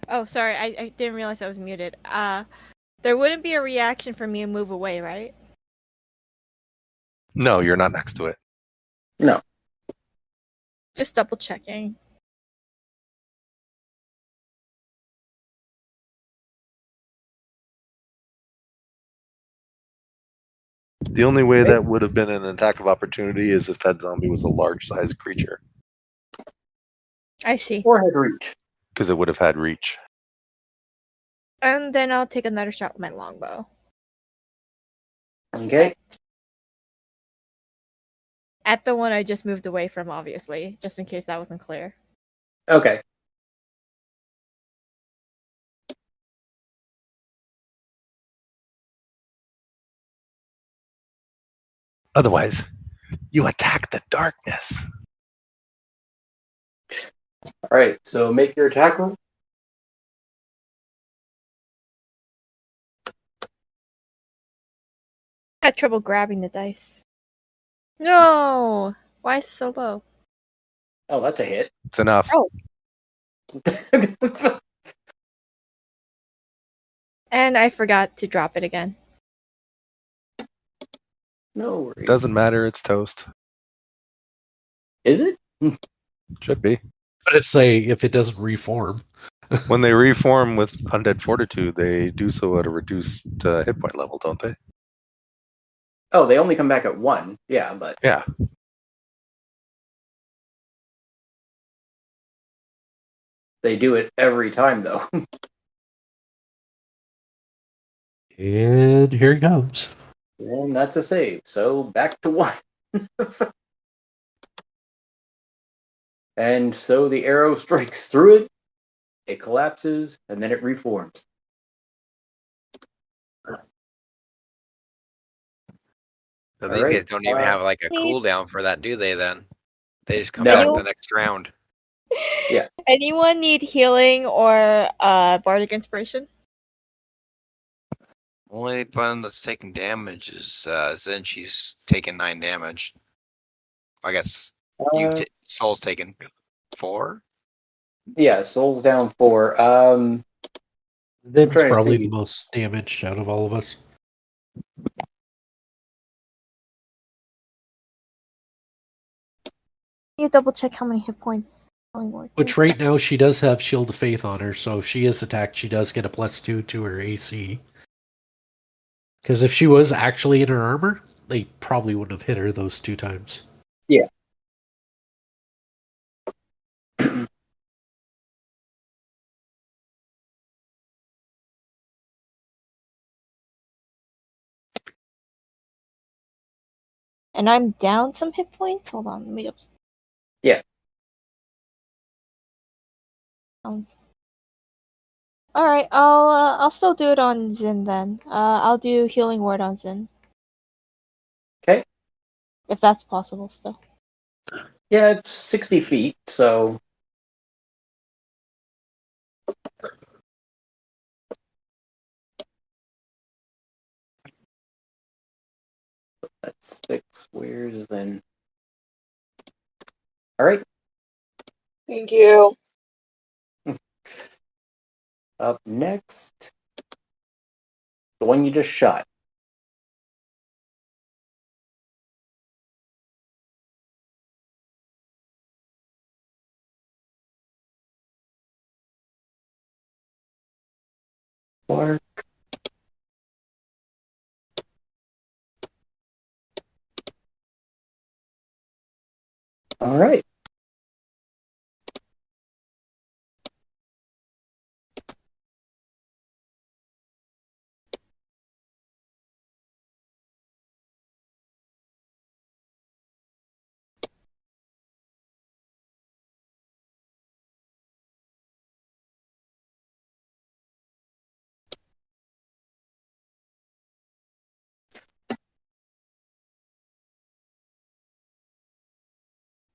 Oh, sorry, I didn't realize I was muted. There wouldn't be a reaction for me to move away, right? No, you're not next to it. No. Just double checking. The only way that would have been an attack of opportunity is if that zombie was a large-sized creature, I see. Or had reach. because it would have had reach. And then I'll take another shot with my longbow. Okay. At the one I just moved away from, obviously, just in case that wasn't clear. Okay. Otherwise, you attack the darkness. All right. So make your attack roll. I had trouble grabbing the dice. No! Why is it so low? Oh, that's a hit. It's enough. Oh. And I forgot to drop it again. No worries. Doesn't matter. It's toast. Is it? Should be. But it's say if it doesn't reform. When they reform with undead fortitude, they do so at a reduced hit point level, don't they? Oh, they only come back at 1. Yeah, but Yeah. they do it every time, though. And here it comes. And that's a save. So back to 1. And so the arrow strikes through it. It collapses, and then it reforms. So All these right. guys don't even have like a cooldown for that, do they? Then they just come No. back the next round. Yeah. Anyone need healing or bardic inspiration? Only one that's taking damage is Zen. She's taking 9 damage. I guess Soul's taken 4. Yeah, Soul's down 4. That's trying to probably see. the most damaged out of all of us. You double check how many hit points. Which right now she does have Shield of Faith on her, so if she is attacked, she does get a +2 to her AC. Because if she was actually in her armor, they probably wouldn't have hit her those 2 times. Yeah. And I'm down some hit points. Hold on, let me up. Yeah. All right, I'll still do it on Zin then. I'll do healing word on Zin. Okay. If that's possible, still. Yeah, it's 60 feet, so. That's 6 squares, then. All right. Thank you. Up next, the one you just shot. Mark. All right.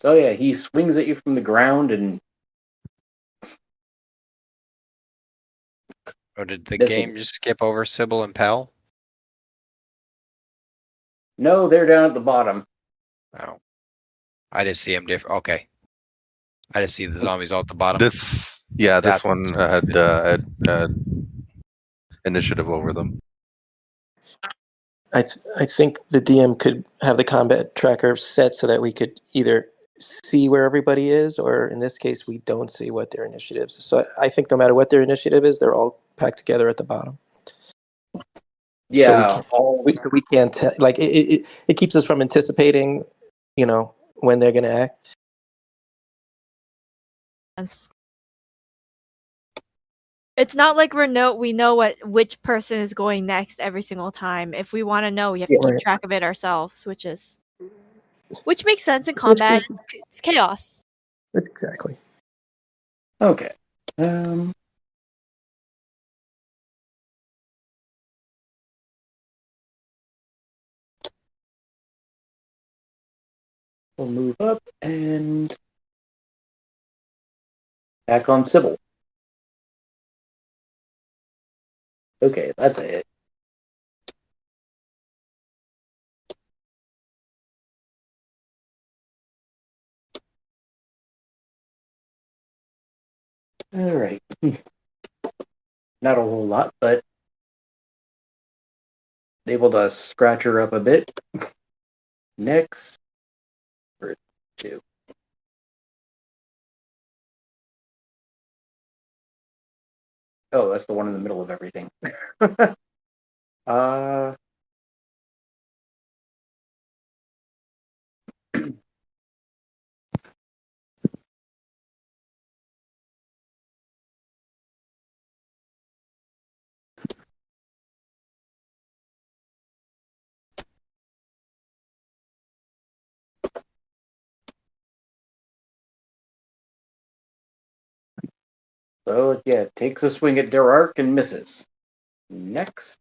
So yeah, he swings at you from the ground and. Or did the This game one. just skip over Sybil and Pell? No, they're down at the bottom. Oh. I just see them different. Okay. I just see the zombies all at the bottom. Yeah, this That's one had initiative over them. I think the DM could have the combat tracker set so that we could either see where everybody is, or in this case, we don't see what their initiatives is. So I think no matter what their initiative is, they're all packed together at the bottom. Yeah, So we can't tell. Like it keeps us from anticipating, when they're going to act. It's not like we know which person is going next every single time. If we want to know, we have to keep Right. track of it ourselves, which makes sense in combat. It's chaos. Exactly. okay. We'll move up and back on Sybil. Okay, that's a hit. All right. Not a whole lot, but able to scratch her up a bit. Next, for 2. Oh, that's the one in the middle of everything. uh, so yeah, takes a swing at their arc and misses. Next.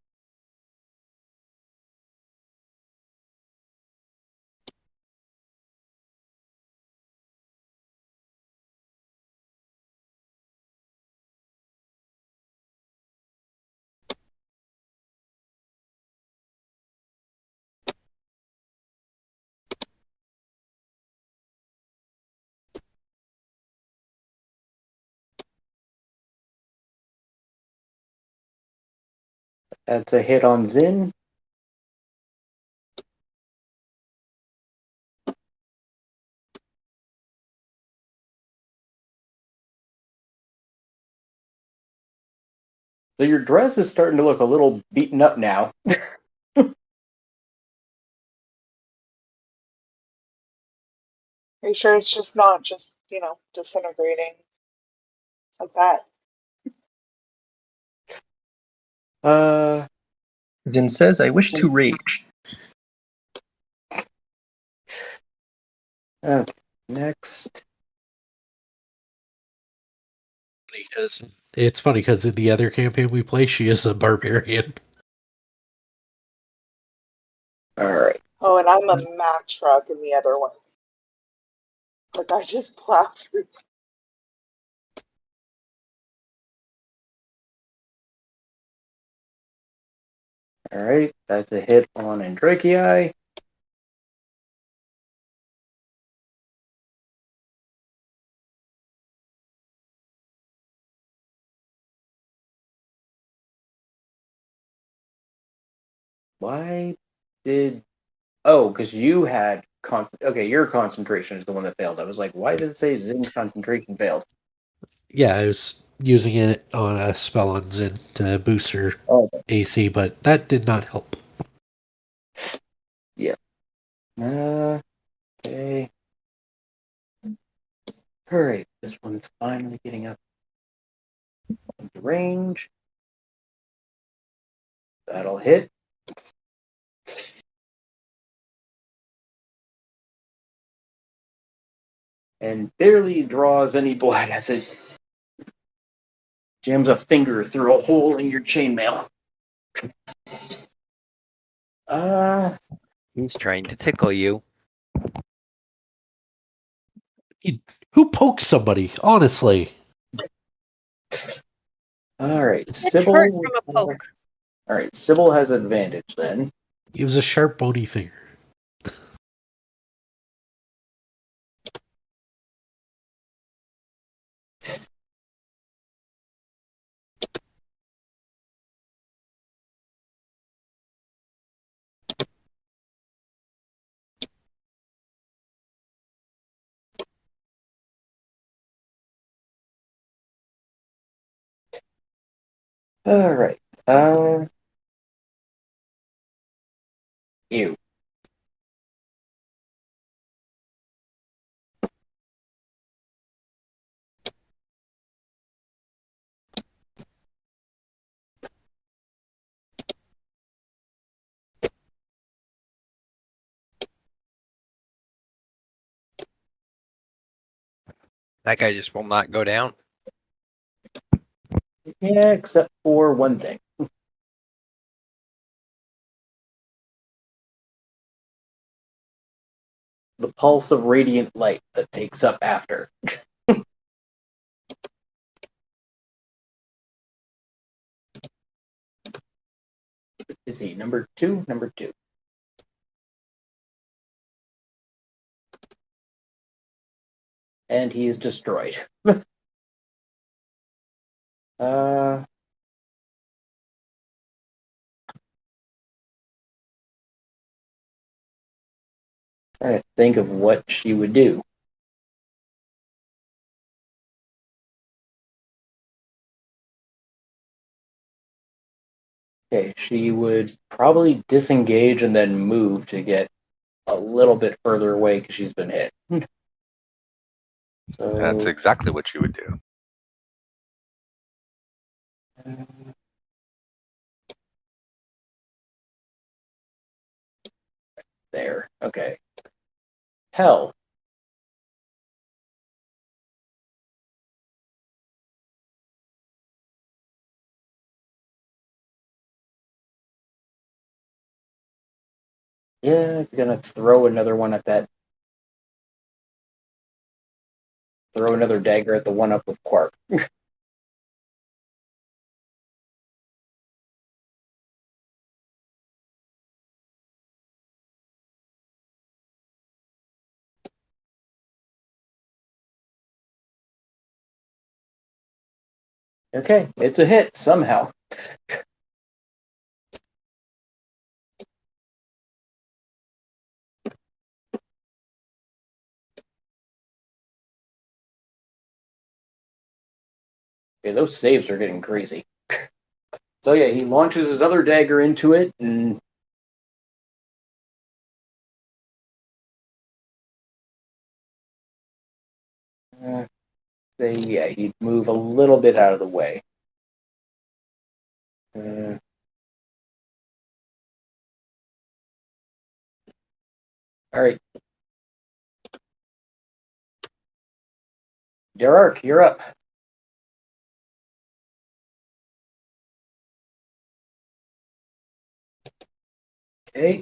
That's a hit on Zin. So your dress is starting to look a little beaten up now. Are you sure it's just not just, disintegrating like that? Zin says, "I wish to rage." Okay, next. It's funny because in the other campaign we play, she is a barbarian. All right. Oh, and I'm a Mack truck in the other one. Like I just plowed through. All right, that's a hit on Andrachii. Why did... Oh, because you had... Okay, your concentration is the one that failed. I was like, why does it say Zin's concentration failed? Yeah, I was using it on a spell on Zin to boost her AC, but that did not help. Yeah. Okay. Alright, this one's finally getting up into range. That'll hit. And barely draws any blood as it jams a finger through a hole in your chainmail. He's trying to tickle you. Who pokes somebody? Honestly. Alright, It's Sybil. hurt from a poke. Alright, Sybil has advantage then. It was a sharp, bony finger. All right. You. That guy just will not go down. Yeah, except for one thing. The pulse of radiant light that takes up after. Is he number two? Number two. And he is destroyed. uh, Trying to think of what she would do. Okay, she would probably disengage and then move to get a little bit further away because she's been hit. So That's exactly what you would do. there. Okay. Hell. Yeah, he's gonna throw another one at that. Throw another dagger at the one up with Quark. Okay, it's a hit somehow. Okay, those saves are getting crazy. So yeah, he launches his other dagger into it, and he'd move a little bit out of the way. All right, Derark, you're up. Okay.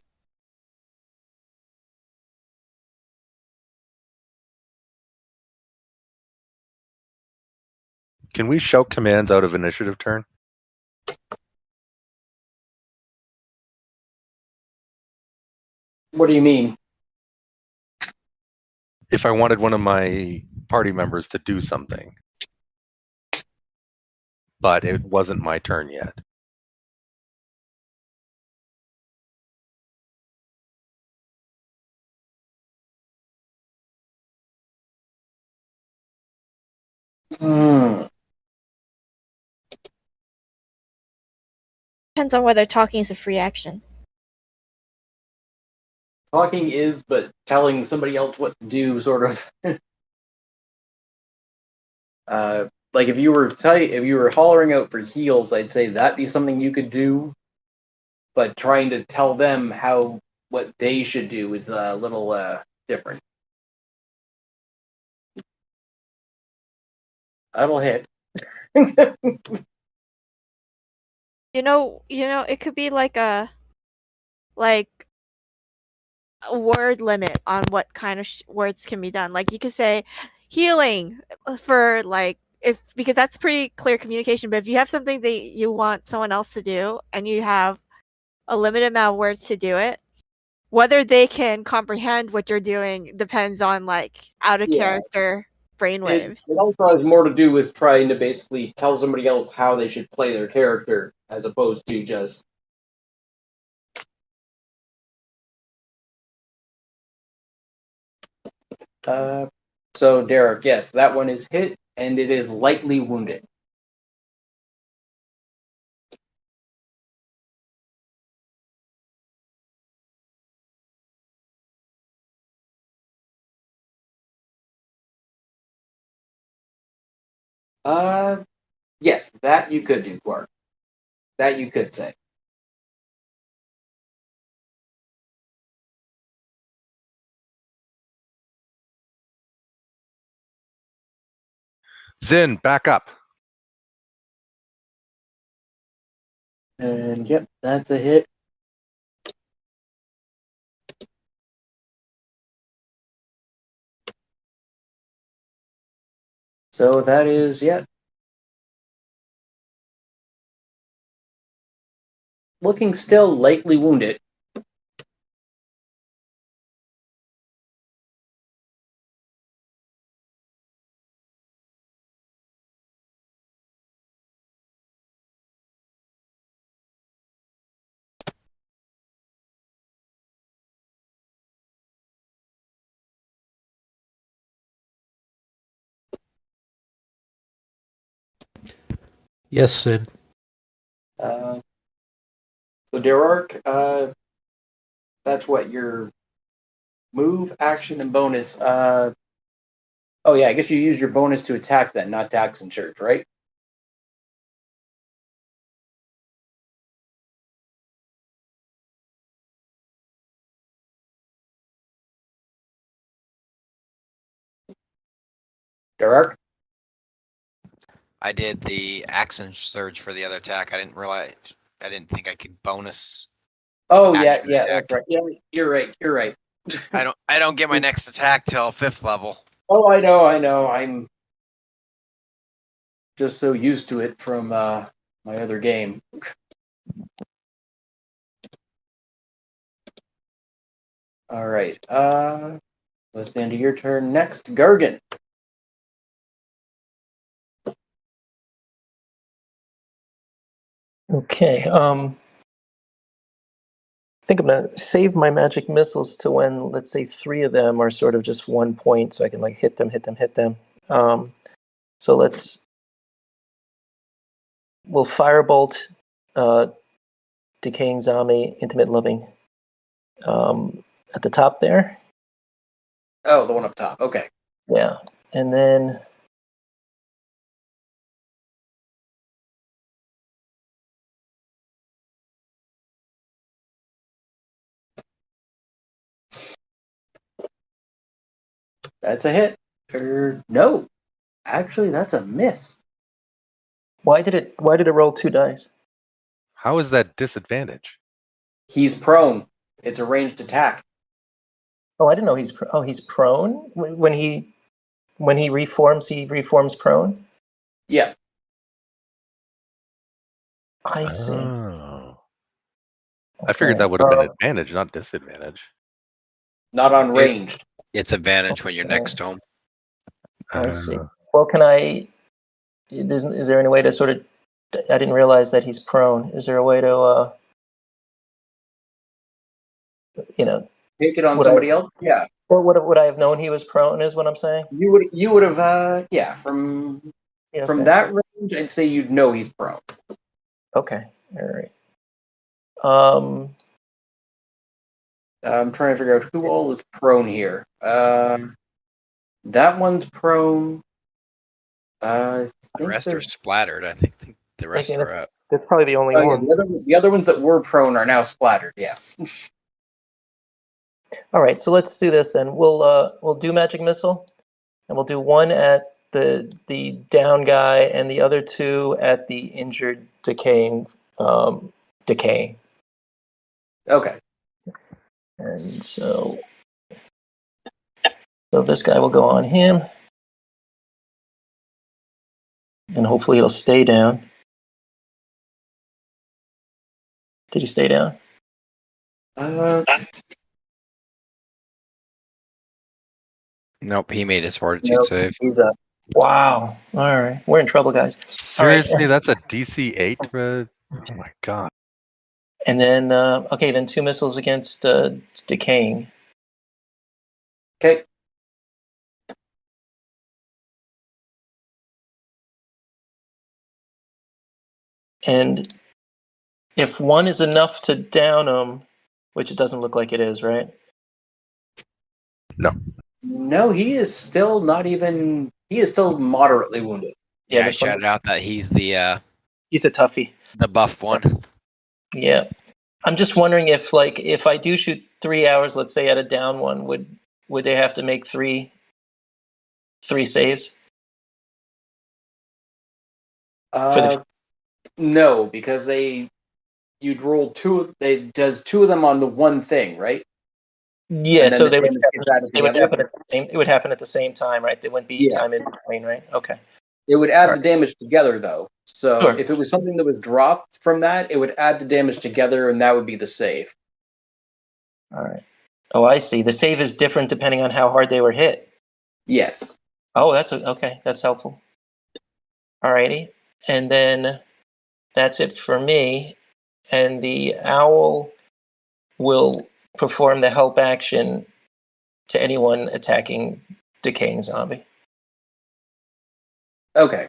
Can we shout commands out of initiative turn? What do you mean? If I wanted one of my party members to do something, but it wasn't my turn yet. Depends on whether talking is a free action. Talking is, but telling somebody else what to do, sort of. Like if you were hollering out for heals, I'd say that'd be something you could do. But trying to tell them what they should do is a little different. That'll hit. It could be like a word limit on what kind of words can be done. Like you could say healing for because that's pretty clear communication. But if you have something that you want someone else to do and you have a limited amount of words to do it, whether they can comprehend what you're doing depends on out of character brainwaves. It also has more to do with trying to basically tell somebody else how they should play their character, as opposed to just. So Derek, yes, that one is hit, and it is lightly wounded. Yes, that you could do, Quark. That you could say. Zin, back up. And yep, that's a hit. So that is, yeah. Looking still lightly wounded. Yes, Sid. So Derark, that's what your move, action, and bonus. Oh yeah, I guess you use your bonus to attack then, not to action surge, right? Derark? I did the action surge for the other attack. I didn't think I could bonus Oh yeah, action yeah, attack. that's right. Yeah, you're right. You're right. I don't get my next attack till 5th level. Oh, I know. I'm just so used to it from my other game. All right. Let's end your turn next. Gargan. Okay. I think I'm gonna save my magic missiles to when, let's say, 3 of them are sort of just 1 point, so I can like hit them. So we'll firebolt, decaying zombie, intimate living, at the top there. Oh, the one up top. Okay. Yeah, and then That's a hit. No. Actually, that's a miss. why did it roll 2 dice? How is that disadvantage? He's prone. It's a ranged attack. Oh, I didn't know he's prone when he reforms. He reforms prone. Yeah. I see. Oh. I figured Okay. that would have been advantage, not disadvantage. Not on ranged. It's advantage when you're next to him. I see. Well, can I? Is there any way to sort of? I didn't realize that he's prone. Is there a way to, Take it on would somebody else? Yeah. Well, would I have known he was prone? Is what I'm saying. You would have yeah, from Okay. that range, I'd say you'd know he's prone. Okay. All right. I'm trying to figure out who all is prone here. That one's prone. The rest are splattered. I think the rest are up. That's probably the only yeah, one. the other ones that were prone are now splattered. Yes. All right. So let's do this then. We'll do magic missile, and we'll do one at the down guy, and the other 2 at the injured decaying. Okay. And so this guy will go on him, and hopefully he'll stay down. Did he stay down? Nope, he made his fortitude save. He's up. Wow. All right. We're in trouble, guys. Seriously, All right. that's a DC 8? Oh my god. And then, then 2 missiles against decaying. Okay. And if one is enough to down him, which it doesn't look like it is, right? No. No, he is still not even. He is still moderately wounded. Yeah, I this one. shouted out that he's the He's a toughie. buff one. Yeah. I'm just wondering if I do shoot 3 hours, let's say at a down one, would they have to make three saves? No, because you'd roll two. They does two of them on the one thing, right? Yeah, And then so the damage gets added they would together? happen at the same. It would happen at the same time, right? There wouldn't be Yeah. time in between, right? Okay. It would add All the damage together, though. So Sure. if it was something that was dropped from that, it would add the damage together, and that would be the save. All right. Oh, I see. The save is different depending on how hard they were hit. Yes. Oh, okay. That's helpful. All righty. And then that's it for me. And the owl will perform the help action to anyone attacking decaying zombie. Okay.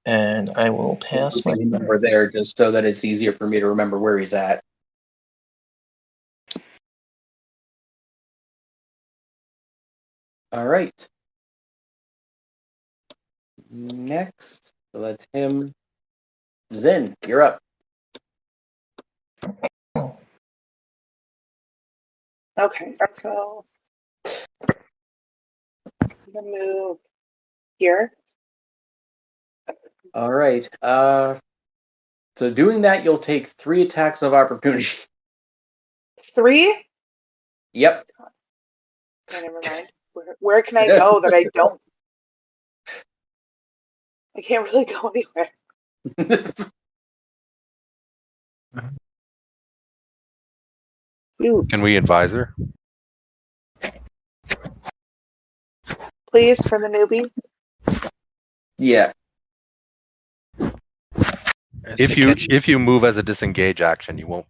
And I will pass my number there just so that it's easier for me to remember where he's at. All right. Next, so that's him. Zen, you're up. Okay, so I'm gonna move here. All right. So doing that, you'll take 3 attacks of opportunity. 3? Yep. Okay, never mind. Where can I go that I don't? I can't really go anywhere. Shoot. Can we advise her? Please, for the newbie. Yeah. If you move as a disengage action, you won't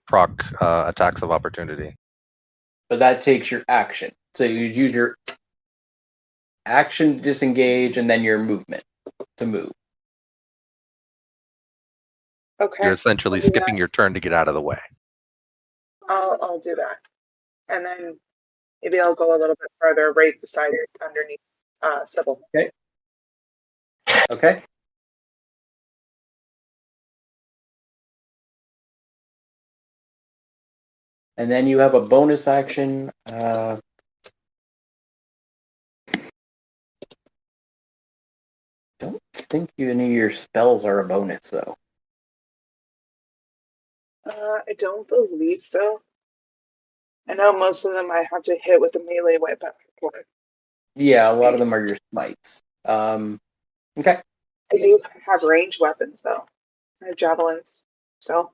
proc attacks of opportunity. But that takes your action. So you use your action to disengage, and then your movement to move. Okay. You're essentially skipping your turn to get out of the way. I'll do that, and then maybe I'll go a little bit further, right beside it, underneath Sybil. Okay. Okay. And then you have a bonus action. Don't think any of your spells are a bonus, though. I don't believe so. I know most of them I have to hit with a melee weapon. Yeah, a lot of them are your smites. Okay. I do have ranged weapons, though. I have javelins still.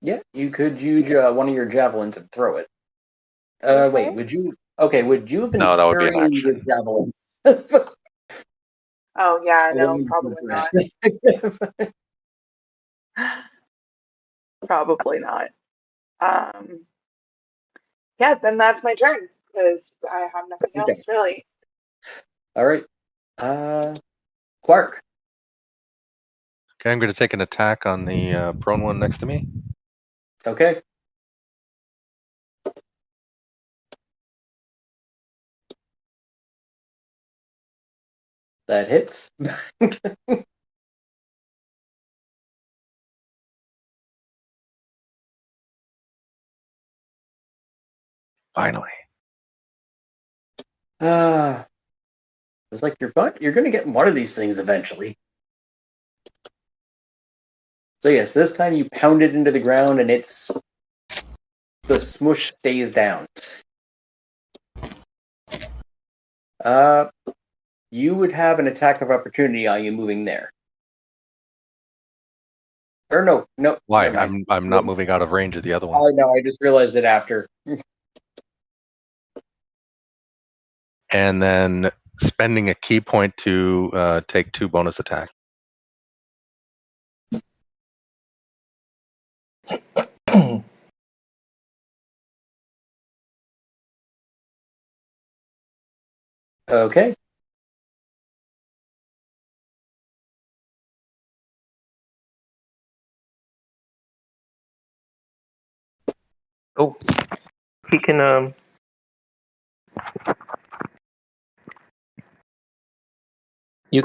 Yeah, you could use one of your javelins and throw it. Wait, would you? Okay, would you have been No, that would be an carrying your action. javelin? Oh, yeah, no, probably not. Probably not. Yeah, then that's my turn, because I have nothing else, really. All right. Quark. Okay, I'm going to take an attack on the prone one next to me. Okay. That hits. Finally. It's like you're going to get one of these things eventually. So yes, this time you pound it into the ground, and the smush stays down. You would have an attack of opportunity on you moving there. Or no. Why? I'm not moving out of range of the other one. Oh no, I just realized it after. And then spending a key point to take 2 bonus attacks. Okay. Oh, he can You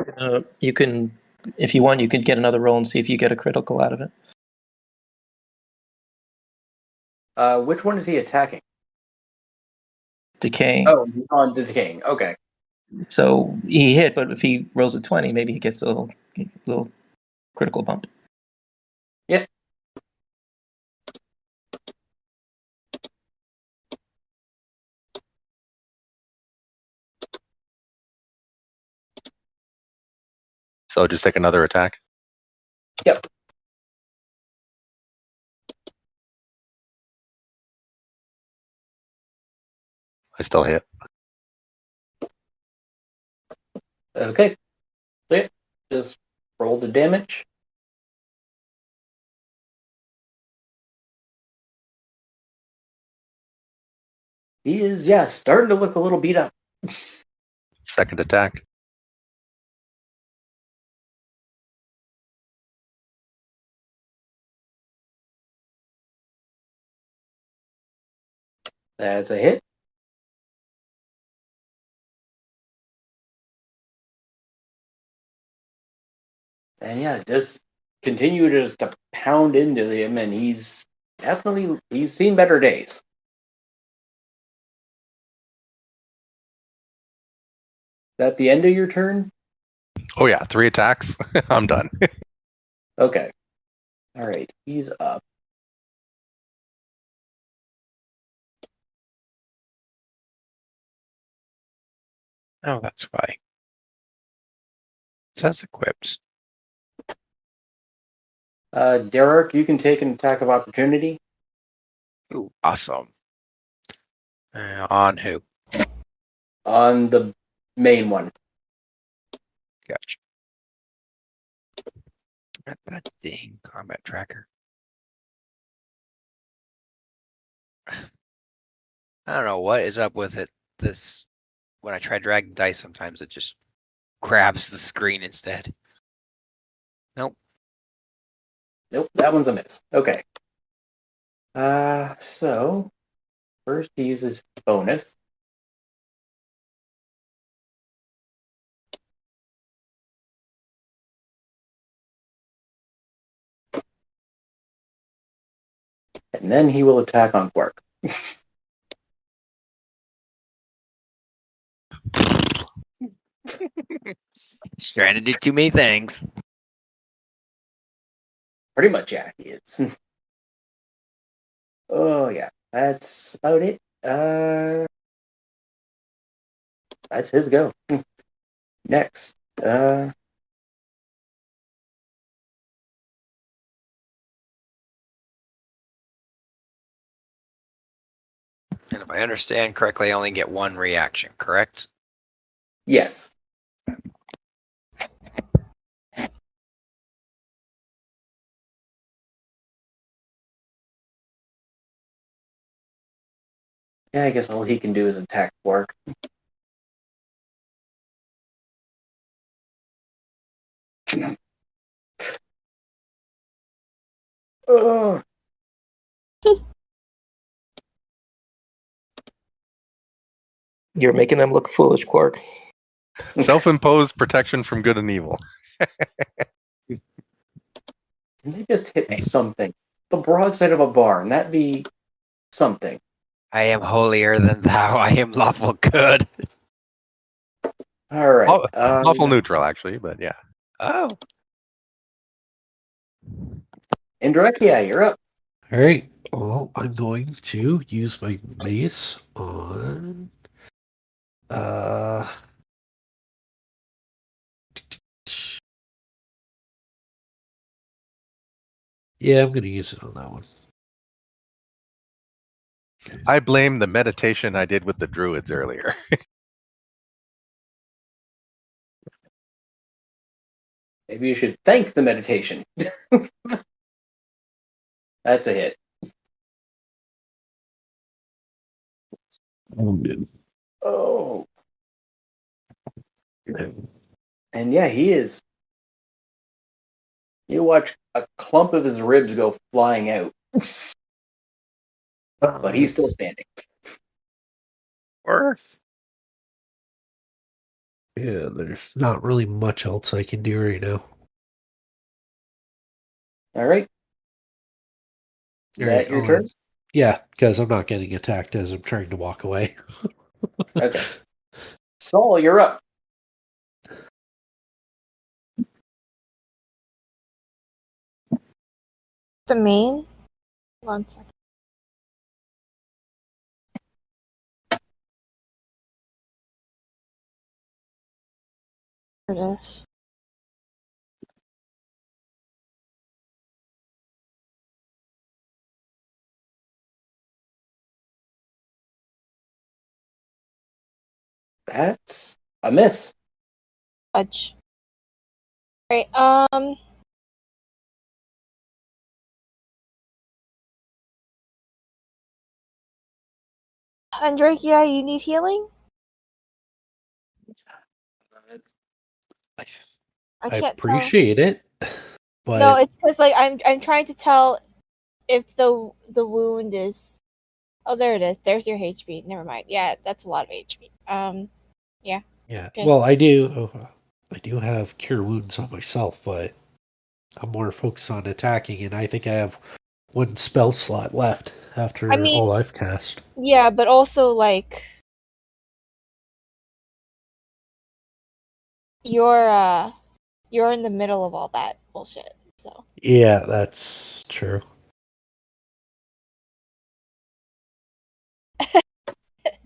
can, if you want, you could get another roll and see if you get a critical out of it. Which one is he attacking? Decaying. Oh, he's on the decaying. Okay. So he hit, but if he rolls a 20, maybe he gets a little critical bump. Yep. So just take another attack. Yep. I still hit. Okay. So yeah, just roll the damage. He is, starting to look a little beat up. Second attack. That's a hit. And yeah, just continue just to pound into him, and he's seen better days. Is that the end of your turn? Oh yeah, 3 attacks. I'm done. Okay. All right, he's up. Oh, that's why. It says equipped. Derek, you can take an attack of opportunity. Ooh, awesome. On who? On the main one. Gotcha. That dang combat tracker. I don't know what is up with it. This when I try dragging dice, sometimes it just grabs the screen instead. Nope. Nope, that one's a miss. Okay. So first he uses bonus. And then he will attack on Quark. He's trying to do too many things. Pretty much, yeah, he is. Oh yeah, that's about it. That's his go. Next. And if I understand correctly, I only get one reaction, correct? Yes. Yeah, I guess all he can do is attack Quark. Oh. You're making them look foolish, Quark. Self-imposed protection from good and evil. Can they just hit something? The broadside of a barn. That'd be something. I am holier than thou. I am lawful good. All right. Lawful neutral, actually, but yeah. Oh. Indrek, you're up. All right. Well, I'm going to use my mace on. Yeah, I'm going to use it on that one. I blame the meditation I did with the druids earlier. Maybe you should thank the meditation. That's a hit. Oh. And yeah, he is. You watch a clump of his ribs go flying out. But he's still standing. Or Yeah, there's not really much else I can do right now. All right. Is that your turn? Yeah, because I'm not getting attacked as I'm trying to walk away. Okay. Saul, you're up. The main? 1 second. There it is. That's a miss. Fudge. Right, Andrekia, you need healing? I I can't tell. appreciate it, but No, it's because like I'm trying to tell if the wound is. Oh, there it is. There's your HP. Never mind. Yeah, that's a lot of HP. Yeah. yeah. Okay. Well, I do have cure wounds on myself, but I'm more focused on attacking, and I think I have one spell slot left after I mean, all I've cast. yeah, but also like you're in the middle of all that bullshit. So Yeah, that's true.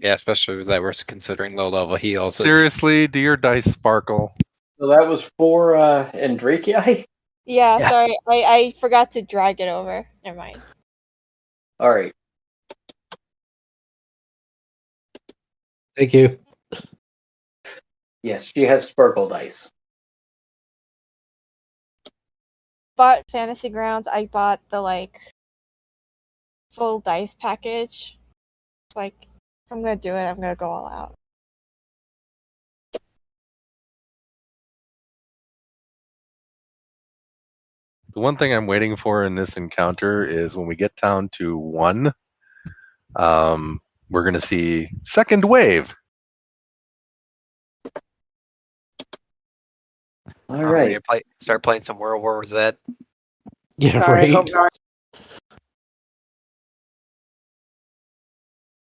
Yeah, especially that we're considering low level heals. Seriously, do your dice sparkle? So that was for Endraki. yeah, Yeah. sorry, I forgot to drag it over. Never mind. All right. Thank you. Yes, she has sparkle dice. Bought Fantasy Grounds. I bought the like full dice package. It's like if I'm gonna do it, I'm gonna go all out. The one thing I'm waiting for in this encounter is when we get down to 1, we're going to see second wave. All We right. need to start playing some World War Z. Yeah, I right. hope not.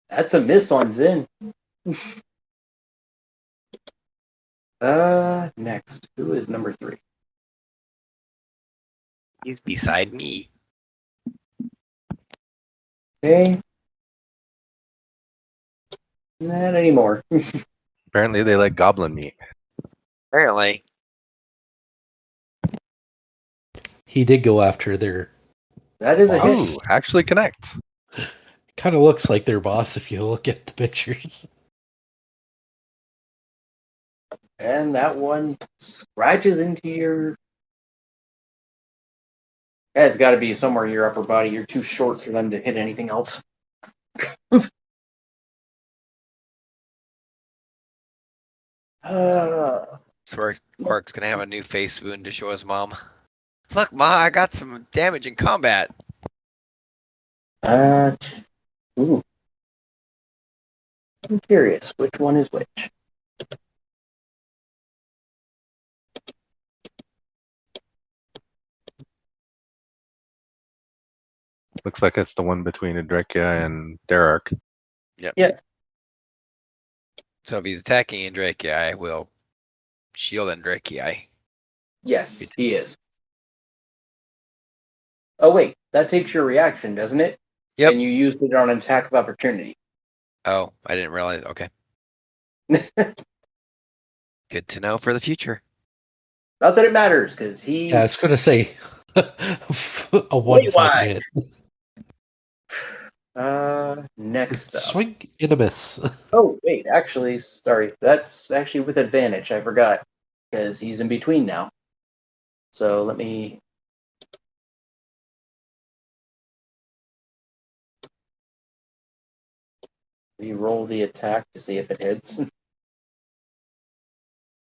That's a miss on Zin. Next. Who is number 3? He's beside me. Okay. Not anymore. Apparently, they like goblin meat. Apparently. He did go after their That is a hit. Ooh, actually connect. kind of looks like their boss if you look at the pictures. And that one scratches into your... Yeah, it's got to be somewhere in your upper body. You're too short for them to hit anything else. Spark's gonna have a new face wound to show his mom. Look, Ma, I got some damage in combat. Ooh. I'm curious, which one is which? Looks like it's the one between Adrekia and Derek. Yep. Yeah. So if he's attacking Andraki, I will shield Andraki. Yes, he is. Oh, wait. That takes your reaction, doesn't it? Yep. And you used it on an attack of opportunity. Oh, I didn't realize. Okay. Good to know for the future. Not that it matters, because he... Yeah, I was going to say a 1 second hit. Next up. Swing and a miss. Oh, wait, actually, sorry. That's actually with advantage. I forgot. Because he's in between now. So let me... re-roll the attack to see if it hits.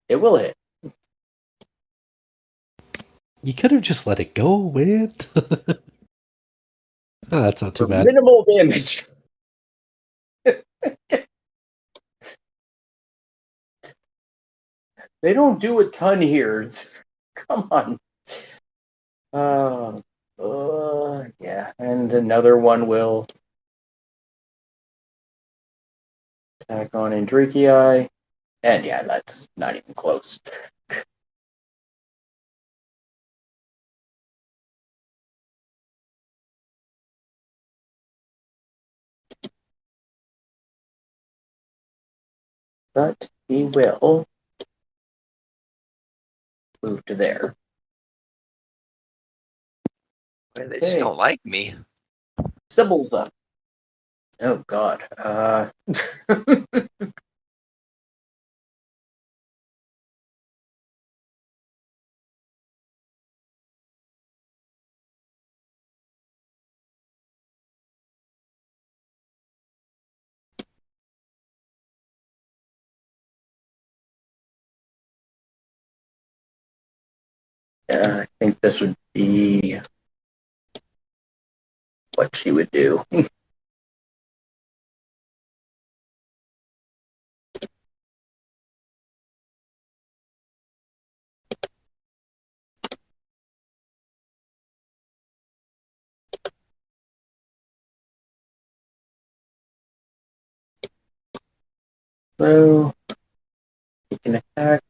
It will hit. You could have just let it go, man. Oh, that's not too For bad. minimal damage. They don't do a ton here. Come on. Yeah, and another one will attack on Indrikii. And yeah, that's not even close. But he will move to there. They just don't like me. Sybil's up. Oh god. I think this would be what she would do. So he can attack.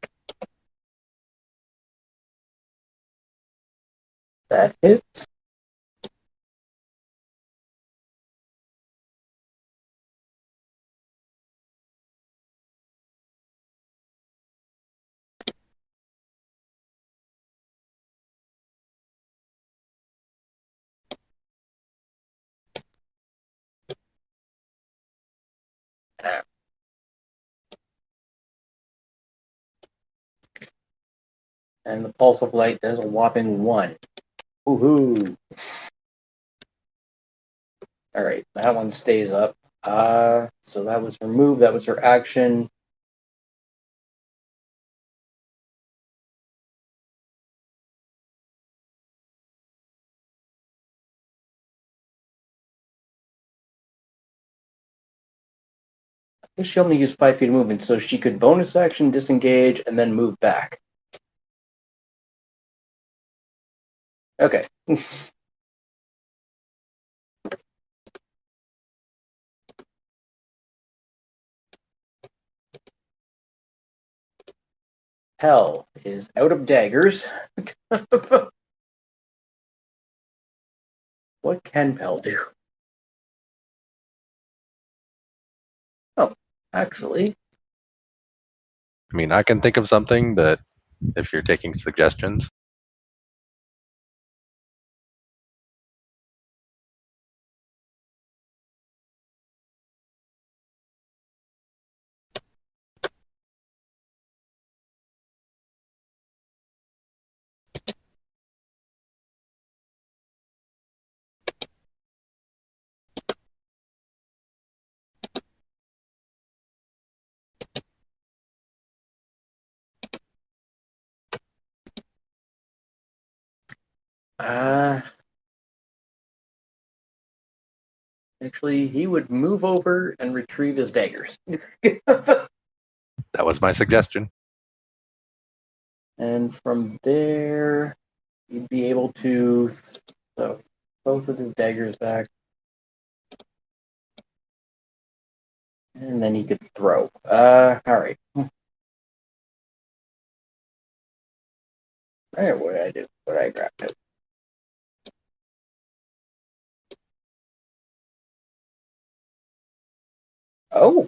That hits. And the pulse of light does a whopping 1. Woohoo! Alright, that one stays up. So that was her move, that was her action. I think she only used 5 feet of movement, so she could bonus action, disengage, and then move back. Okay. Hell is out of daggers. What can Pell do? Oh, actually, I mean, I can think of something, but if you're taking suggestions, actually, he would move over and retrieve his daggers. that was my suggestion. And from there, he'd be able to throw both of his daggers back. And then he could throw. Alright. Alright, what did I do? What did I grab? It? Oh,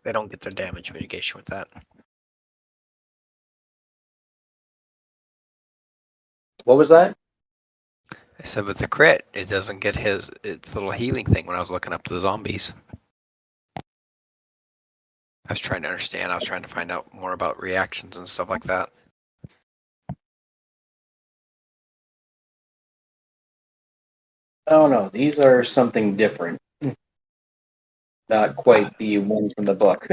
They don't get their damage mitigation with that. what was that? I said with the crit, it doesn't get its little healing thing when I was looking up to the zombies. I was trying to understand. I was trying to find out more about reactions and stuff like that. Oh no, these are something different. Not quite the one from the book.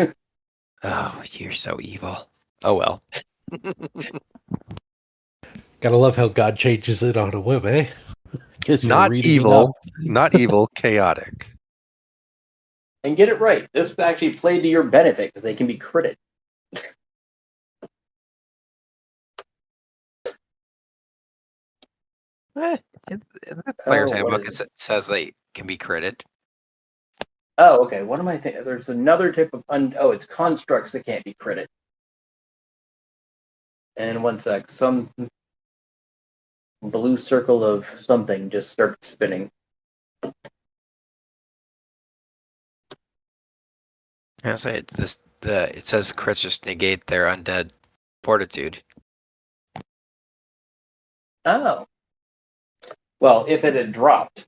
Oh, you're so evil. Oh well. Gotta love how God changes it on a whim, eh? Guess you're Not reading it evil, up. not evil, chaotic. And get it right. This actually played to your benefit because they can be critted. In the player's Oh, what handbook, is it says they can be critted. Oh, okay. What am I thinking? There's another type of it's constructs that can't be critted. And one sec, some blue circle of something just starts spinning. I say it says crits just negate their undead fortitude. Oh. Well, if it had dropped.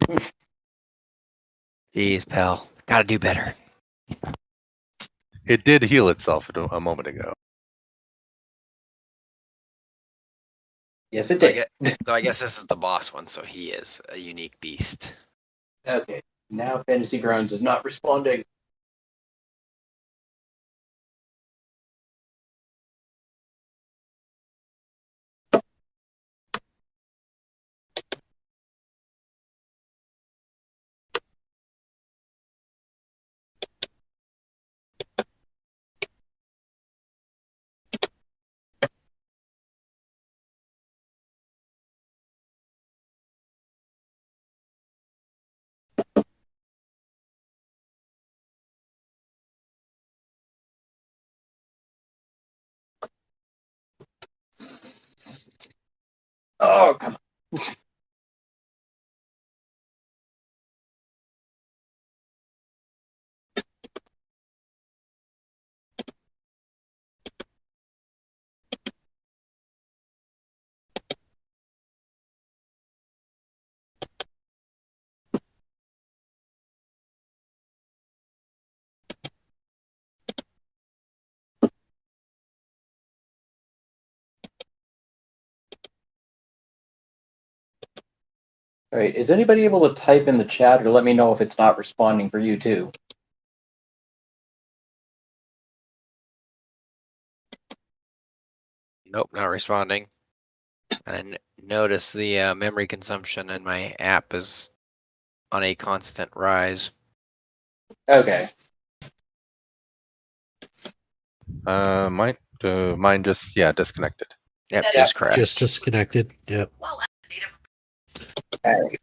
Jeez, pal, gotta do better. It did heal itself a moment ago. Yes, it Though did. I guess this is the boss one, so he is a unique beast. Okay. Now Fantasy Grounds is not responding. Oh, come on. All right. Is anybody able to type in the chat or let me know if it's not responding for you too? Nope, not responding. And I notice the memory consumption in my app is on a constant rise. Okay. Mine just disconnected. Yep, Yeah. just crashed. Just disconnected. Yep. All right.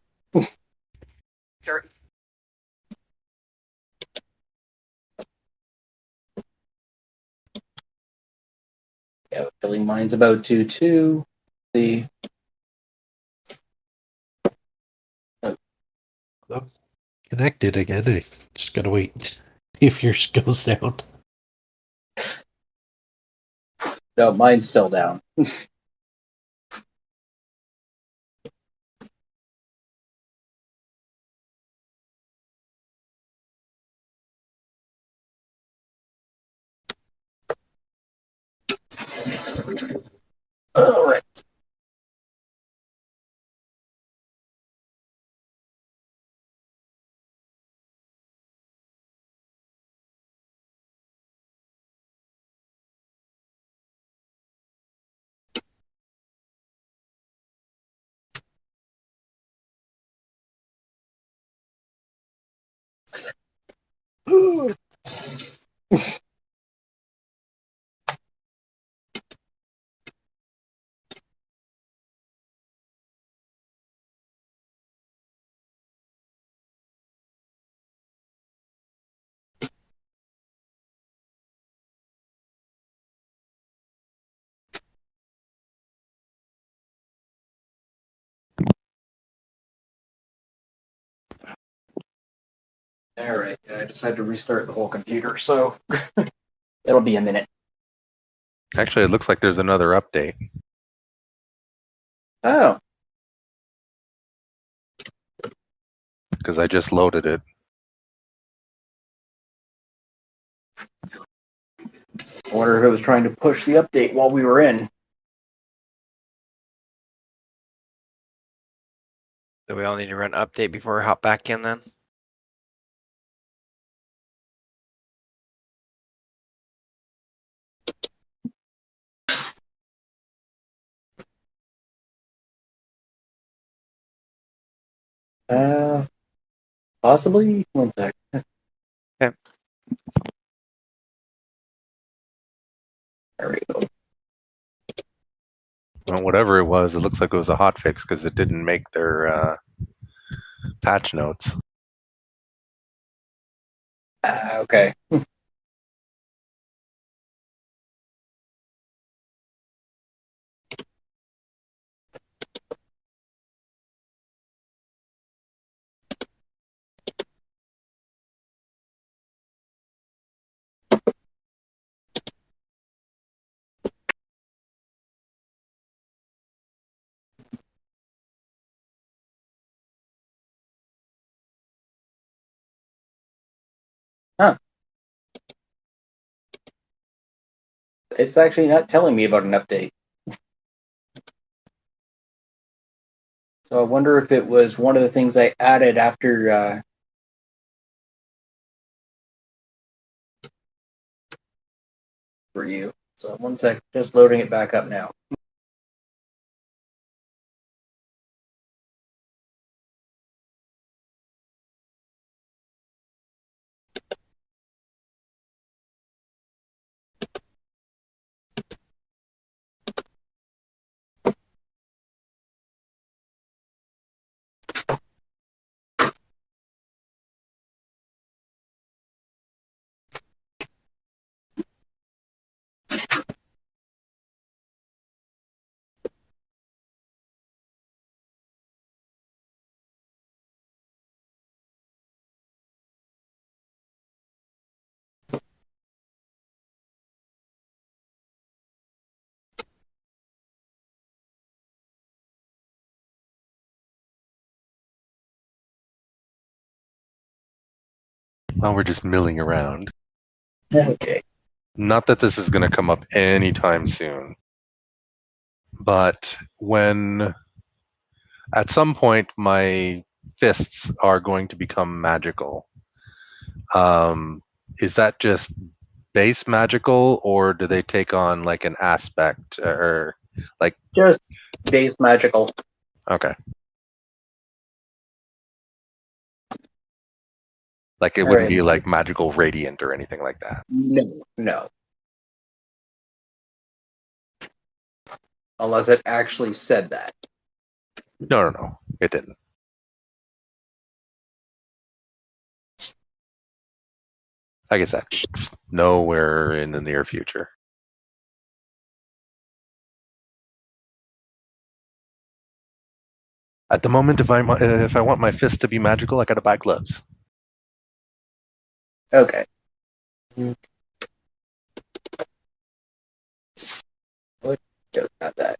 Yeah, feeling mine's about to too. The I'm connected again. I just gotta wait. See if yours goes down. no, mine's still down. All right. All right. I decided to restart the whole computer, so it'll be a minute. Actually, it looks like there's another update Oh, because I just loaded it. I wonder if it was trying to push the update while we were in. Do we all need to run an update before we hop back in then? Possibly. One sec. Okay. There we go. Well, whatever it looks like it was a hotfix because it didn't make their patch notes. Okay. Huh. It's actually not telling me about an update. So I wonder if it was one of the things I added after for you. So one sec, just loading it back up now. Well, we're just milling around. Okay. Not that this is going to come up anytime soon, but when at some point my fists are going to become magical, is that just base magical, or do they take on like an aspect or like? Just base magical. Okay. Like it All wouldn't right. be like magical radiant or anything like that. No. Unless it actually said that. No, it didn't. Like I said, nowhere in the near future. At the moment, if I want my fist to be magical, I gotta buy gloves. Okay. What? Just not that.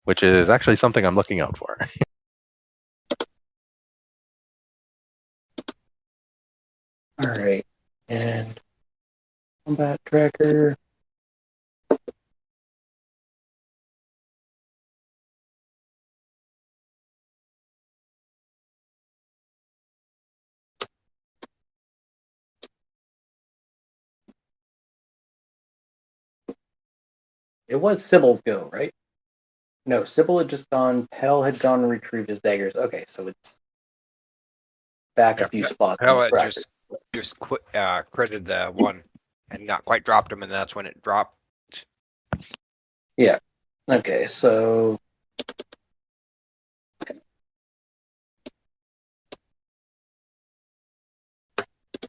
Which is actually something I'm looking out for. All right. And combat tracker. It was Sybil's go, right? No, Sybil had just gone. Pell had gone and retrieved his daggers. Okay, so it's back a few spots. on the Hell, tracker. just critted the one and not quite dropped him, and that's when it dropped. Yeah. Okay, so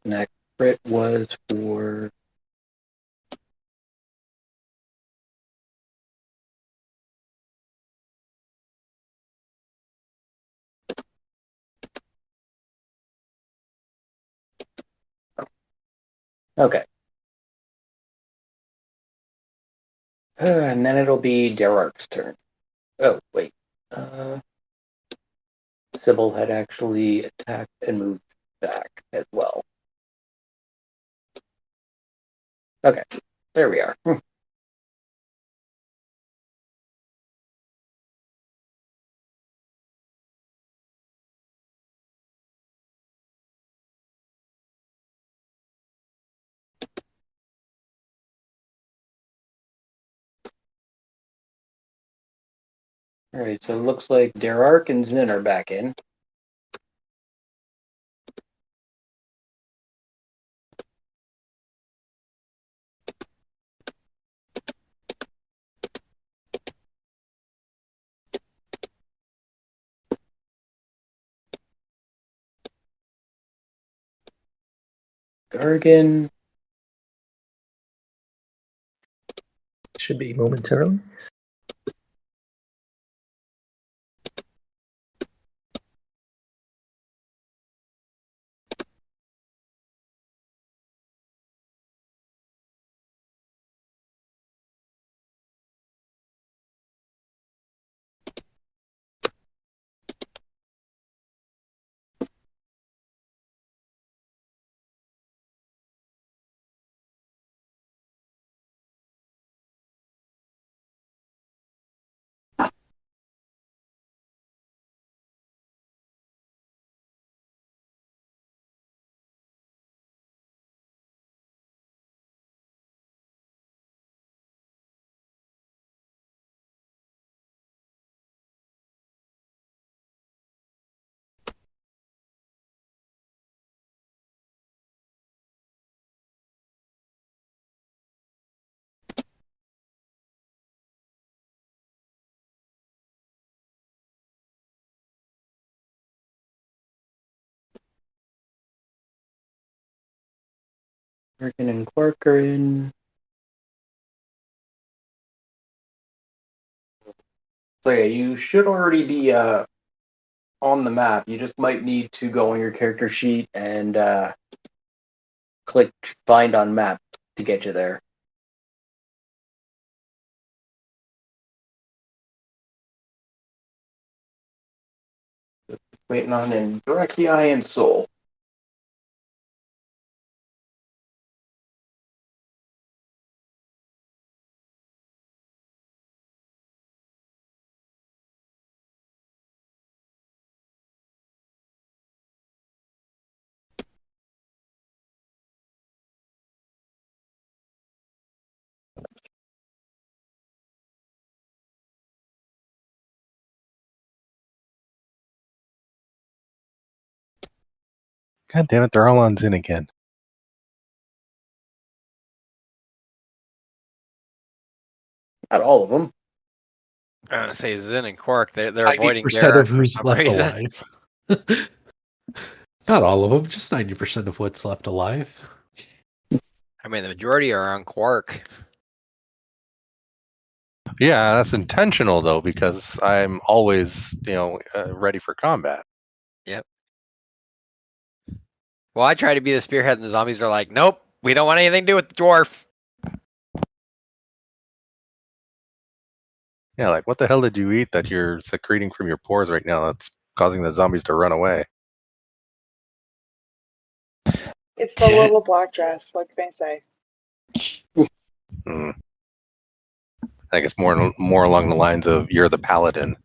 that crit was for okay. And then it'll be Derark's turn. Oh, wait. Sybil had actually attacked and moved back as well. Okay, there we are. All right, so it looks like Derark and Zin are back in. Gargan. Should be momentarily. Gargan and Quark are in. So yeah, you should already be on the map. You just might need to go on your character sheet and click Find on Map to get you there. Waiting on in Directi and Soul. God damn it, they're all on Zin again. Not all of them. I'm gonna say Zin and Quark. They're avoiding 90% there of for who's some left reason. alive. Not all of them, just 90% of what's left alive. I mean, the majority are on Quark. Yeah, that's intentional though, because I'm always, ready for combat. Yep. Well, I try to be the spearhead, and the zombies are like, "Nope, we don't want anything to do with the dwarf." Yeah, like what the hell did you eat that you're secreting from your pores right now that's causing the zombies to run away? It's the little black dress. What can I say? Hmm. I guess more along the lines of you're the paladin.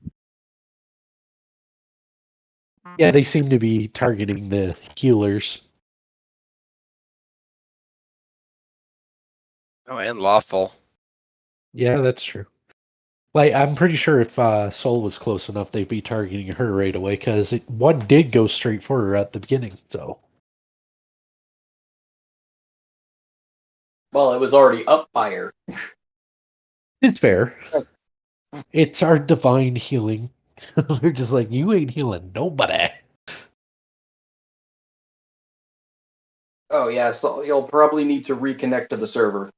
Yeah, they seem to be targeting the healers. Oh, and lawful. Yeah, that's true. Like, I'm pretty sure if Soul was close enough, they'd be targeting her right away, because one did go straight for her at the beginning, so. Well, it was already up by her. It's fair. It's our divine healing. We're just like, you ain't healing nobody. Oh yeah, so you'll probably need to reconnect to the server.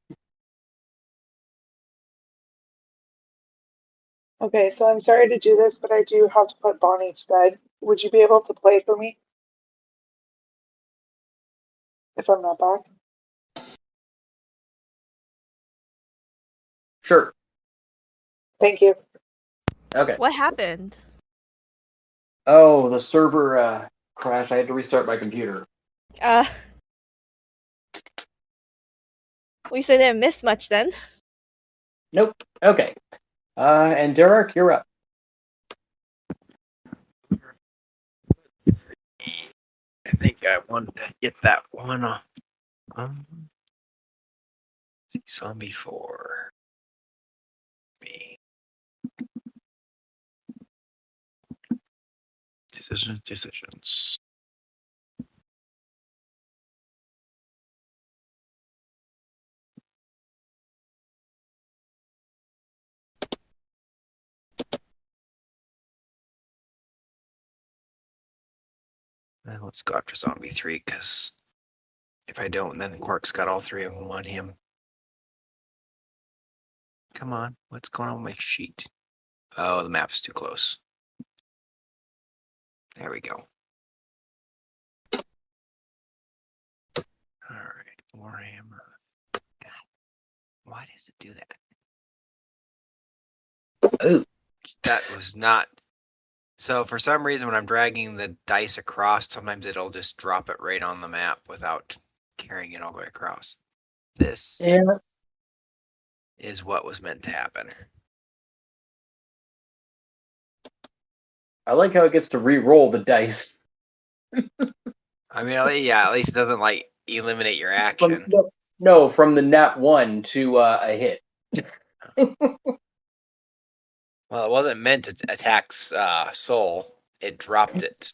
Okay, so I'm sorry to do this, but I do have to put Bonnie to bed. Would you be able to play for me? If I'm not back? Sure. Thank you. Okay. What happened? Oh, the server crashed. I had to restart my computer. At least I didn't miss much then. Nope. Okay. And Derek, you're up. I think I wanted to get that one. Zombie 4. Me. Decisions. Let's go after Zombie 3, because If I don't, then Quark's got all three of them on him. Come on, what's going on with my sheet? Oh, the map's too close. There we go. All right, Warhammer. God, why does it do that? Ooh. That was not. So for some reason, when I'm dragging the dice across, sometimes it'll just drop it right on the map without carrying it all the way across. This Yeah. is what was meant to happen. I like how it gets to re-roll the dice. I mean, yeah, at least it doesn't like eliminate your action. No, from the nat 1 to a hit. Well, it wasn't meant to attack Soul. It dropped it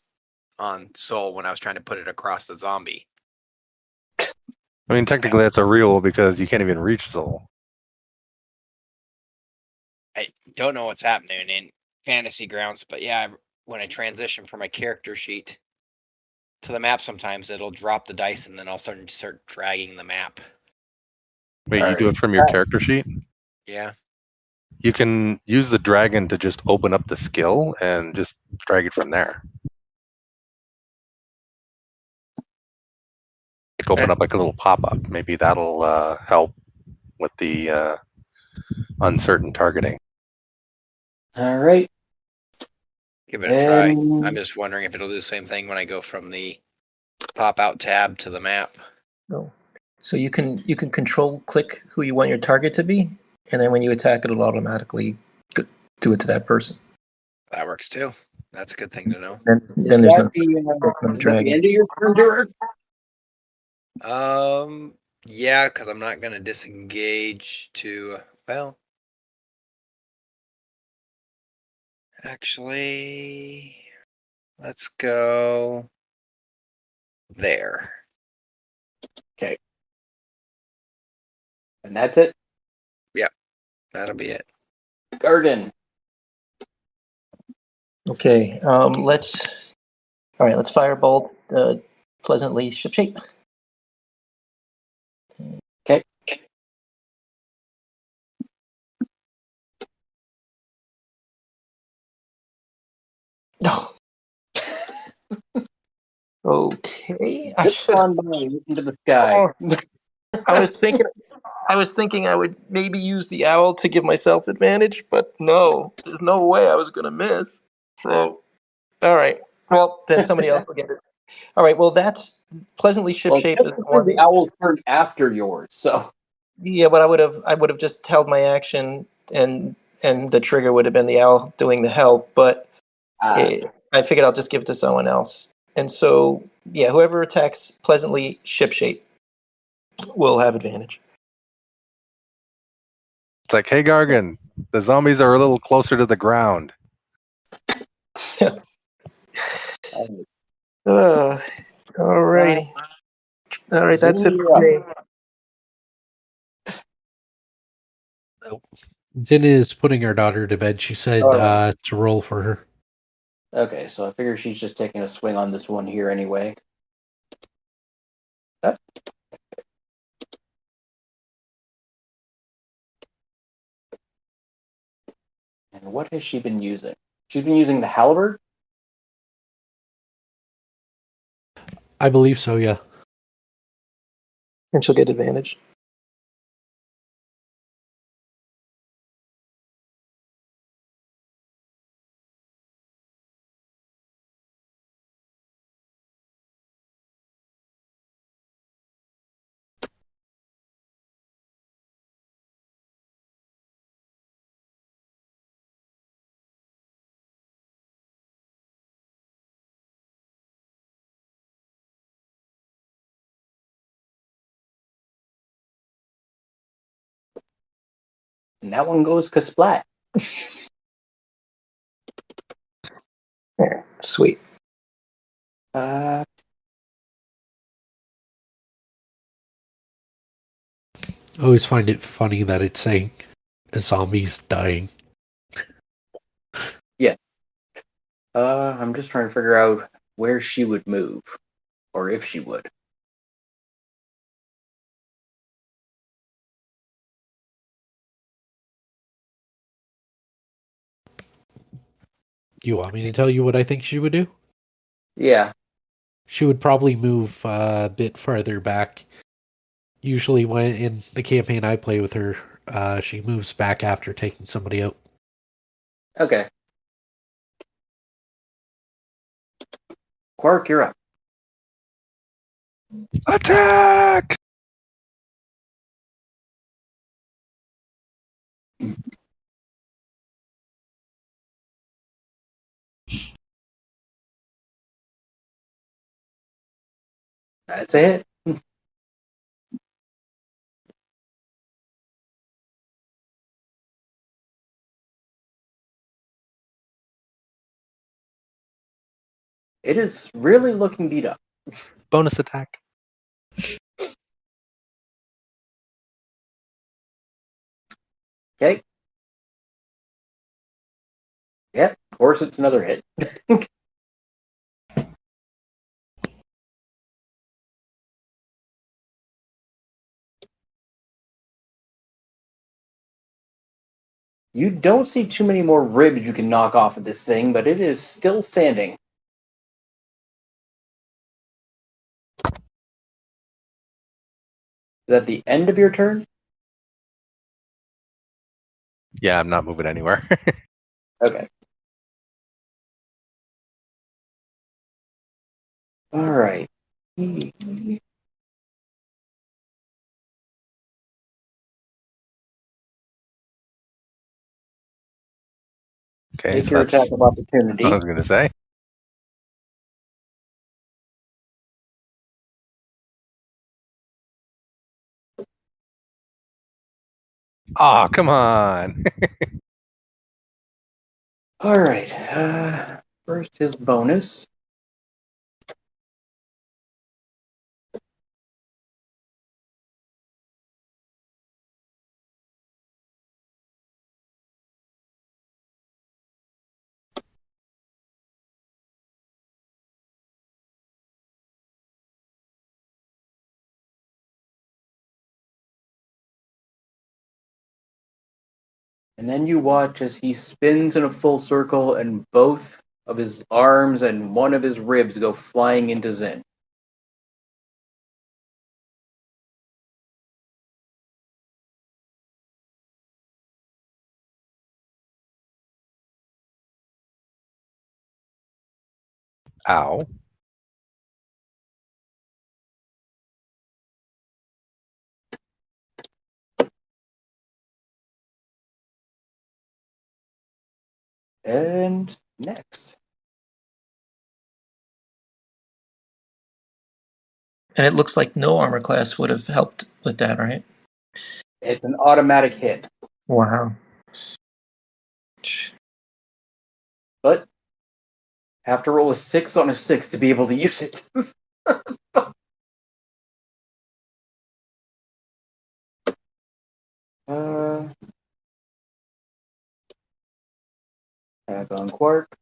on Soul when I was trying to put it across the zombie. I mean, technically that's a reroll because you can't even reach Soul. I don't know what's happening in Fantasy Grounds, but yeah, when I transition from my character sheet to the map, sometimes it'll drop the dice and then I'll start dragging the map. Wait, you do it from your character sheet? Yeah. You can use the dragon to just open up the skill and just drag it from there. Like open up like a little pop-up. Maybe that'll help with the uncertain targeting. All right. Give it a try. I'm just wondering if it'll do the same thing when I go from the pop-out tab to the map. No. So you can control click who you want your target to be, and then when you attack, it'll automatically do it to that person. That works too. That's a good thing to know. Then Is there's that no the dragging. end of your turn, Derek? Yeah, because I'm not going to disengage to, well, actually, let's go there. Okay. And that's it? Yep, that'll be it. Gargan. Okay, let's firebolt pleasantly shipshape. Okay. No. Okay. Just on by into the sky. I was thinking I would maybe use the owl to give myself advantage, but no, there's no way I was gonna miss. So, all right. Well, then somebody else will get it. All right. Well, that's pleasantly shipshape. Well, the owl's turn after yours, so. Yeah, but I would have just held my action, and the trigger would have been the owl doing the help. But I figured I'll just give it to someone else. And so, yeah, whoever attacks pleasantly shipshape will have advantage. It's like, hey, Gargan, the zombies are a little closer to the ground. All righty. All right, that's it for me. Zin is putting her daughter to bed. She said to roll for her. Okay, so I figure she's just taking a swing on this one here anyway. And what has she been using? She's been using the halberd? I believe so, yeah. And she'll get advantage. And that one goes kasplat. There, sweet. I always find it funny that it's saying a zombie's dying. Yeah. I'm just trying to figure out where she would move, or if she would. You want me to tell you what I think she would do? Yeah. She would probably move a bit farther back. Usually, when in the campaign I play with her, she moves back after taking somebody out. Okay. Quark, you're up. Attack! That's it. It is really looking beat up. Bonus attack. Okay. Yep. Of course, it's another hit. You don't see too many more ribs you can knock off of this thing, but it is still standing. Is that the end of your turn? Yeah, I'm not moving anywhere. Okay. All right. Okay, Make so your that's attack of what I opportunity. was going to say. Oh, come on. All right. First, his bonus. And then you watch as he spins in a full circle and both of his arms and one of his ribs go flying into Zen. Ow. And next. And it looks like no armor class would have helped with that, right? It's an automatic hit. Wow. But have to roll a 6 on a 6 to be able to use it. Attack on Quark.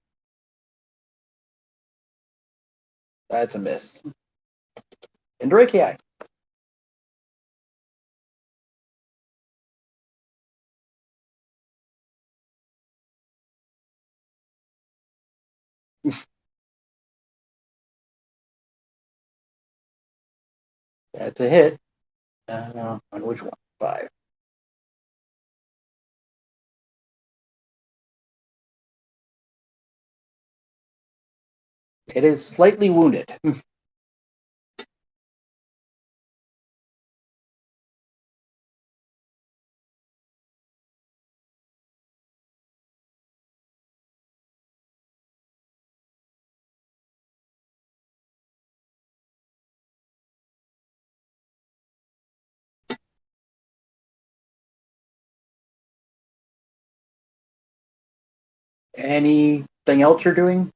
That's a miss. And Drake. That's a hit. On which one? 5. It is slightly wounded. Anything else you're doing?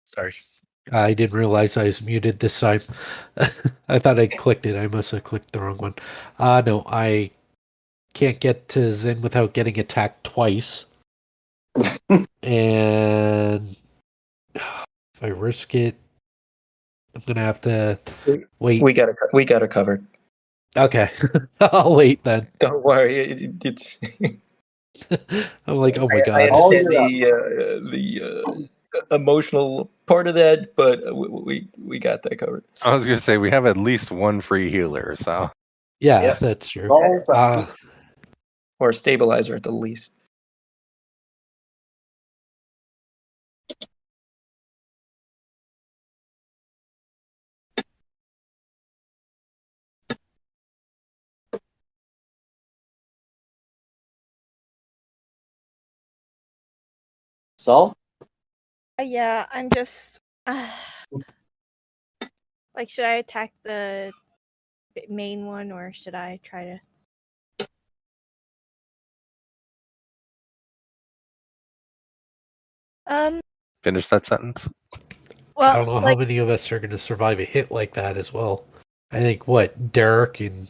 Sorry. I didn't realize I was muted this time. I thought I clicked it. I must have clicked the wrong one. No, I can't get to Zen without getting attacked twice. And if I risk it, I'm gonna have to wait. We got her covered. Okay, I'll wait then. Don't worry. It's I'm like, oh my I god. All understand you're the emotional part of that, but we got that covered. I was going to say we have at least one free healer, so Yeah, Yep. that's true. all right. Or a stabilizer at the least. Saul? Yeah, I'm just like, should I attack the main one or should I try to? finish that sentence. Well, I don't know how like, many of us are going to survive a hit like that as well. I think what Derek and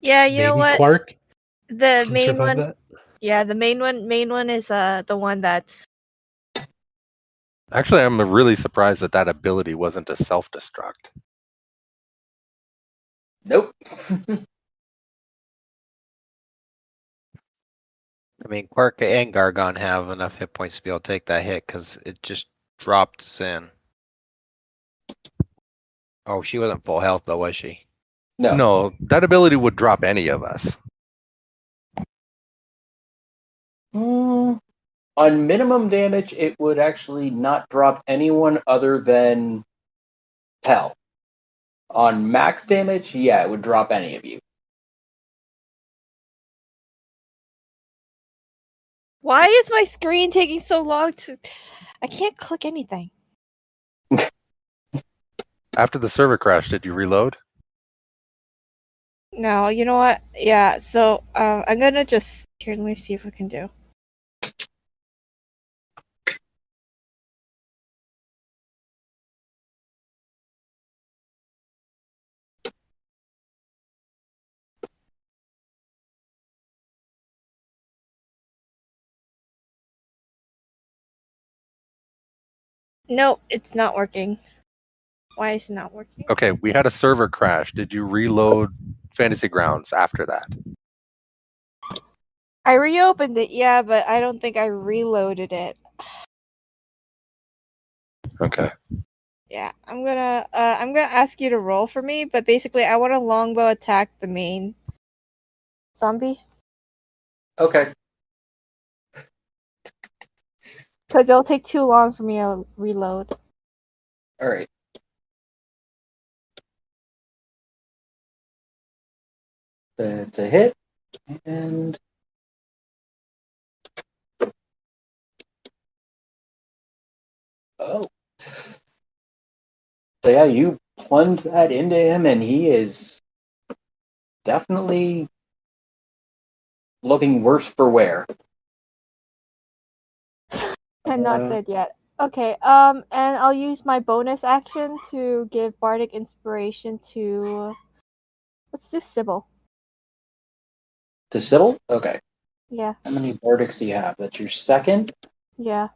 yeah, you know maybe what? Quark The can main survive one, that. yeah, the main one is the one that's Actually, I'm really surprised that that ability wasn't a self-destruct. Nope. I mean, Quark and Gargon have enough hit points to be able to take that hit because it just dropped Sin. Oh, she wasn't full health though, was she? No. No, that ability would drop any of us. On minimum damage, it would actually not drop anyone other than Pell. On max damage, yeah, it would drop any of you. Why is my screen taking so long to? I can't click anything. After the server crash, did you reload? No, you know what? Yeah, so I'm gonna just here. Let me see if I can do. No, it's not working. Why is it not working? Okay, we had a server crash. Did you reload Fantasy Grounds after that? I reopened it, yeah, but I don't think I reloaded it. Okay. Yeah, I'm gonna ask you to roll for me, but basically I want to longbow attack the main zombie Okay. because it'll take too long for me to reload. All right. That's a hit. And oh. So yeah, you plunge that into him, and he is definitely looking worse for wear. And not dead yet. Okay, and I'll use my bonus action to give bardic inspiration to. Let's do Sybil. To Sybil? Okay. Yeah, How many bardics do you have? That's your second? yeah.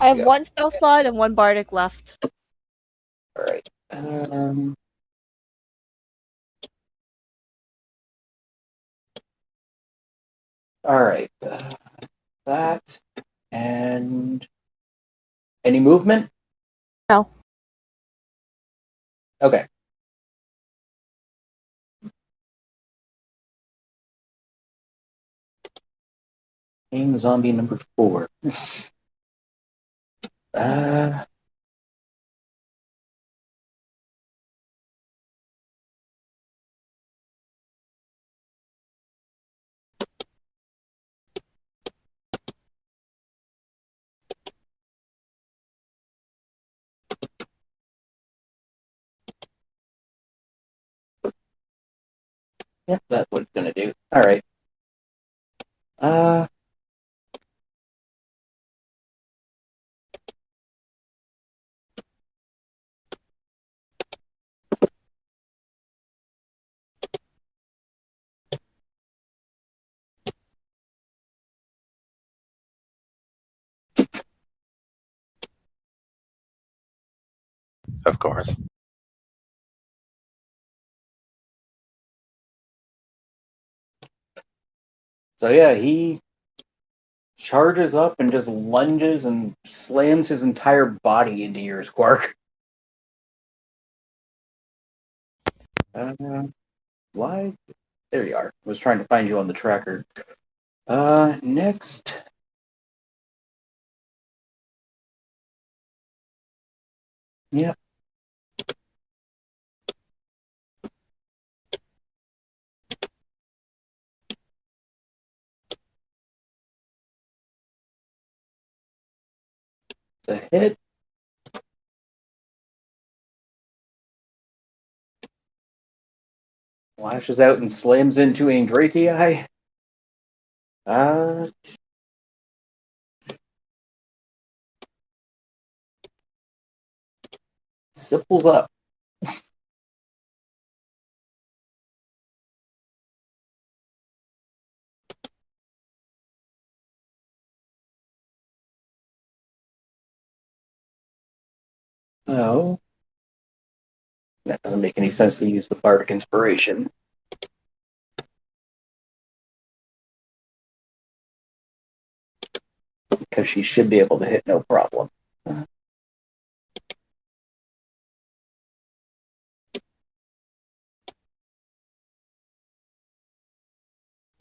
I have Yeah. one spell slot and one bardic left. All right. All right. That and any movement? No. Okay. Game zombie number 4. uh, yeah, that's what it's gonna do. All right. Uh, Of course. So yeah, he charges up and just lunges and slams his entire body into yours, Quark. Why? There you are. I was trying to find you on the tracker. Next. Yep. It's a hit. Lashes out and slams into Andrakii. Sipples up. Oh. That doesn't make any sense to use the Bardic Inspiration. Because she should be able to hit no problem.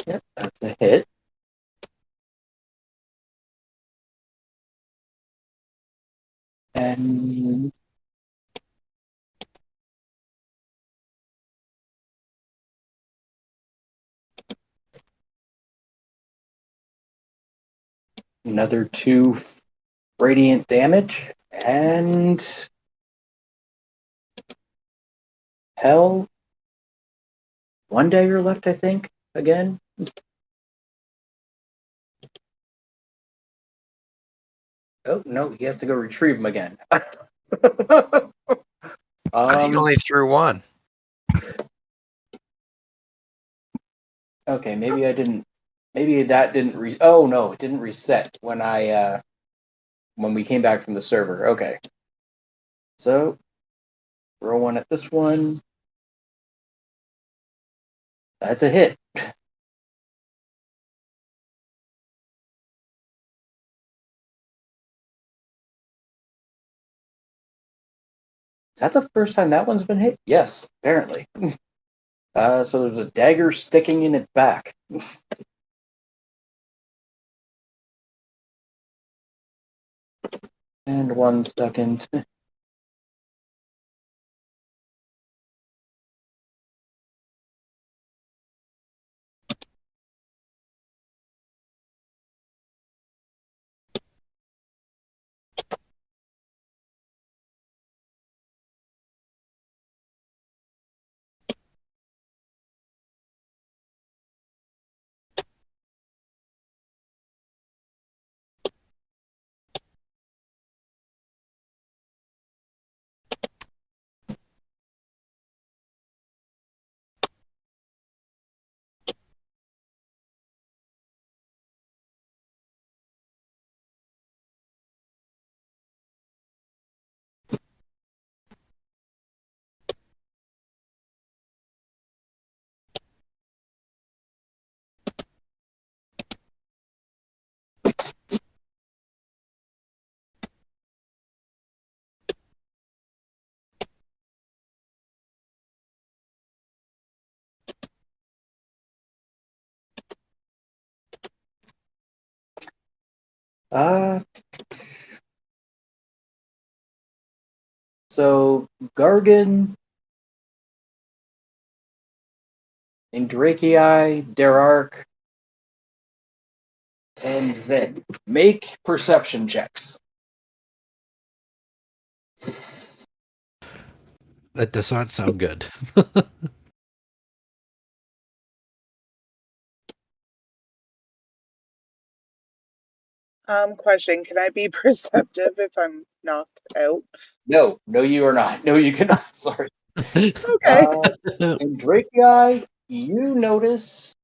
Yep, that's a hit. And another 2 radiant damage. And hell. 1 dagger left, I think, again. Oh, no, he has to go retrieve them again. I think only threw one. Okay, maybe I didn't. Maybe that didn't. Oh no, it didn't reset when when we came back from the server. Okay, so throw one at this one. That's a hit. Is that the first time that one's been hit? Yes, apparently. So there's a dagger sticking in its back. And 1 second. So Gargan, Andrakii, Derark, and Zed make perception checks. That does not sound good. Question: Can I be perceptive if I'm knocked out? No, you are not. No, you cannot. Sorry. Okay. Andrakii, you notice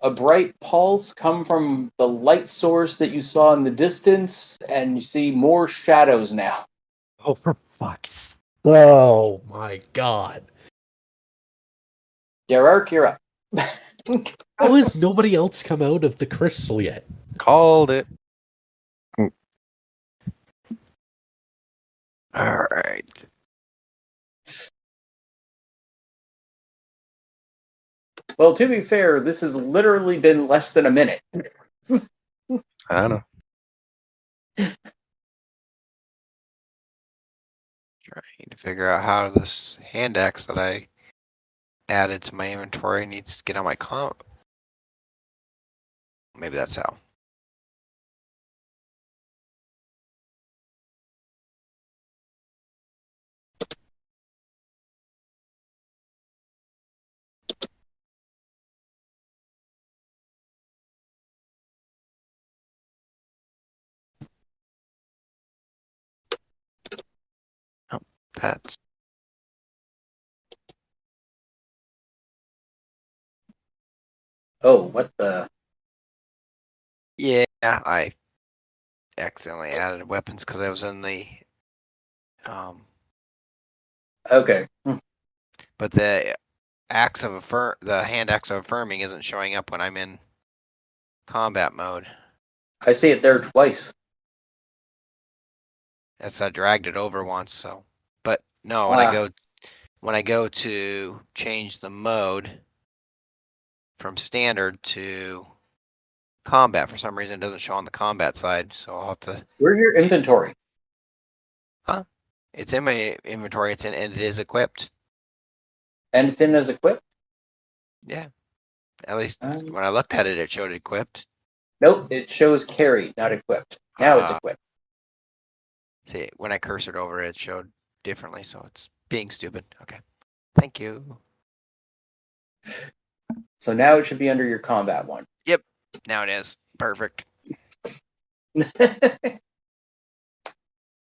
a bright pulse come from the light source that you saw in the distance, and you see more shadows now. Oh, for fuck's... Oh, my God. Derark, you're up. How has nobody else come out of the crystal yet? Called it. All right. Well, to be fair, this has literally been less than a minute. I don't know. Trying to figure out how this hand axe that I added to my inventory needs to get on my comp. Maybe that's how. Oh, that's Oh, what the? yeah. I accidentally added weapons because I was in the Okay. but the the hand axe of affirming isn't showing up when I'm in combat mode. I see it there twice. That's I dragged it over once, so. But no, when I go to change the mode from standard to combat, for some reason it doesn't show on the combat side, so I'll have to. Where's your inventory? Huh? It's in my inventory. And it is equipped. And it's in as equipped? Yeah. At least when I looked at it, it showed equipped. Nope, it shows carried, not equipped. Now it's equipped. See, when I cursored over it showed differently, so it's being stupid. Okay. Thank you. So now it should be under your combat one. Yep. Now it is. Perfect.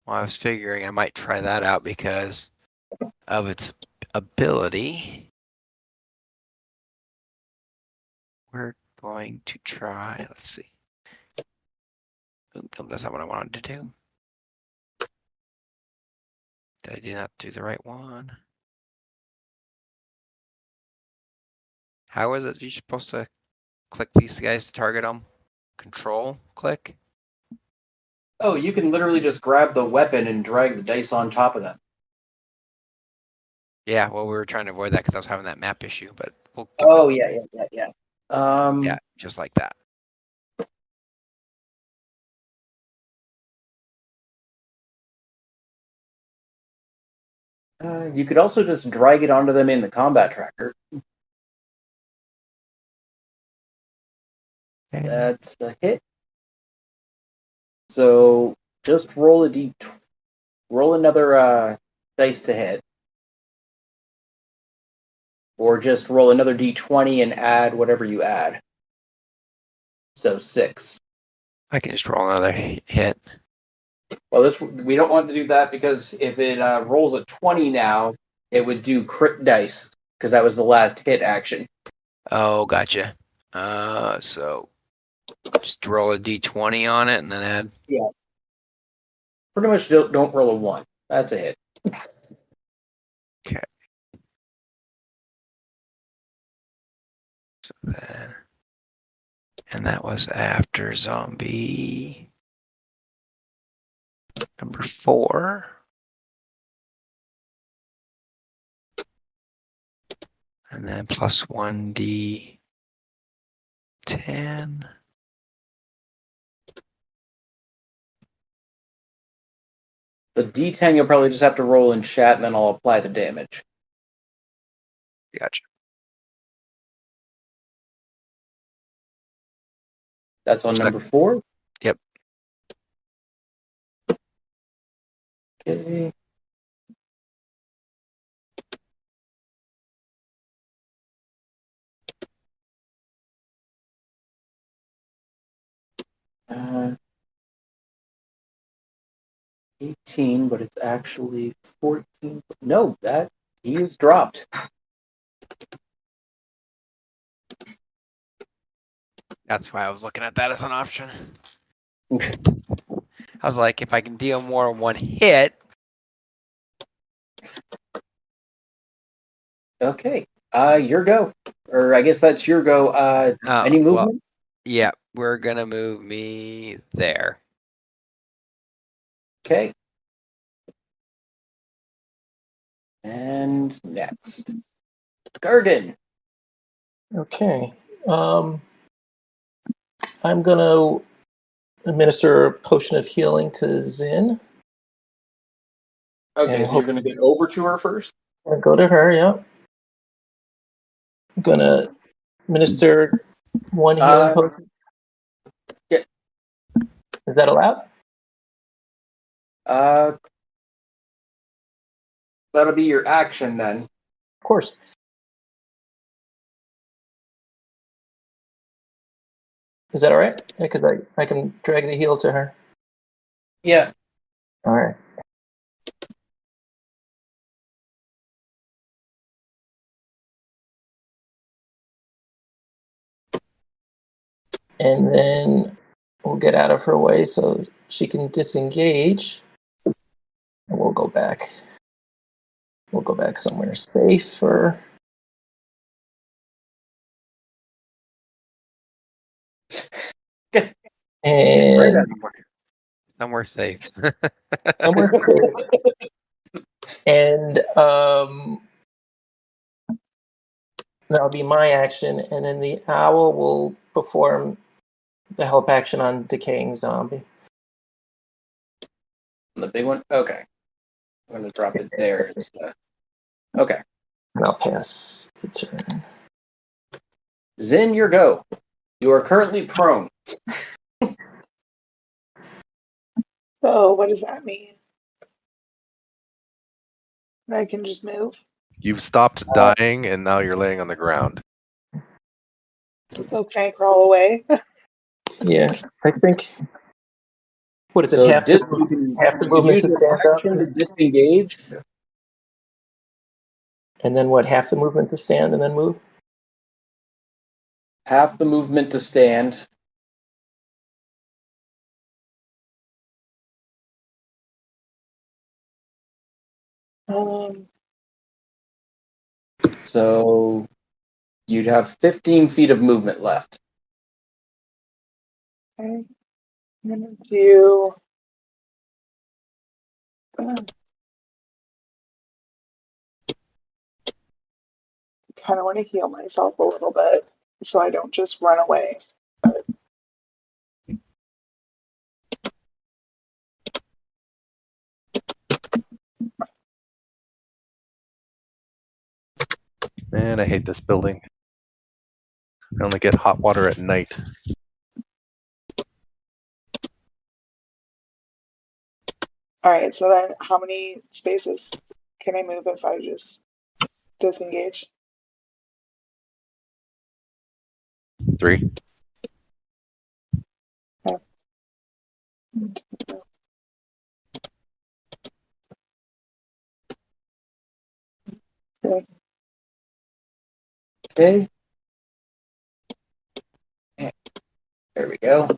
Well, I was figuring I might try that out because of its ability. We're going to try, let's see. Oop, that's not what I wanted to do. Did I not do the right one? How is it you're supposed to click these guys to target them? Control click? Oh, you can literally just grab the weapon and drag the dice on top of them. Yeah, well, we were trying to avoid that because I was having that map issue, but we'll Oh, yeah. yeah, just like that. You could also just drag it onto them in the combat tracker. That's a hit. So just roll roll another dice to hit. Or just roll another d20 and add whatever you add. So 6. I can just roll another hit. Well, we don't want to do that because if it rolls a 20 now, it would do crit dice because that was the last hit action. Oh, gotcha. So just roll a d20 on it and then add. Yeah. Pretty much don't roll a 1. That's a hit. Okay. So then, and that was after zombie number 4. And then plus 1d10. The d10 you'll probably just have to roll in chat and then I'll apply the damage. Gotcha. That's on number 4? Yep. Okay. Uh, 18, but it's actually 14. No, he is dropped. That's why I was looking at that as an option. I was like, if I can deal more in one hit. Okay. Your go. Or I guess that's your go. Any Well, movement? yeah, we're gonna move me there. Okay. And next. Gargan. Okay. I'm gonna administer a potion of healing to Zin. Okay, And so you're going to get over to her first? I'll go to her, yeah. I'm gonna administer one healing potion. Yeah. Is that allowed? That'll be your action then. Of course. Is that all right? Because I can drag the heal to her. Yeah. All right. And then we'll get out of her way so she can disengage. And we'll go back. We'll go back somewhere safer. And Somewhere safe. somewhere safe. And that'll be my action. And then the owl will perform the help action on decaying zombie. The big one? Okay. I'm going to drop it there. Okay. And I'll pass the turn. Zin, your go. You are currently prone. So what does that mean? I can just move? You've stopped dying, and now you're laying on the ground. So can I crawl away? Yeah, I think. What is it? So Half you the can movement use to your stand up, action to disengage. and then what? Half the movement to stand, and then move. Half the movement to stand. So you'd have 15 feet of movement left. Okay. I'm gonna do. Kind of want to heal myself a little bit so I don't just run away. Man, I hate this building. I only get hot water at night. All right, so then how many spaces can I move if I just disengage? 3. Okay. Okay. There we go.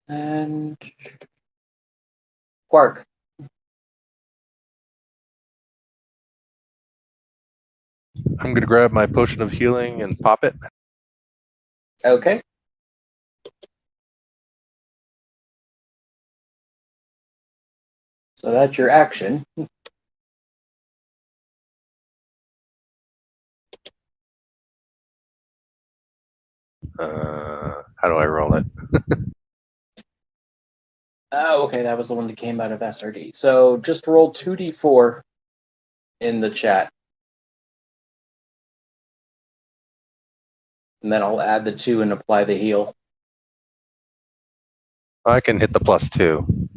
And Quark. I'm going to grab my potion of healing and pop it. Okay. So that's your action. How do I roll it? Oh, okay, that was the one that came out of SRD. So just roll 2d4 in the chat. And then I'll add the 2 and apply the heal. I can hit the +2.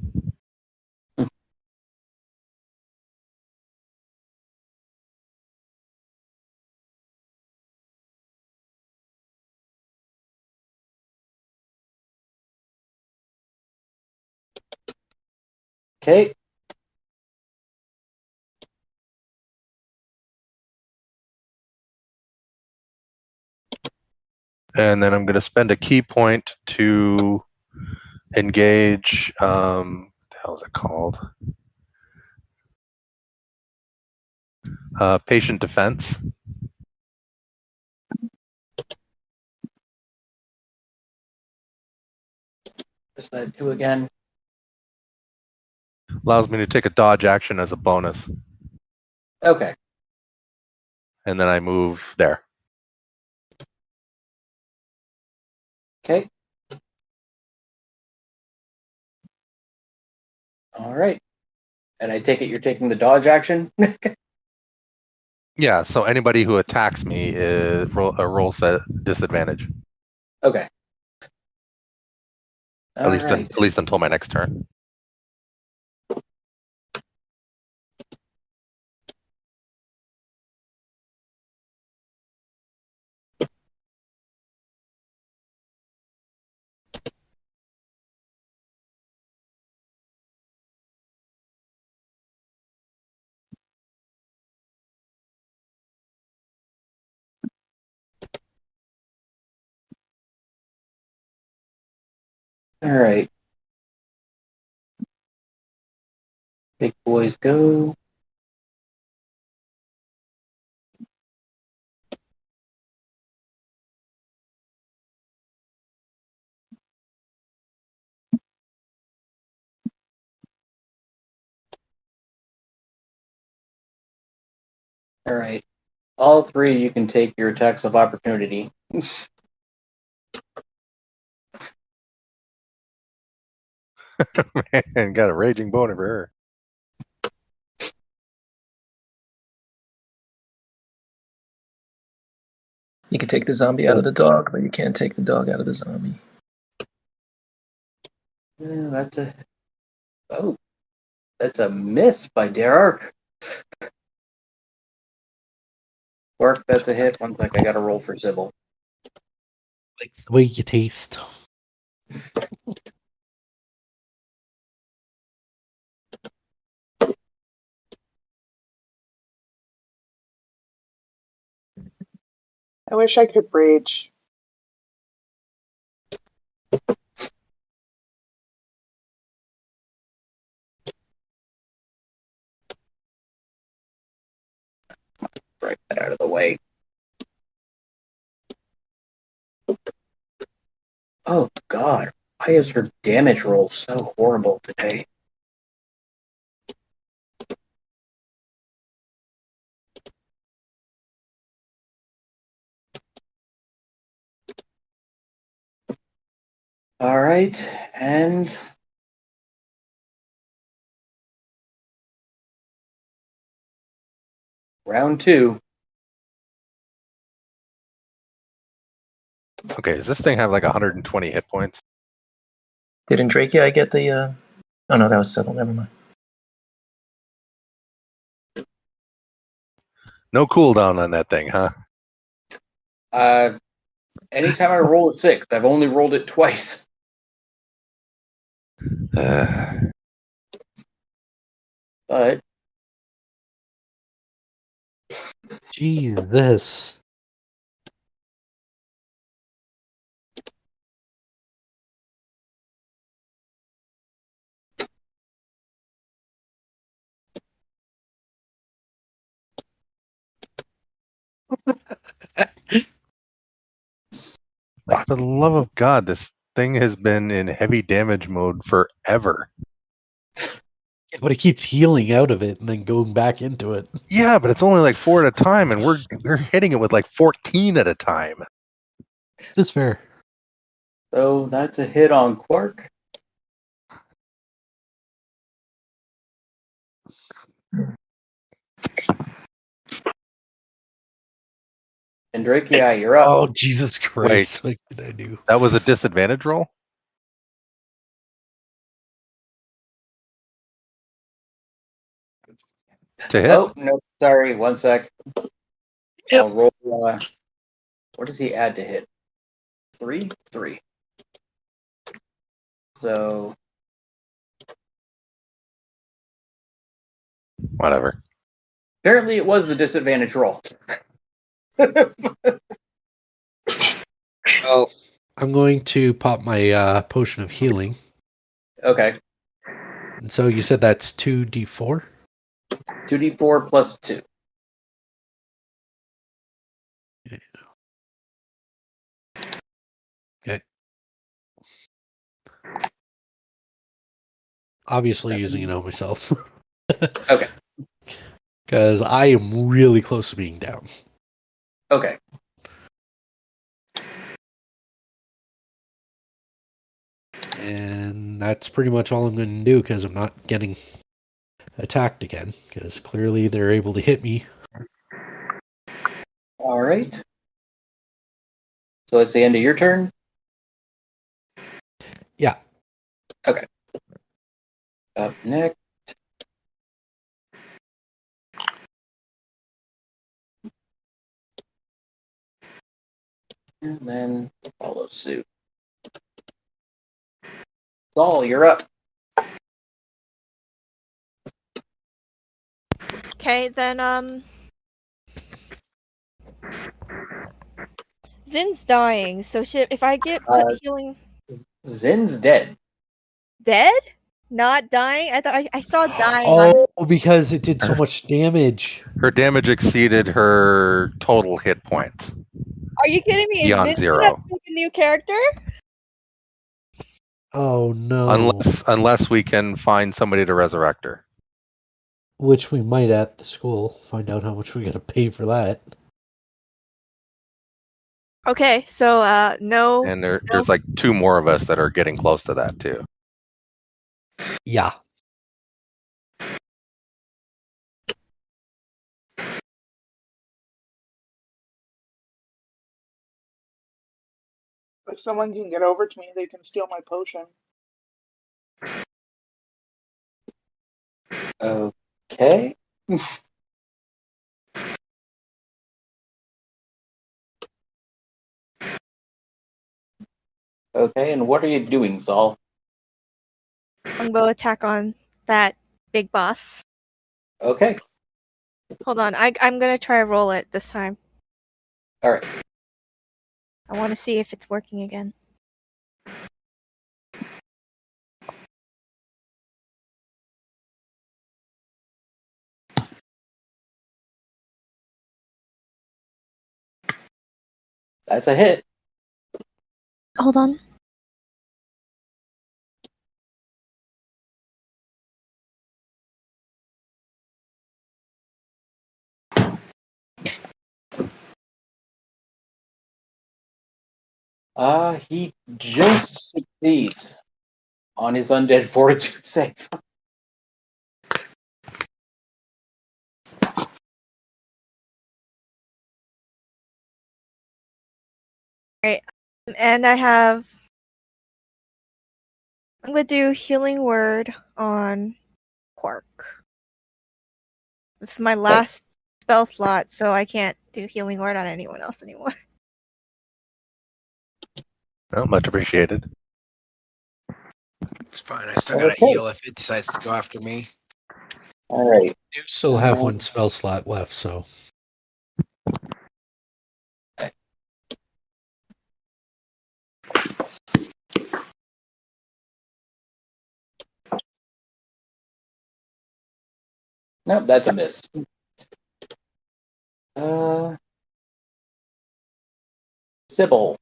Okay. And then I'm going to spend a key point to engage. What the hell is it called? Patient defense. What's that do again? Allows me to take a dodge action as a bonus. Okay. And then I move there. Okay. All right. And I take it you're taking the dodge action? Yeah, so anybody who attacks me rolls at disadvantage. Okay. All right. At least until my next turn. All right. Big boys go. All right. All three, you can take your attacks of opportunity. Man, got a raging boner for her. You can take the zombie out of the dog, but you can't take the dog out of the zombie. Yeah, that's a miss by Derek. Work, that's a hit. One sec, I gotta roll for Sybil. Like the way you taste. I wish I could rage. Right that out of the way. Oh God, why is her damage roll so horrible today? All right, and round two. Okay, does this thing have like 120 hit points? Didn't Drakei get the? Oh no, that was Sybil. Never mind. No cooldown on that thing, huh? Anytime I roll at 6, I've only rolled it twice. But Jesus. Like, for the love of God, this thing has been in heavy damage mode forever. But it keeps healing out of it and then going back into it. Yeah, but it's only like 4 at a time, and we're hitting it with like 14 at a time. This is fair. so that's a hit on Quark. And Drakei, you're up. Oh, Jesus Christ. What did I do? That was a disadvantage roll? To hit? Oh, no, sorry, one sec. Yep. I'll roll. What does he add to hit? 3? 3. So, Whatever. apparently it was the disadvantage roll. Well, I'm going to pop my potion of healing. Okay. And so you said that's 2d4? 2d4 plus 2. Okay. Obviously 7. using it on myself. Okay. Because I am really close to being down. Okay. And that's pretty much all I'm going to do because I'm not getting attacked again. Because clearly they're able to hit me. All right. So it's the end of your turn? Yeah. Okay. Up next. And then follow suit. Saul, you're up. Okay, then Zin's dying, so if I get put healing Zin's dead. dead? Not dying? I thought I saw dying on Oh, because it did so much damage. Her damage exceeded her total hit points Are you kidding me? Is beyond Zin gonna 0. make a new character? Oh no. Unless we can find somebody to resurrect her. Which we might at the school. Find out how much we gotta pay for that. Okay, so no. And there's like 2 more of us that are getting close to that too. Yeah. If someone can get over to me, they can steal my potion. Okay. Okay, and what are you doing, Saul? Longbow attack on that big boss. Okay. Hold on, I'm gonna try to roll it this time. All right. I want to see if it's working again. That's a hit. Hold on. He just succeeds on his undead fortitude save. Alright, and I'm gonna do healing word on Quark. This is my last spell slot, so I can't do healing word on anyone else anymore. Well, much appreciated. It's fine. I still gotta Okay. heal if it decides to go after me. All right. You still have one spell slot left, so. Nope, that's a miss. Sybil.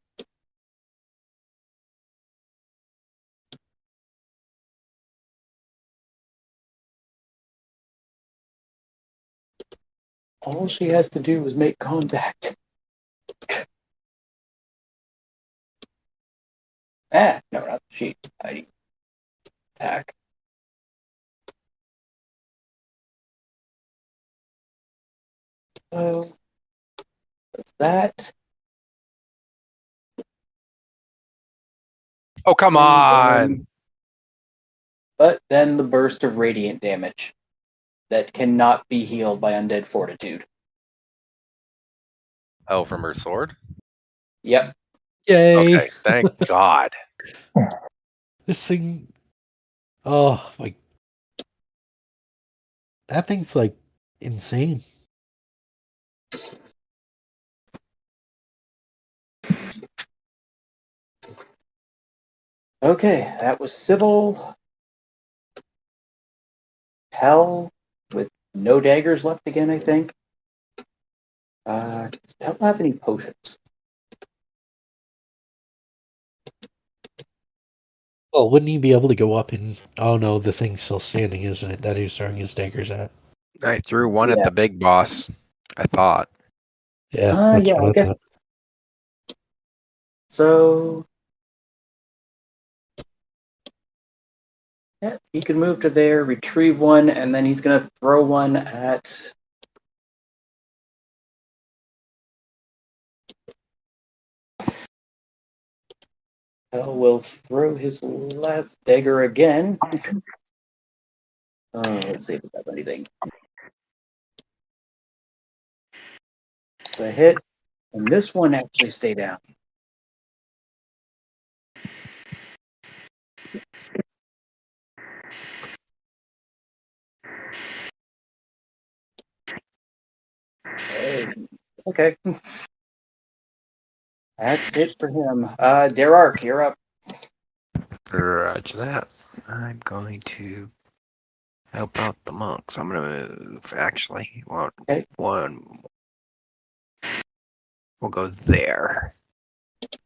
All she has to do is make contact. No, not she. Heidi. Attack. So that's that. Oh, come on! But then the burst of radiant damage that cannot be healed by undead fortitude. Oh, from her sword? Yep. Yay! Okay, thank God. This thing. Oh, my. That thing's like insane. Okay, that was Sybil. Hell with no daggers left again, I think. Does Hell have any potions? Well, wouldn't he be able to go up and... Oh no, the thing's still standing, isn't it? That he's throwing his daggers at. I threw one at Yeah. the big boss, I thought. Yeah, that's Yeah, what I I guess. thought. So, yeah, he can move to there, retrieve one, and then he's going to throw one at. Hell will throw his last dagger again. Let's see if we have anything. It's a hit, and this one actually stayed down. Okay. That's it for him. Derark, you're up. Roger that. I'm going to help out the monks. I'm going to move, actually. Okay. One. We'll go there.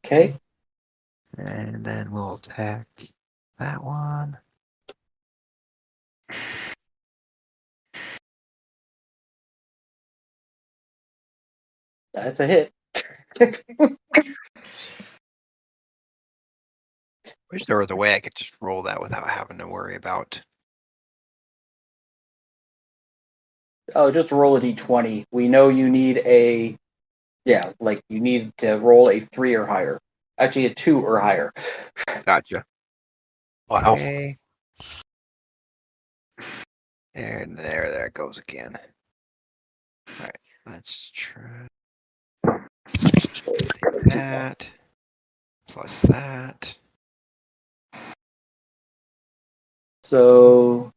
Okay. And then we'll attack that one. That's a hit. Wish there was a way I could just roll that without having to worry about. Oh, just roll a d20. We know you need a. Yeah, like you need to roll a 3 or higher. Actually, a 2 or higher. Gotcha. Wow. Okay. And there it goes again. Alright, let's try that. Plus that. So,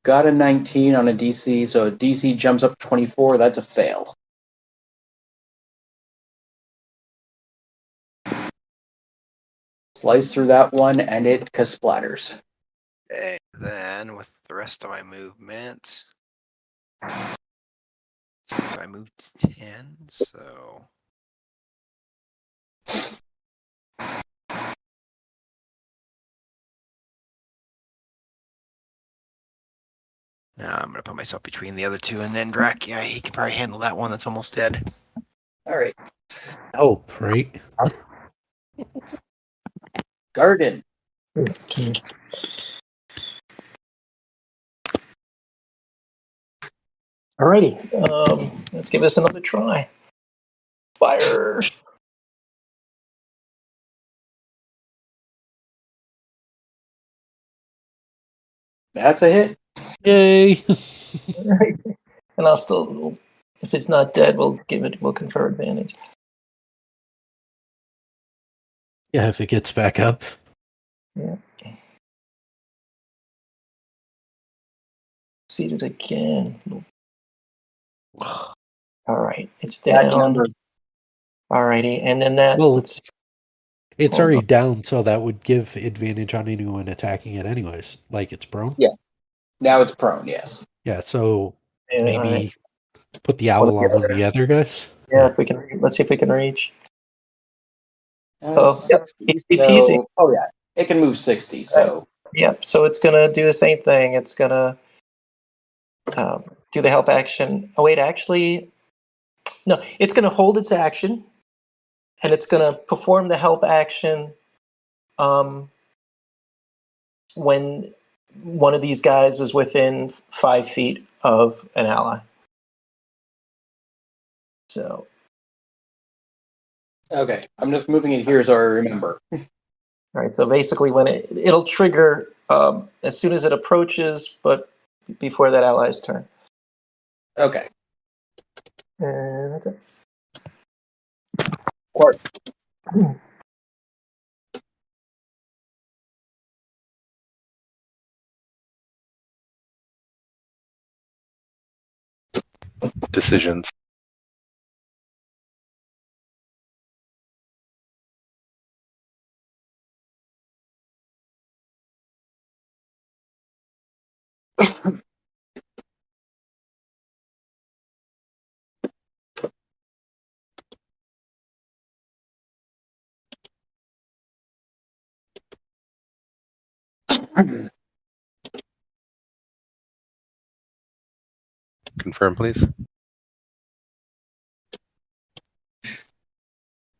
got a 19 on a DC, so a DC jumps up 24. That's a fail. Slice through that one, and it splatters. And then with the rest of my movement, so I moved 10, so now I'm gonna put myself between the other two, and then Drac, yeah, he can probably handle that one that's almost dead. All right. Oh, right. Garden. Okay. Alrighty, let's give this another try. Fire. That's a hit. Yay! Alright. And I'll still, if it's not dead, we'll confer advantage. Yeah, if it gets back up. Yeah. See it again. Alright, it's Bad down. number. Alrighty, and then that, Well, let's it's hold already on. down, so that would give advantage on anyone attacking it anyways. Like it's prone. Yeah. Now it's prone, yes. Yeah, so Yeah, maybe alright. put the owl on one of the other guys. Yeah, if we can, let's see if we can reach. Yep, 60. easy peasy. So, oh, yeah. It can move 60, so. Yep, so it's gonna do the same thing. It's gonna do the help action. Oh wait, actually, no. It's gonna hold its action, and it's gonna perform the help action when one of these guys is within 5 feet of an ally. So. Okay. I'm just moving it here so I remember. All right. So basically, when it'll trigger as soon as it approaches, but before that ally's turn. Okay. And that's it. Quark. Decisions. Confirm, please.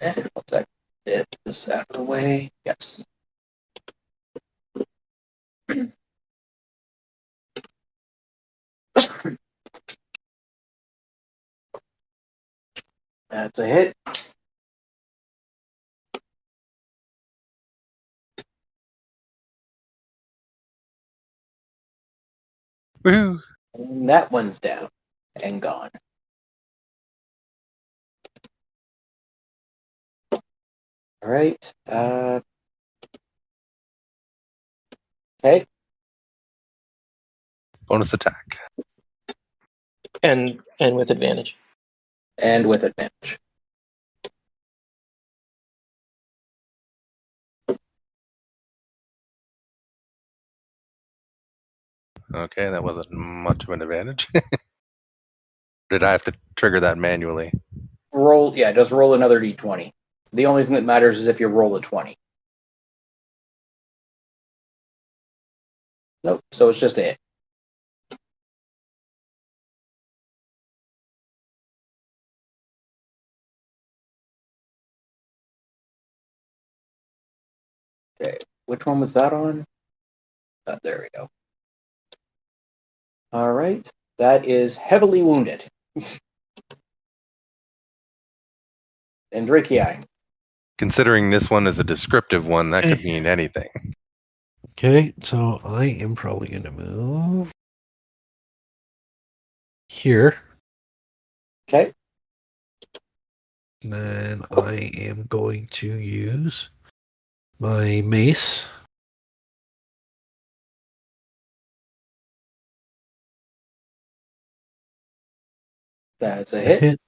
And we'll take this out of the way. Yes. That's a hit. Woohoo! And that one's down and gone. All right. Okay. Bonus attack. And with advantage. And with advantage. Okay, that wasn't much of an advantage. Did I have to trigger that manually? Roll, yeah, just roll another d20. The only thing that matters is if you roll a 20. Nope, so it's just a hit. Okay, which one was that on? There we go. All right, that is heavily wounded. And Draki. Considering this one is a descriptive one, that could mean anything. Okay, so I am probably going to move here. Okay. Then I am going to use my mace. That's a hit.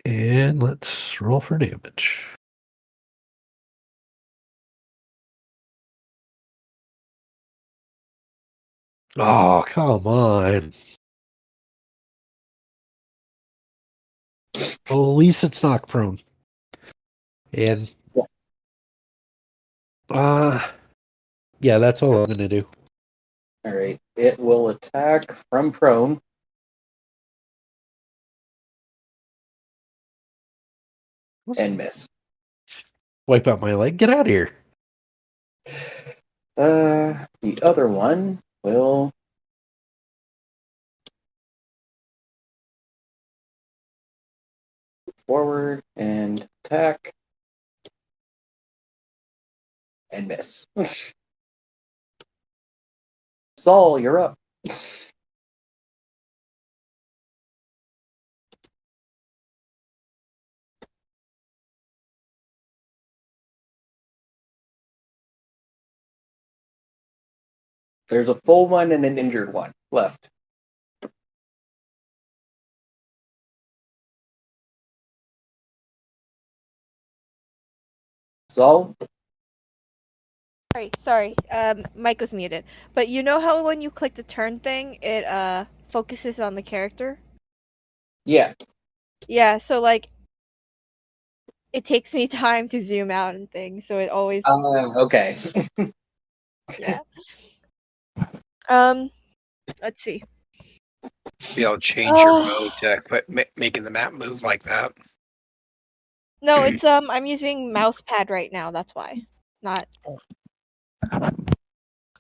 And let's roll for damage. Oh, come on. Well, at least it's knocked prone. And yeah, that's all I'm gonna do. All right, it will attack from prone. And miss. Wipe out my leg. Get out of here. The other one will forward and attack and miss. Saul, you're up. There's a full one and an injured one left. Saul? Sorry. Mic was muted. But you know how when you click the turn thing, it focuses on the character? Yeah. Yeah, so like it takes me time to zoom out and things, so it always Okay. yeah. Let's see. Be able to change your mode to quit making the map move like that. No, it's I'm using mouse pad right now, that's why. Not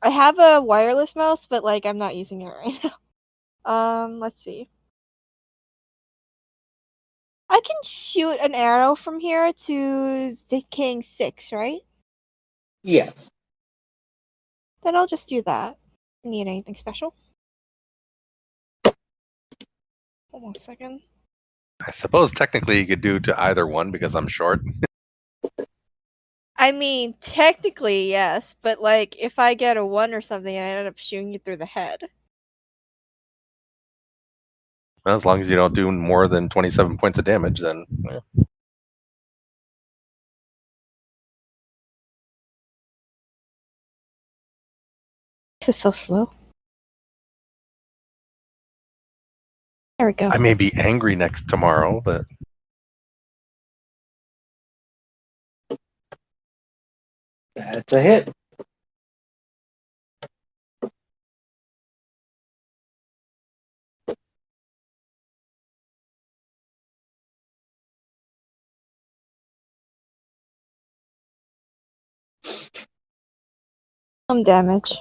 I have a wireless mouse, but like I'm not using it right now. Let's see. I can shoot an arrow from here to King 6, right? Yes. Then I'll just do that. Need anything special? Hold on a second. I suppose technically you could do to either one because I'm short. I mean, technically, yes, but like if I get a 1 or something and I end up shooting you through the head. Well, as long as you don't do more than 27 points of damage, then yeah. This is so slow. There we go. I may be angry next tomorrow, but That's a hit. Some damage.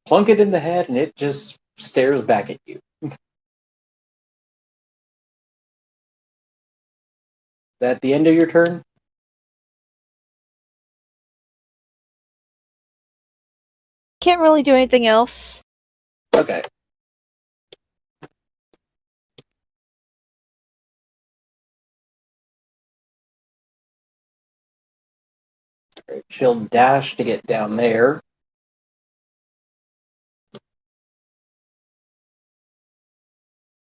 Plunk it in the head, and it just stares back at you. That the end of your turn? Can't really do anything else. Okay. Right, she'll dash to get down there.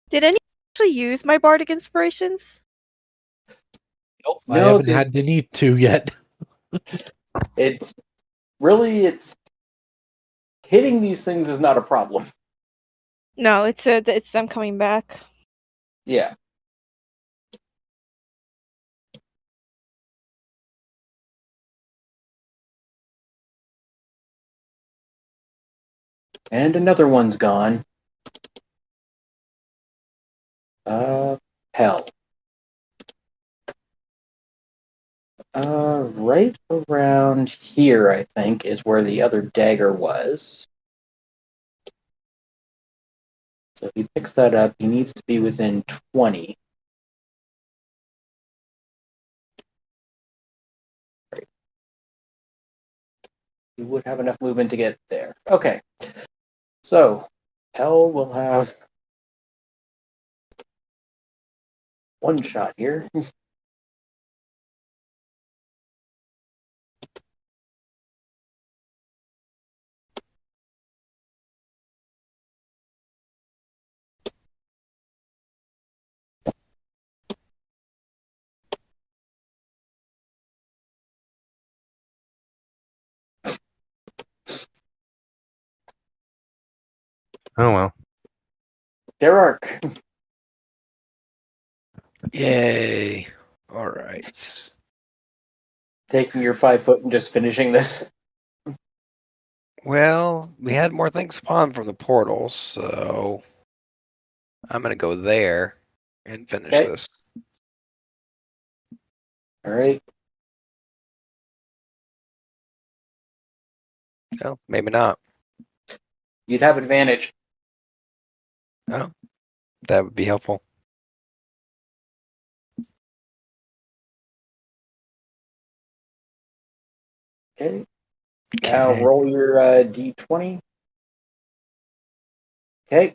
Did anyone actually use my bardic inspirations? Nope, I No, haven't had the need to yet. it's hitting these things is not a problem. No, it's them coming back. Yeah. And another one's gone. Hell. Right around here, I think, is where the other dagger was. So if he picks that up, he needs to be within 20. Right. He would have enough movement to get there. Okay. So, Hell will have one shot here. oh well. Derek. Yay. All right. Taking your 5 foot and just finishing this. Well, we had more things spawn from the portal, so I'm going to go there and finish Okay. this. All right. No, maybe not. You'd have advantage. No, that would be helpful. Okay. Now Okay. roll your d20. Okay.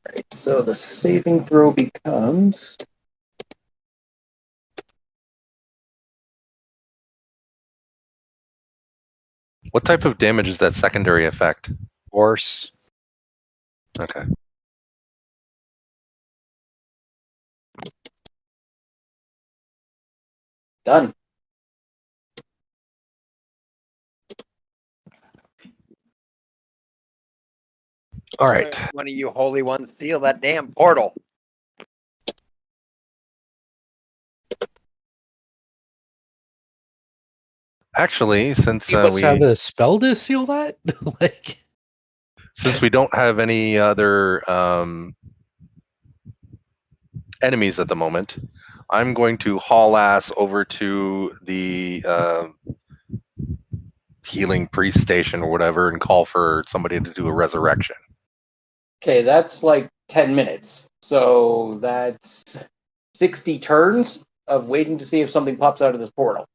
Right, so the saving throw becomes What type of damage is that secondary effect? Force. Okay. done. All right. One of you holy ones seal that damn portal. Actually, since You must have a spell to seal that? Like, since we don't have any other enemies at the moment, I'm going to haul ass over to the healing priest station or whatever and call for somebody to do a resurrection. Okay, that's like 10 minutes. So that's 60 turns of waiting to see if something pops out of this portal.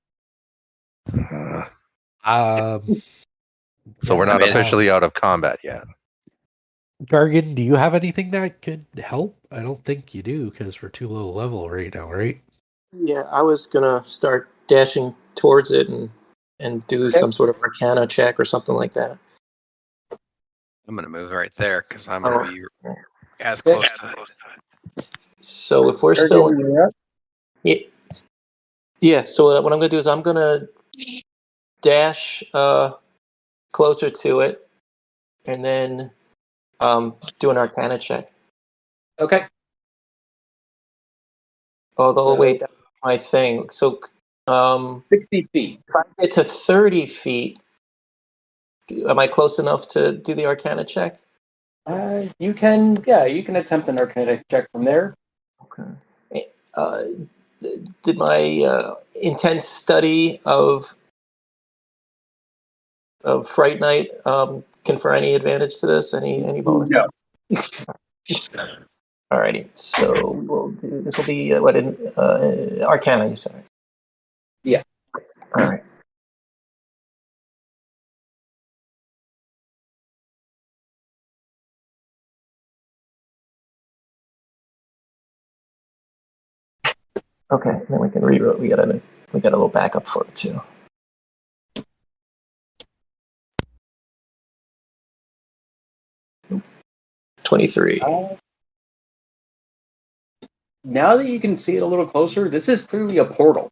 So we're not officially out of combat yet. Gargan, do you have anything that could help? I don't think you do, because we're too low level right now, right? Yeah, I was gonna start dashing towards it and do some sort of Arcana check or something like that. I'm going to move right there because I'm going to be as Okay. close to So if we're Very still, good, you're up. yeah. So what I'm going to do is I'm going to dash closer to it, and then do an Arcana check. Okay. Although, So wait, that's my thing. So 60 feet. if I get to 30 feet, am I close enough to do the Arcana check? You can attempt an Arcana check from there. Okay. Did my intense study of Fright Night confer any advantage to this? Any bonus? No. Alrighty, so we will do. This will be what in Arcana, you said. Yeah. All right. Okay, then we can reroll. We got a little backup for it too. Nope. 23. Now that you can see it a little closer, this is clearly a portal.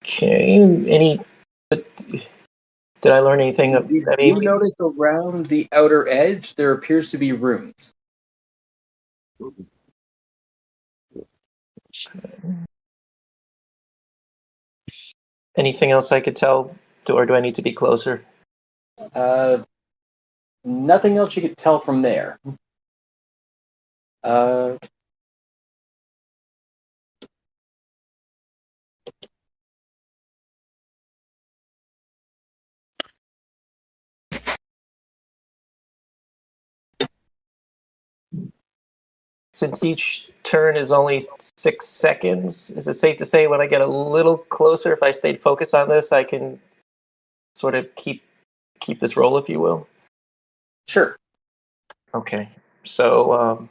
Okay. Did I learn anything? You notice around the outer edge there appears to be runes. Anything else I could tell, or do I need to be closer? Nothing else you could tell from there. Since each turn is only 6 seconds, is it safe to say when I get a little closer, if I stayed focused on this, I can sort of keep this roll, if you will? Sure. Okay. So, all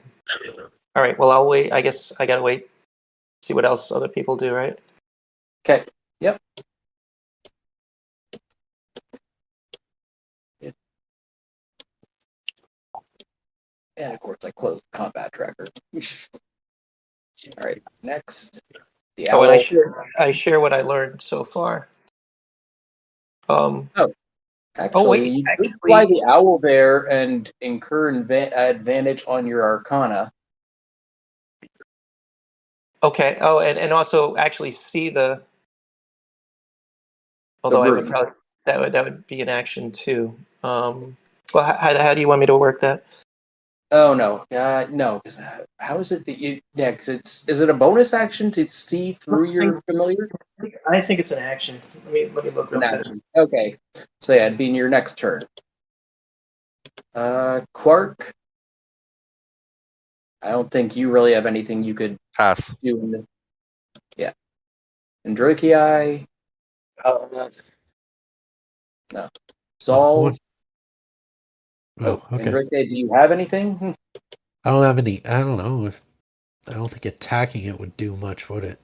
right. Well, I'll wait. I guess I gotta wait. See what else other people do, right? Okay. Yep. And of course, I closed the combat tracker. All right. Next, the owl. Oh, and I share what I learned so far. Actually, you could fly the owl there and incur advantage on your Arcana. Okay. Oh, and also actually see the. Although I would probably that would be an action too. Well, how do you want me to work that? Oh no, no. Because how is it that you? Yeah, because is it a bonus action to see through your familiar? I think it's an action. Let me look real fast. Okay, so yeah, it'd be in your next turn. Quark. I don't think you really have anything you could Pass. do. Yeah. And Drokii. Oh, No. Saul. Okay. Enrique, do you have anything? I don't have any. I don't know if. I don't think attacking it would do much, would it?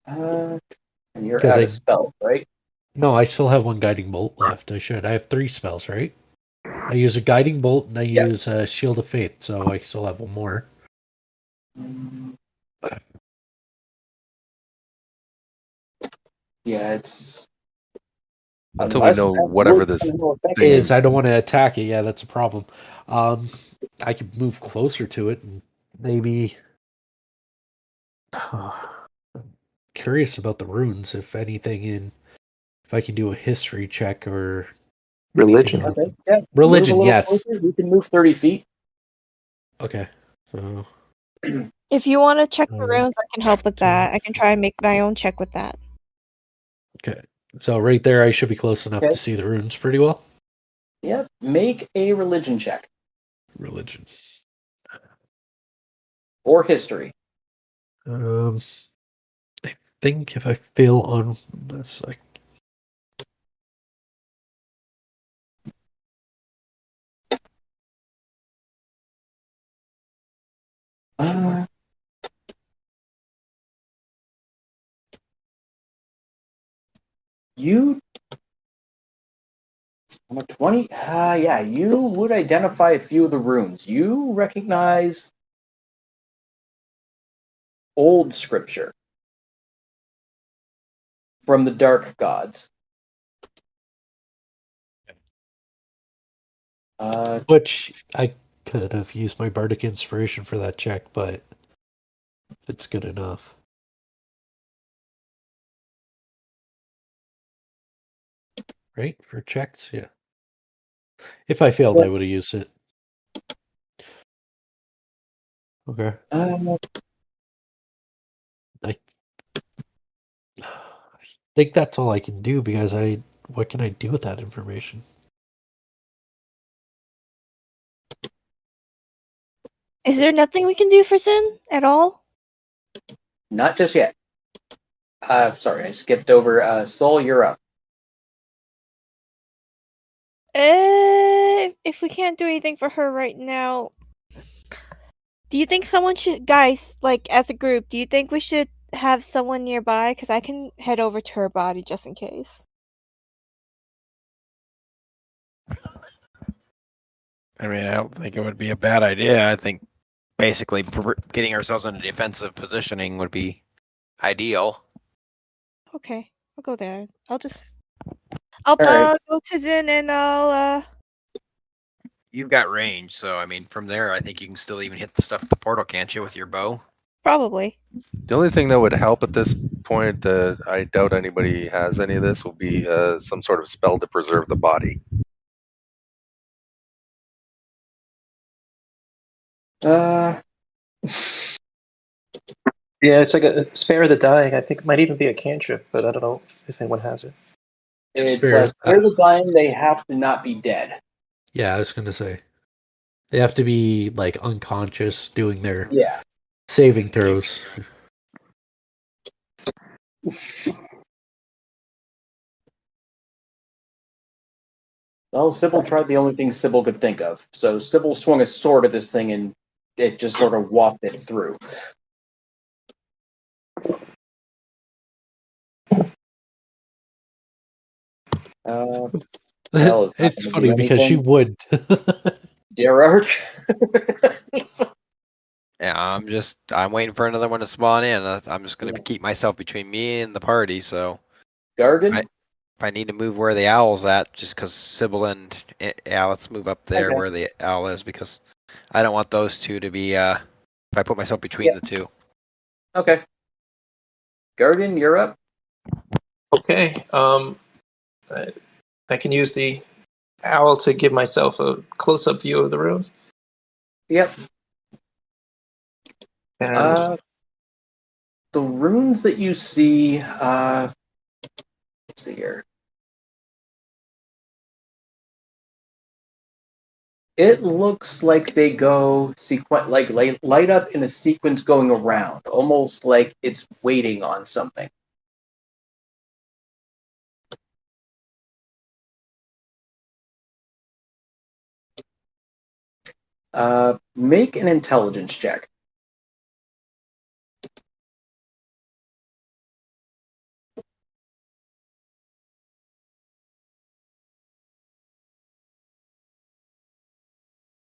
And you're out of spells, right? No, I still have one guiding bolt left. I have 3 spells, right? I use a guiding bolt and I use a shield of faith, so I still have one more. Yeah, it's until we know whatever this thing is. I don't want to attack it. Yeah, that's a problem. I could move closer to it and maybe. Curious about the runes, if anything, if I can do a history check or religion. Okay, yeah. Religion, yes. Closer, you can move 30 feet. Okay. So, If you want to check the runes, I can help with that. I can try and make my own check with that. okay. So right there, I should be close enough to see the runes pretty well. Yep. Make a religion check. Religion. Or history. I think if I fail on this, You On a 20? Yeah, you would identify a few of the runes. You recognize old scripture from the dark gods. Which I could have used my bardic inspiration for that check, but it's good enough. Right? For checks? Yeah. If I failed, I would have used it. Okay. I think that's all I can do because what can I do with that information? Is there nothing we can do for Sin at all? Not just yet. Sorry, I skipped over. Soul, you're up. If we can't do anything for her right now, do you think someone should, guys, like as a group, do you think we should have someone nearby? Because I can head over to her body just in case. I mean, I don't think it would be a bad idea. I think basically getting ourselves in a defensive positioning would be ideal. Okay, I'll go there. I'll right. go to Zin and I'll You've got range, so I mean, from there, I think you can still even hit the stuff at the portal, can't you, with your bow? probably. The only thing that would help at this point, I doubt anybody has any of this, will be some sort of spell to preserve the body. Yeah, it's like a spare the dying. I think it might even be a cantrip, but I don't know if anyone has it. It's Spare- spare the dying, they have to not be dead. Yeah, I was gonna say. They have to be like unconscious doing their Yeah. saving throws. Well, Sybil tried the only thing Sybil could think of. So Sybil swung a sword at this thing and it just sort of walked it through. Well, It's funny because she would. Derark. Yeah, I'm waiting for another one to spawn in. I'm just gonna keep myself between me and the party. So Gargan. if I need to move where the owl's at, just because Sybil and let's move up there where the owl is, because I don't want those two to be. If I put myself between the two. Okay. Gargan, you're up. Okay. I can use the owl to give myself a close-up view of the ruins. Yep. And The runes that you see, let's see here. It looks like they go light up in a sequence going around, almost like it's waiting on something. Make an intelligence check.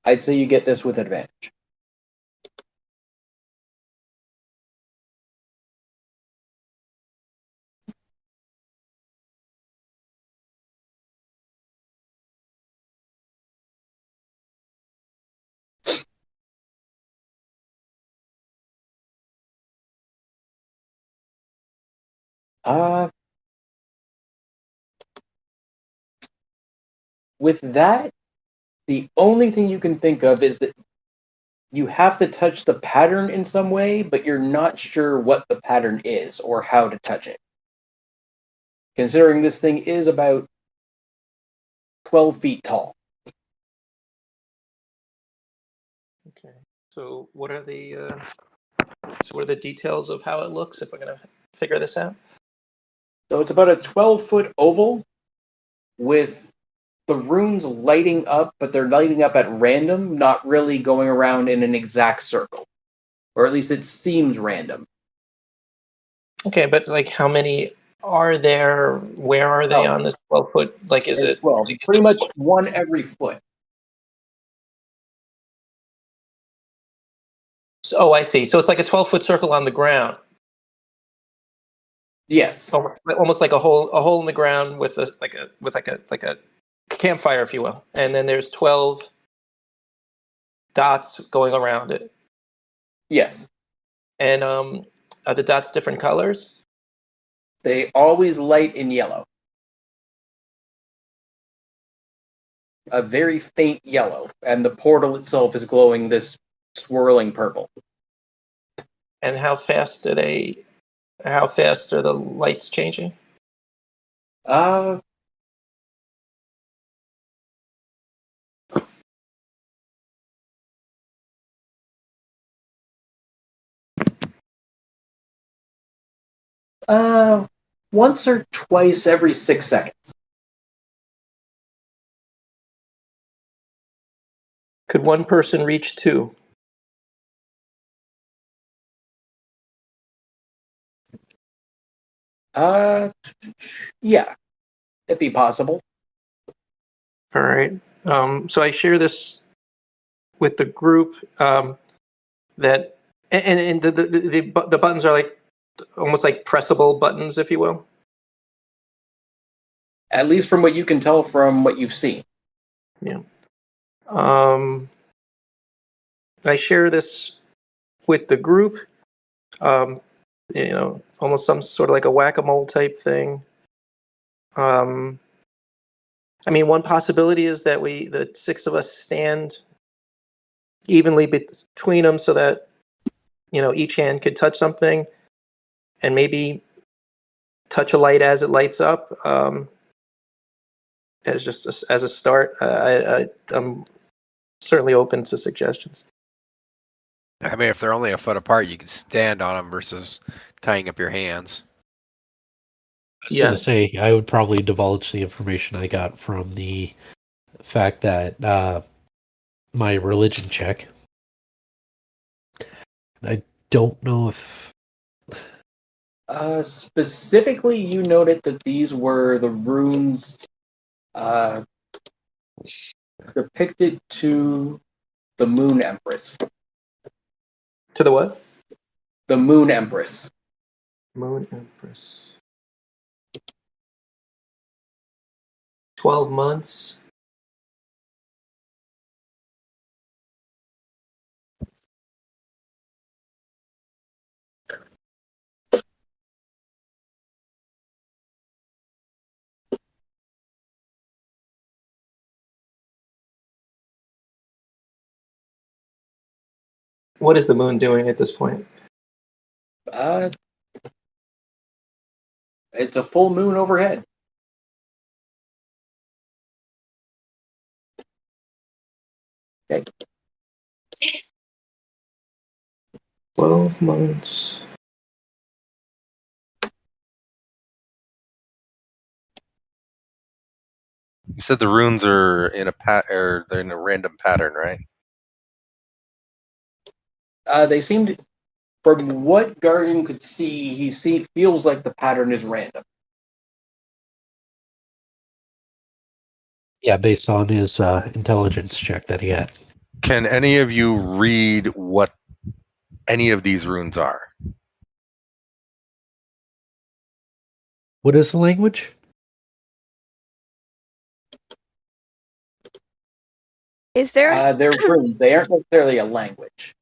I'd say you get this with advantage. With that, the only thing you can think of is that you have to touch the pattern in some way, but you're not sure what the pattern is or how to touch it. Considering this thing is about 12 feet tall. okay. So what are the details of how it looks if we're gonna figure this out? So it's about a 12-foot oval with the runes lighting up, but they're lighting up at random, not really going around in an exact circle. Or at least it seems random. Okay, but like how many are there? Where are they Oh. on this 12-foot? Like, is There's it 12. Pretty much one every foot. Oh, I see. So it's like a 12-foot circle on the ground, Yes. almost like a hole in the ground with a campfire, if you will. And then there's 12 dots going around it. Yes. And are the dots different colors? They always light in yellow. A very faint yellow, and the portal itself is glowing this swirling purple. And how fast are the lights changing? Once or twice every 6 seconds. Could one person reach 2? Yeah, it'd be possible. All right. So I share this with the group. That and the buttons are like almost like pressable buttons, if you will. At least from what you can tell from what you've seen. Yeah. I share this with the group. Almost some sort of like a whack-a-mole type thing. I mean, one possibility is that the 6 of us stand evenly between them, so that each hand could touch something, and maybe touch a light as it lights up. As a start, I'm certainly open to suggestions. I mean, if they're only a foot apart, you can stand on them versus tying up your hands. I was gonna say I would probably divulge the information I got from the fact that my religion check. I don't know if specifically, you noted that these were the runes depicted to the Moon Empress. To the what? The Moon Empress. Moon Empress. 12 months. What is the moon doing at this point? It's a full moon overhead. Okay. 12 months. You said the runes are in they're in a random pattern, right? They seem to, from what Guardian could see, feels like the pattern is random. Yeah, based on his intelligence check that he had. Can any of you read what any of these runes are? What is the language? Is there? They're runes. They aren't necessarily a language.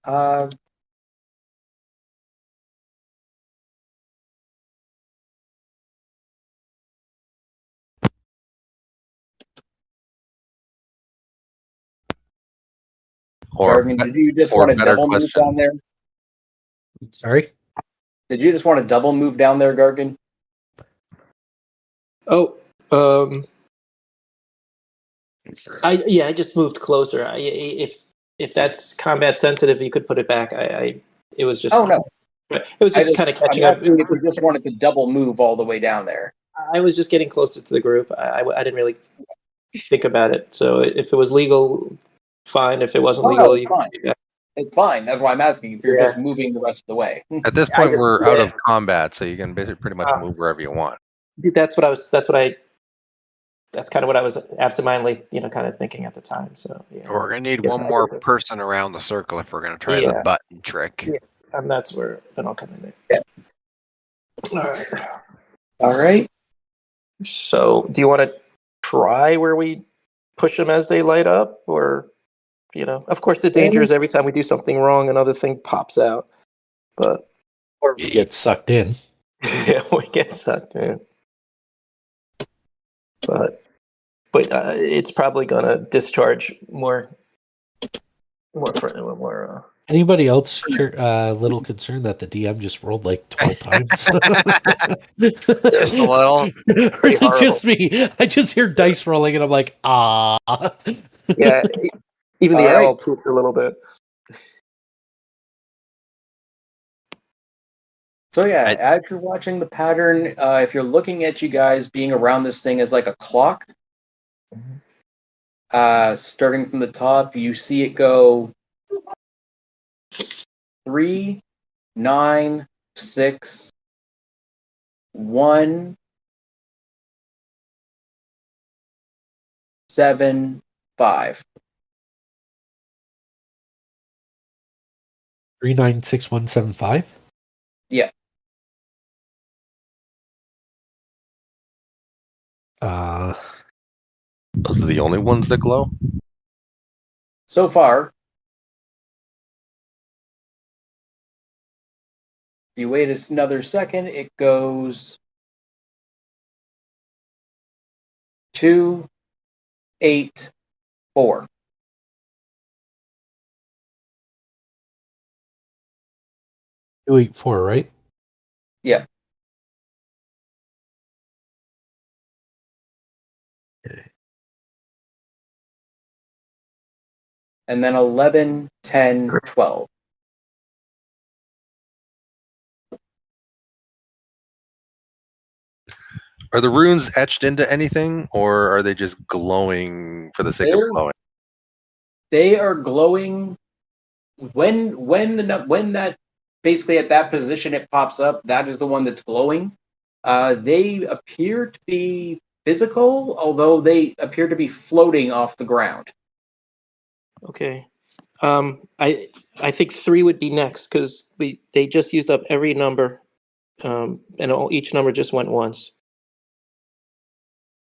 Gargan, did you just want to double move down there? Sorry? Did you just want to double move down there, Gargan? Oh, I just moved closer. If that's combat sensitive, you could put it back. It was just. Oh no. It was just kind of catching up. If you just wanted to double move all the way down there. I was just getting closer to the group. I didn't really think about it. So if it was legal, fine. If it wasn't legal, it's fine. It's fine. That's why I'm asking if you're just moving the rest of the way. At this point, we're out of combat, so you can basically pretty much move wherever you want. That's what I was. That's kind of what I was absentmindedly, kind of thinking at the time. So yeah. We're gonna need Yeah, one more person around the circle if we're gonna try the Yeah. button trick. Yeah. And that's where then I'll come in there. Yeah. All right. All right. So, do you want to try where we push them as they light up, or of course, the danger is every time we do something wrong, another thing pops out. But Or we get sucked in. yeah, we get sucked in. But it's probably gonna discharge more. Anybody else a little concerned that the DM just rolled like 12 times? Just a little. Or is it just me? I just hear dice rolling and I'm like, ah. Yeah, even the All right. owl pooped a little bit. So yeah, as you're watching the pattern, if you're looking at you guys being around this thing as like a clock, starting from the top, you see it go 3, 9, 6, 1, 7, 5. 396175. Yeah. Those are the only ones that glow? So far. If you wait another second, it goes 2, 8, 4. Two, 8, 4, right? Yeah. Okay. And then 11, 10, 12. Are the runes etched into anything, or are they just glowing for the sake of glowing? They are glowing when that basically at that position it pops up. That is the one that's glowing. They appear to be physical, although they appear to be floating off the ground. Okay. I think 3 would be next because they just used up every number, and each number just went once.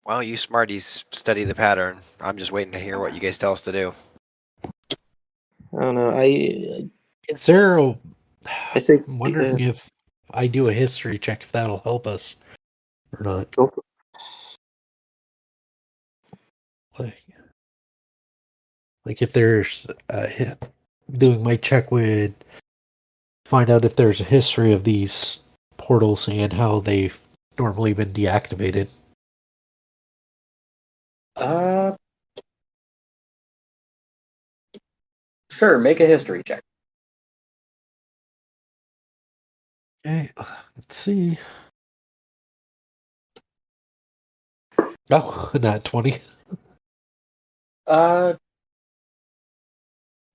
Well, you smarties study the pattern. I'm just waiting to hear what you guys tell us to do. I don't know. Is there I say I'm wondering if I do a history check, if that'll help us or not. Like if there's doing my check would find out if there's a history of these portals and how they've normally been deactivated. Sure, make a history check. Okay, let's see. Oh, not 20.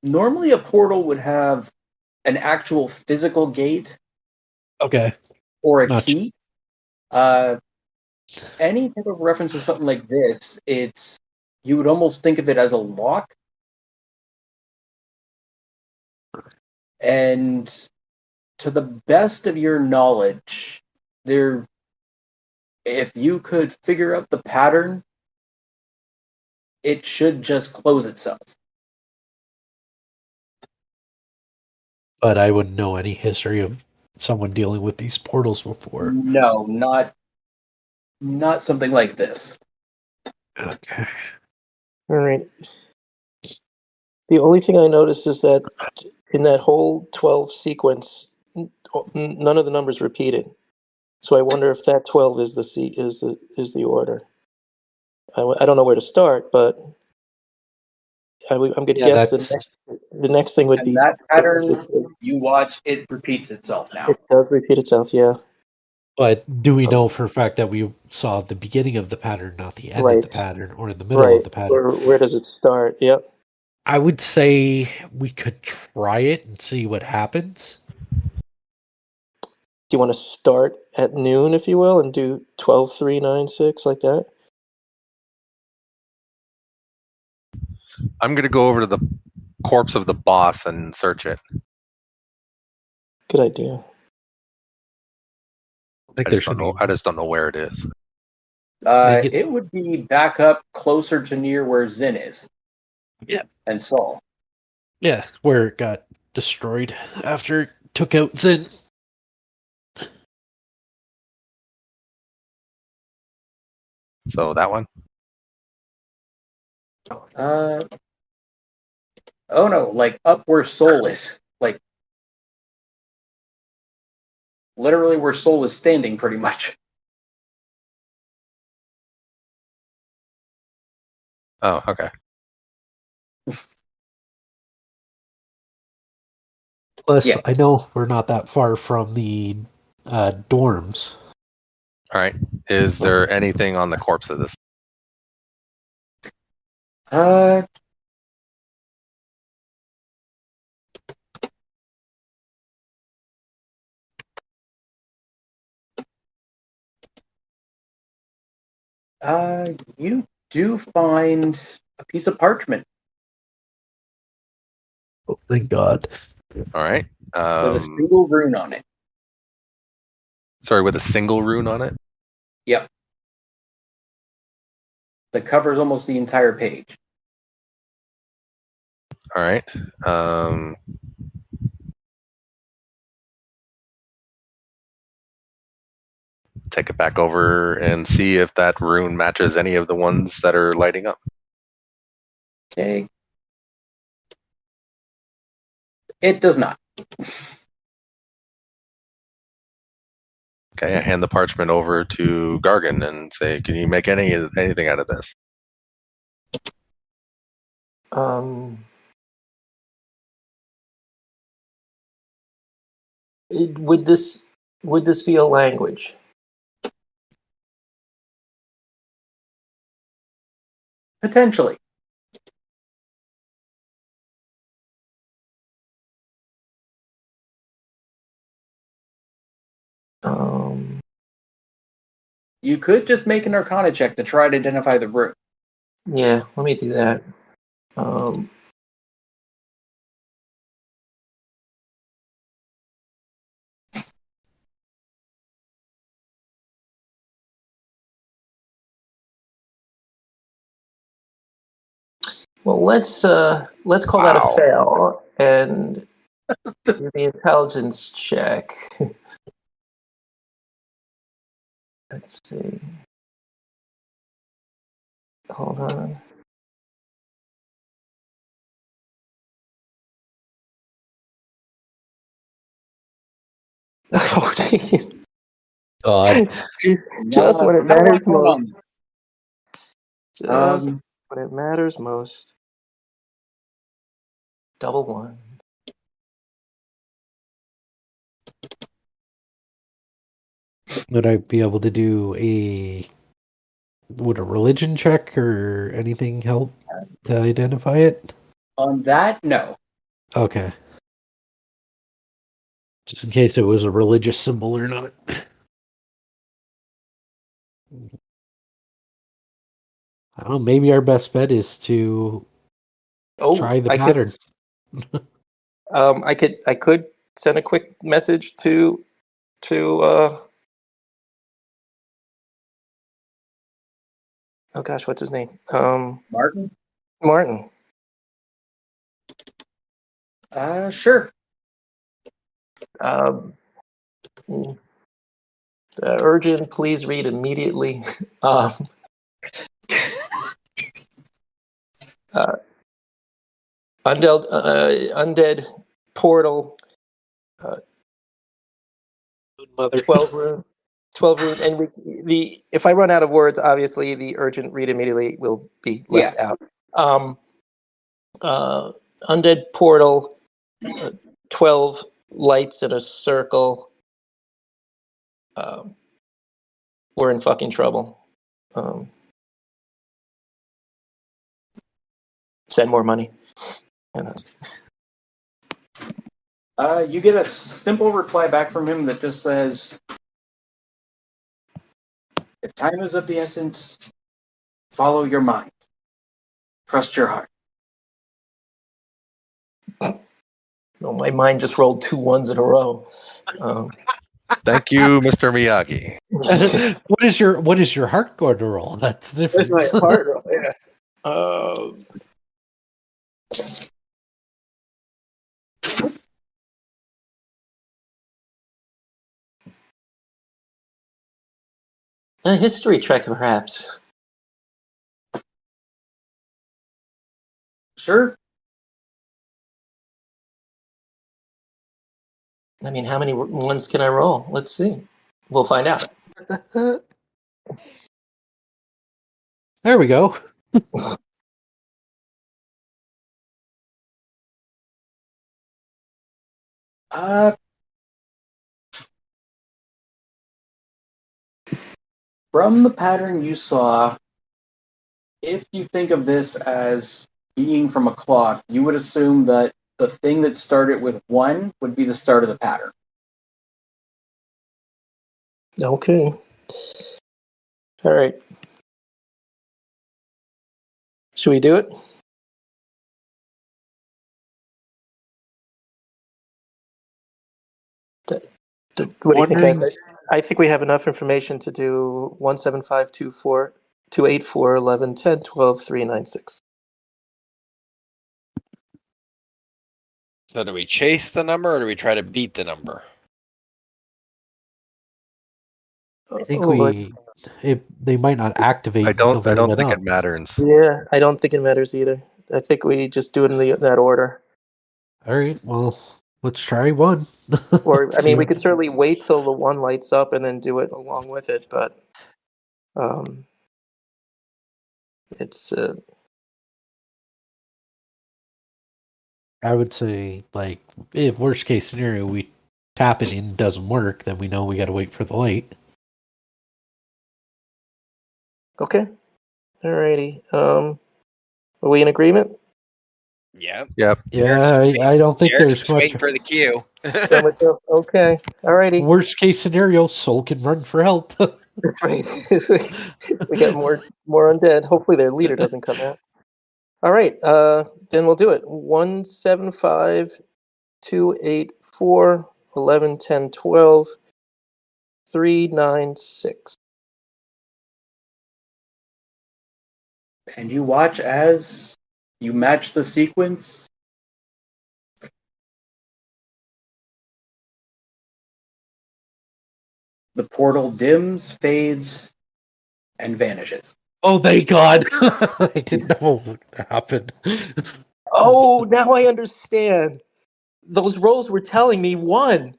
Normally a portal would have an actual physical gate. Okay. Or a key. Any type of reference to something like this, you would almost think of it as a lock. And to the best of your knowledge, if you could figure out the pattern, it should just close itself. But I wouldn't know any history of someone dealing with these portals before. No, not something like this. Okay. All right. The only thing I noticed is that in that whole 12 sequence, none of the numbers repeated. So I wonder if that 12 is the order. I don't know where to start, but I'm going to guess the next thing would be that pattern. You watch it repeats itself now. It does repeat itself, yeah. But do we know for a fact that we saw the beginning of the pattern, not the end of the pattern, or in the middle of the pattern? Or where does it start? Yep. I would say we could try it and see what happens. Do you want to start at noon, if you will, and do 12, 3, 9, 6, like that? I'm going to go over to the corpse of the boss and search it. Good idea. I think I there just don't should know. be. I just don't know where it is. Make it- It would be back up closer to near where Zin is. Yeah. And Saul. Yeah, where it got destroyed after it took out Zin. So that one. Oh no, like up where Soul is. Like literally where Soul is standing, pretty much. Oh, okay. Plus, Yeah. I know we're not that far from the dorms. All right. Is there anything on the corpse of this? Uh, you do find a piece of parchment Oh, thank God. All right. with a single rune on it. Sorry, with a single rune on it. Yep. That covers almost the entire page. All right. Take it back over and see if that rune matches any of the ones that are lighting up. Okay. It does not. Okay, I hand the parchment over to Gargan and say, "Can you make anything out of this?" Would this be a language? Potentially. You could just make an Arcana check to try to identify the rune. Yeah, let me do that. Well, let's call that a Wow. fail and do the intelligence check. Let's see. Hold on. Oh, jeez. God. Just when it Got a lot matters going most. on. Just when it matters most. Double one. Would I be able to do would a religion check or anything help to identify it? On that, no. Okay. Just in case it was a religious symbol or not. I don't know, maybe our best bet is to try the pattern. I could send a quick message to oh gosh, what's his name? Martin? Martin. Sure. Urgent, please read immediately. Undead portal. 12 room. 12 room, and if I run out of words, obviously the urgent read immediately will be left out. Undead portal, 12 lights in a circle. We're in fucking trouble. Send more money. And that's You get a simple reply back from him that just says, if time is of the essence, follow your mind. Trust your heart. Oh, my mind just rolled 2 1s in a row. Thank you, Mr. Miyagi. What is your heart going to roll? That's different. That's my heart roll. Yeah. A history check, perhaps. Sure. I mean, how many ones can I roll? Let's see. We'll find out. There we go. From the pattern you saw, if you think of this as being from a clock, you would assume that the thing that started with 1 would be the start of the pattern. Okay. All right. Should we do it? What do you think, guys? I think we have enough information to do 17524 284 11 10 12 3 9 6. So do we chase the number or do we try to beat the number? I think they might not activate I until don't they're lit think up. it matters. Yeah, I don't think it matters either. I think we just do it in that order. All right, well, let's try 1. Or, I See mean, we what- could certainly wait till the 1 lights up and then do it along with it, but it's I would say, like, if worst case scenario we tap it and it doesn't work, then we know we got to wait for the light. okay. Alrighty. Are we in agreement? Yeah. Yep. Yeah, I don't think Eric's there's just much. waiting for the cue. Okay. Alrighty. Worst case scenario, Soul can run for help. That's right. We got more undead. Hopefully their leader doesn't come out. All right. Then we'll do it. 175 284 11 10 12 3 9 6. And you watch as you match the sequence. The portal dims, fades, and vanishes. Oh, thank God! I didn't know what was going to happen. Oh, now I understand. Those rolls were telling me 1.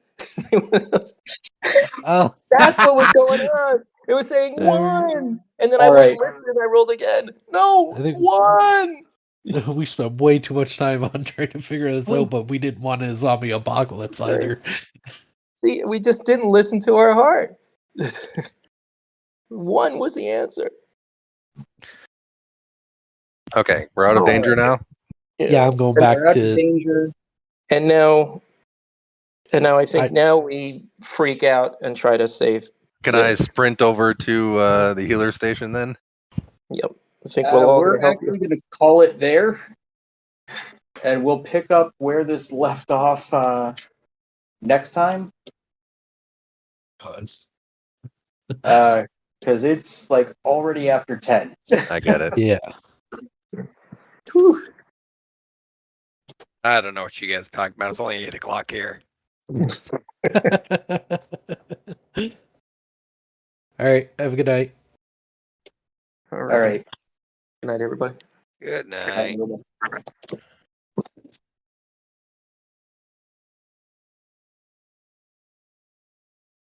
Oh, That's what was going on. It was saying 1, and then I All wouldn't right. listen, and I rolled again. No, I think 1. we spent way too much time on trying to figure this out, but we didn't want a zombie apocalypse either. See, we just didn't listen to our heart. 1 was the answer. Okay, we're out of danger now. Yeah, I'm going back We're out of to. danger. And now I think now we freak out and try to save. Can I sprint over to the healer station then? Yep. I think we'll all We're help actually going to call it there, and we'll pick up where this left off next time. Because it's like already after 10. I get it. Yeah. I don't know what you guys are talking about. It's only 8 o'clock here. All right. Have a good night. All right. Good night, everybody. Good night.